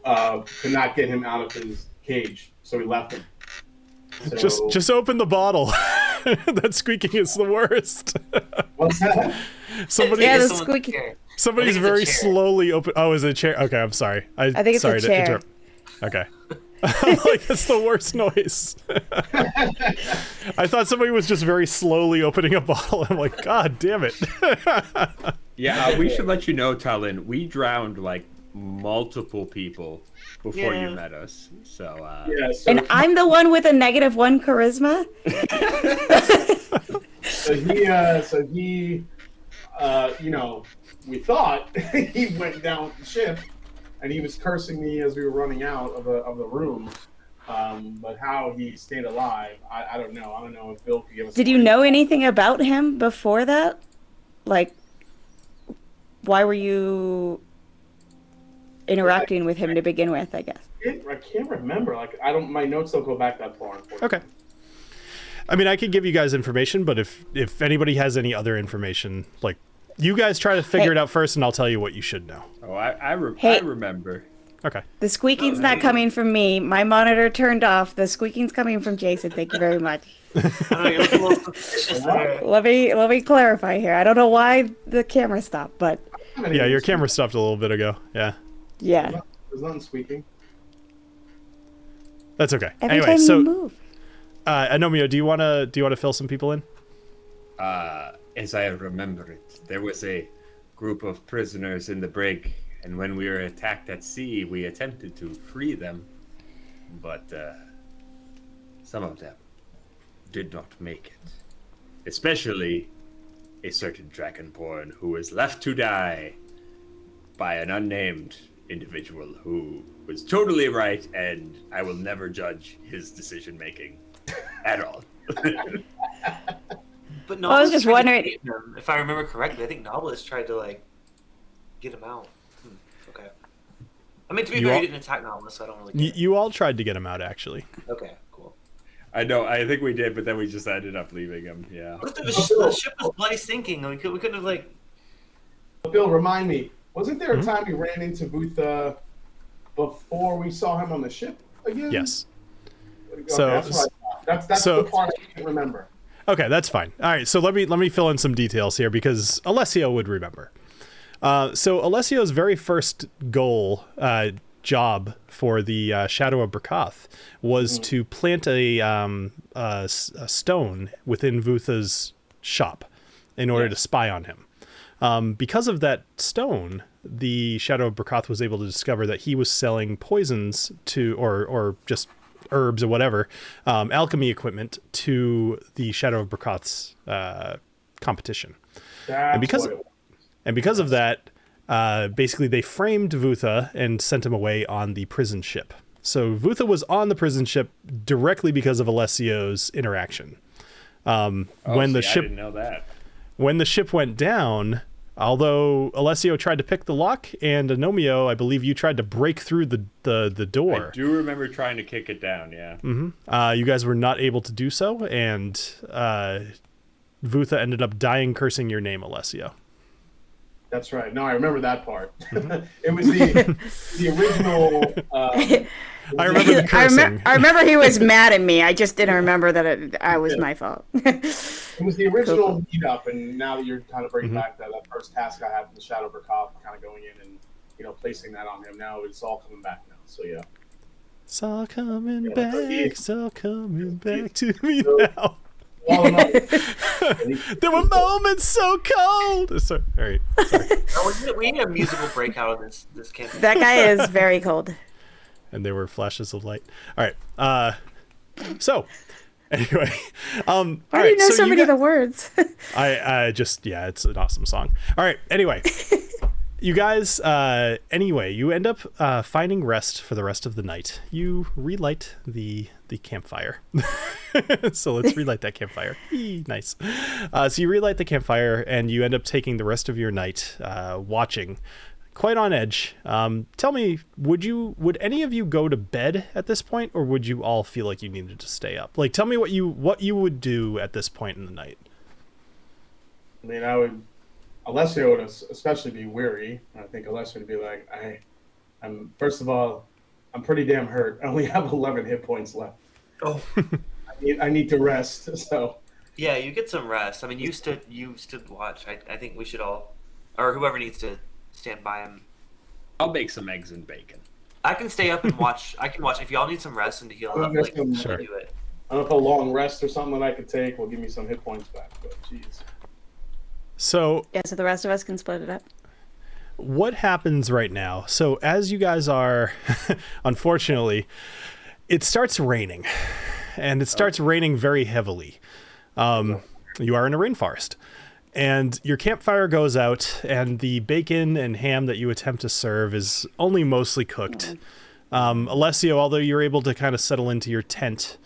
could not get him out of his cage, so he left him. So, Just open the bottle. That squeaking is the worst. what's that? Somebody, Yeah, the Someone's squeaky- scared. somebody's I think it's a very chair. slowly open. Oh, is it a chair? Okay, I'm sorry. I think it's a sorry to chair. interrupt. Okay. I'm like, that's the worst noise. I thought somebody was just very slowly opening a bottle. I'm like, God damn it. Yeah, we should let you know, TaLin, we drowned like multiple people before you Yeah. met us. So, Yeah, so, And I'm the one with a -1 charisma? so he, you know, we thought he went down with the ship, and he was cursing me as we were running out of the room. But how he stayed alive, I don't know. I don't know if Bill could give us. Did you know anything about him before that? Like, why were you interacting with him to begin with, I guess? I can't remember. Like, I don't. My notes don't go back that far. Unfortunately. Okay. I mean, I could give you guys information, but if anybody has any other information, like, you guys try to figure Hey. it out first, and I'll tell you what you should know. I Hey. remember. Okay. The squeaking's not coming from me. My monitor turned off. The squeaking's coming from Jason. Thank you very much. I don't know, you're looking a little suspicious there. Let me clarify here. I don't know why the camera stopped, but Yeah, your camera stopped a little bit ago. Yeah. yeah. There's nothing squeaking. That's okay. Every Anyway, time so you move. Anomio, do you wanna fill some people in? As I remember it, there was a group of prisoners in the brig, and when we were attacked at sea, we attempted to free them, but some of them did not make it. Especially a certain dragonborn who was left to die by an unnamed individual who was totally right, and I will never judge his decision making at all. But Well, I was Knobolas just tried to wondering- save him, if I remember correctly. I think Knobolas tried to like get him out. Okay. I mean, to be You fair, all- he didn't attack Knobolas, so I don't really. Care. You all tried to get him out, actually. Okay, cool. I know, I think we did, but then we just ended up leaving him. Yeah. What if the ship was bloody sinking? We couldn't have like. Bill, remind me. Wasn't there a Hmm? time we ran into Vutha before we saw him on the ship again? Yes. Okay, So- that's what I thought. That's so- the part I can't remember. Okay, that's fine. All right, so let me fill in some details here because Alessio would remember. So Alessio's very first goal, job for the Shadow of Brakoth was to plant a stone within Vutha's shop in order to spy on him. Because of that stone, the Shadow of Brakoth was able to discover that he was selling poisons to, or just herbs or whatever, alchemy equipment to the Shadow of Brakoth's competition. That's because- what it was. And because of that, basically they framed Vutha and sent him away on the prison ship. So Vutha was on the prison ship directly because of Alessio's interaction. When the I ship didn't know that. when the ship went down, although Alessio tried to pick the lock and Anomio, I believe you tried to break through the door. I do remember trying to kick it down, yeah. You guys were not able to do so, and Vutha ended up dying cursing your name, Alessio. That's right. No, I remember that part. It was the original. I remember the cursing. I remember he was mad at me. I just didn't remember that it was my fault. It was the original meetup, and now that you're kind of bringing back that first task I had from the Shadow Cop, kind of going in and placing that on him. Now it's all coming back now. So yeah. It's all coming back. It's all coming back to me now. There were moments so cold. Sorry. All right. Sorry. We need a musical breakout of this campaign. That guy is very cold. And there were flashes of light. All right. So anyway, why do you know so many of the words? I just it's an awesome song. All right. Anyway, you guys. Anyway, you end up finding rest for the rest of the night. You relight the campfire. So let's relight that campfire. Nice. So you relight the campfire, and you end up taking the rest of your night watching, quite on edge. Tell me, would any of you go to bed at this point, or would you all feel like you needed to stay up? Like, tell me what you would do at this point in the night. I mean, Alessio would especially be weary. I think Alessio would be like, I'm first of all, I'm pretty damn hurt. I only have 11 hit points left. Oh, I need to rest. So yeah, you get some rest. I mean, you stood watch. I think we should all, or whoever needs to stand by him. I'll bake some eggs and bacon. I can stay up and watch. I can watch if y'all need some rest and to heal up. Like, sure. Do it. I don't know if a long rest or something that I could take will give me some hit points back. But jeez. So the rest of us can split it up. What happens right now? So as you guys are, unfortunately, it starts raining, and it starts raining very heavily. You are in a rainforest, and your campfire goes out, and the bacon and ham that you attempt to serve is only mostly cooked. Alessio, although you're able to kind of settle into your tent,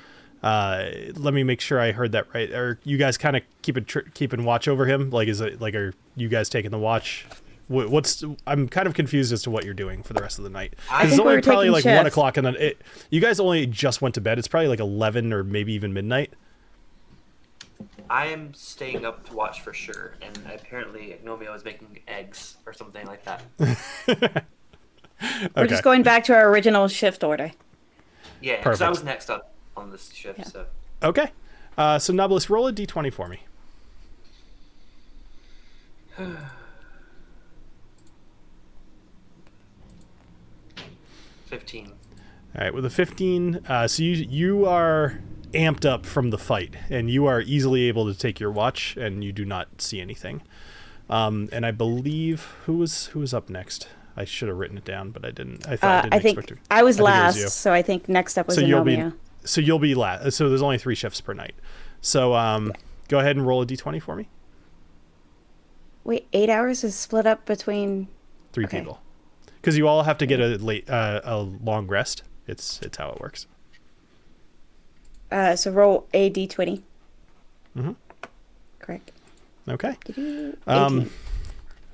let me make sure I heard that right. Are you guys kind of keeping watch over him? Like, are you guys taking the watch? I'm kind of confused as to what you're doing for the rest of the night. It's only probably like 1 o'clock, and then you guys only just went to bed. It's probably like 11 or maybe even midnight. I am staying up to watch for sure, and apparently Agnomeio is making eggs or something like that. We're just going back to our original shift order. Yeah, because I was next up on this shift. Yeah. So okay, so Knobolas, roll a d20 for me. 15. All right, with a 15, so you are amped up from the fight, and you are easily able to take your watch, and you do not see anything. And I believe who was up next? I should have written it down, but I didn't. I think I was last, so I think next up was Agnomeio. So you'll be last. So there's only 3 shifts per night. So go ahead and roll a d20 for me. Wait, 8 hours is split up between 3 people. Because you all have to get a long rest. It's how it works. So roll a d20. Mm-hmm. Correct. Okay. 18.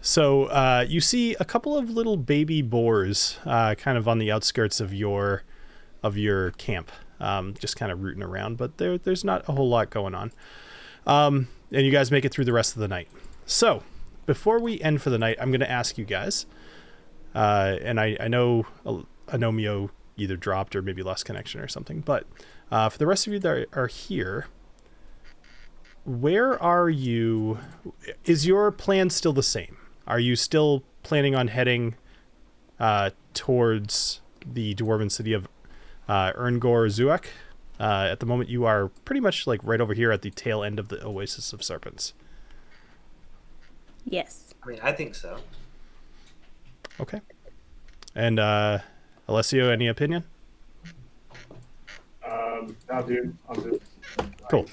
So you see a couple of little baby boars kind of on the outskirts of your camp, just kind of rooting around, but there's not a whole lot going on. And you guys make it through the rest of the night. So before we end for the night, I'm going to ask you guys, and I know Agnomeio either dropped or maybe lost connection or something, but for the rest of you that are here, where are you? Is your plan still the same? Are you still planning on heading towards the dwarven city of Erngor Zuak? At the moment, you are pretty much like right over here at the tail end of the Oasis of Serpents. Yes. I mean, I think so. Okay. And Alessio, any opinion? No, dude. I'm good. Cool.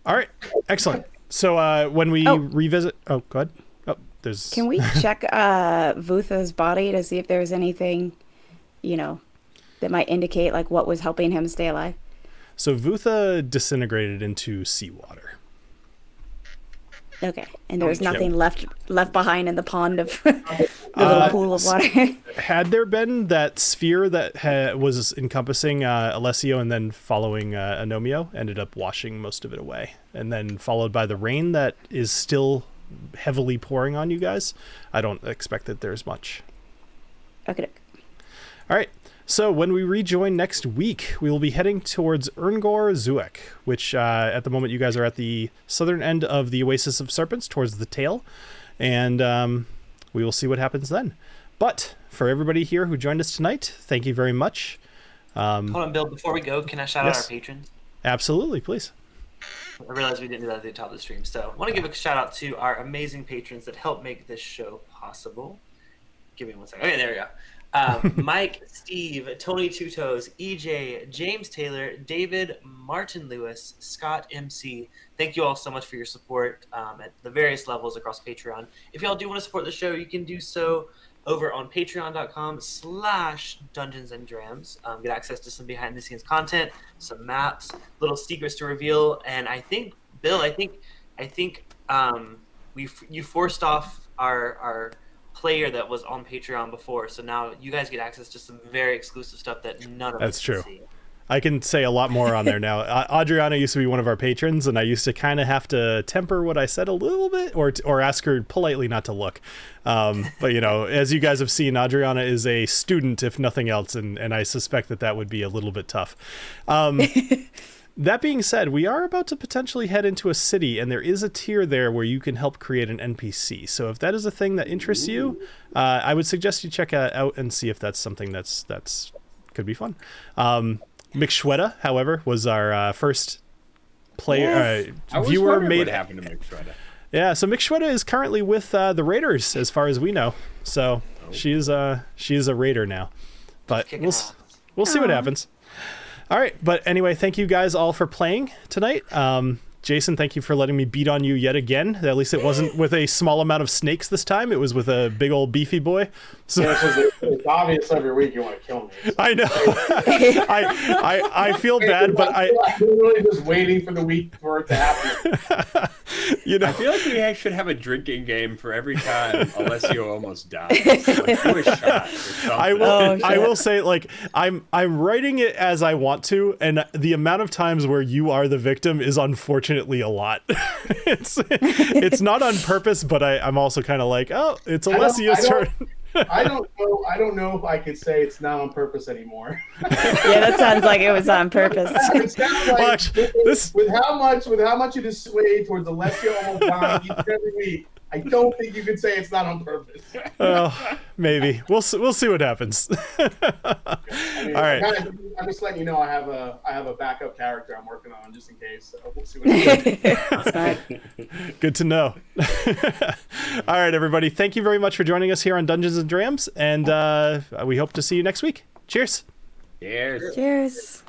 All right. Excellent. So when we revisit... Oh, go ahead. Oh, there's... Can we check Vutha's body to see if there was anything, that might indicate like what was helping him stay alive? So Vutha disintegrated into seawater. Okay, and there was nothing left behind in the pond of the little pool of water. Had there been that sphere that was encompassing Alessio and then following Agnomeio, ended up washing most of it away, and then followed by the rain that is still heavily pouring on you guys, I don't expect that there's much. Okay. All right. So when we rejoin next week, we will be heading towards Erngor Zuek, which at the moment you guys are at the southern end of the Oasis of Serpents towards the tail. And we will see what happens then. But for everybody here who joined us tonight, thank you very much. Hold on, Bill. Before we go, can I shout out our patrons? Absolutely, please. I realized we didn't do that at the top of the stream. So I want to give a shout out to our amazing patrons that help make this show possible. Give me 1 second. Okay, there we go. Mike, Steve, Tony Two Toes, EJ, James Taylor, David, Martin Lewis, Scott MC. Thank you all so much for your support at the various levels across Patreon. If y'all do want to support the show, you can do so over on patreon.com/Dungeons and Drams. Get access to some behind the scenes content, some maps, little secrets to reveal, and I think, Bill, you forced off our player that was on Patreon before, so now you guys get access to some very exclusive stuff that none of us can see. I can say a lot more on there now. Adriana used to be one of our patrons, and I used to kind of have to temper what I said a little bit, or ask her politely not to look. But as you guys have seen, Adriana is a student, if nothing else, and I suspect that would be a little bit tough. That being said, we are about to potentially head into a city, and there is a tier there where you can help create an NPC. So if that is a thing that interests you, I would suggest you check it out and see if that's something that's could be fun. McShweta, however, was our first player viewer. What happened to McShweta? Yeah, so McShweta is currently with the Raiders, as far as we know. So she is a Raider now, but we'll see what happens. All right, but anyway, thank you guys all for playing tonight. Jason, thank you for letting me beat on you yet again. At least it wasn't with a small amount of snakes this time. It was with a big old beefy boy. So it's obvious every week you want to kill me. So. I know. I feel bad, but I'm really just waiting for the week for it to happen. I feel like we should have a drinking game for every time Alessio almost dies. Like, do a shot or something. I will say, like, I'm writing it as I want to, and the amount of times where you are the victim is unfortunately a lot. It's not on purpose, but I'm also kind of like, oh, it's Alessio's turn. I don't know if I could say it's not on purpose anymore. Yeah, that sounds like it was on purpose. It sounds like with how much it is swayed towards Alessio almost dying each and every week, I don't think you could say it's not on purpose. Oh, maybe we'll see what happens. All right. I'm just letting you know I have a backup character I'm working on just in case. So we'll see what happens. Good to know. All right, everybody. Thank you very much for joining us here on Dungeons and Drams, and we hope to see you next week. Cheers. Cheers. Cheers.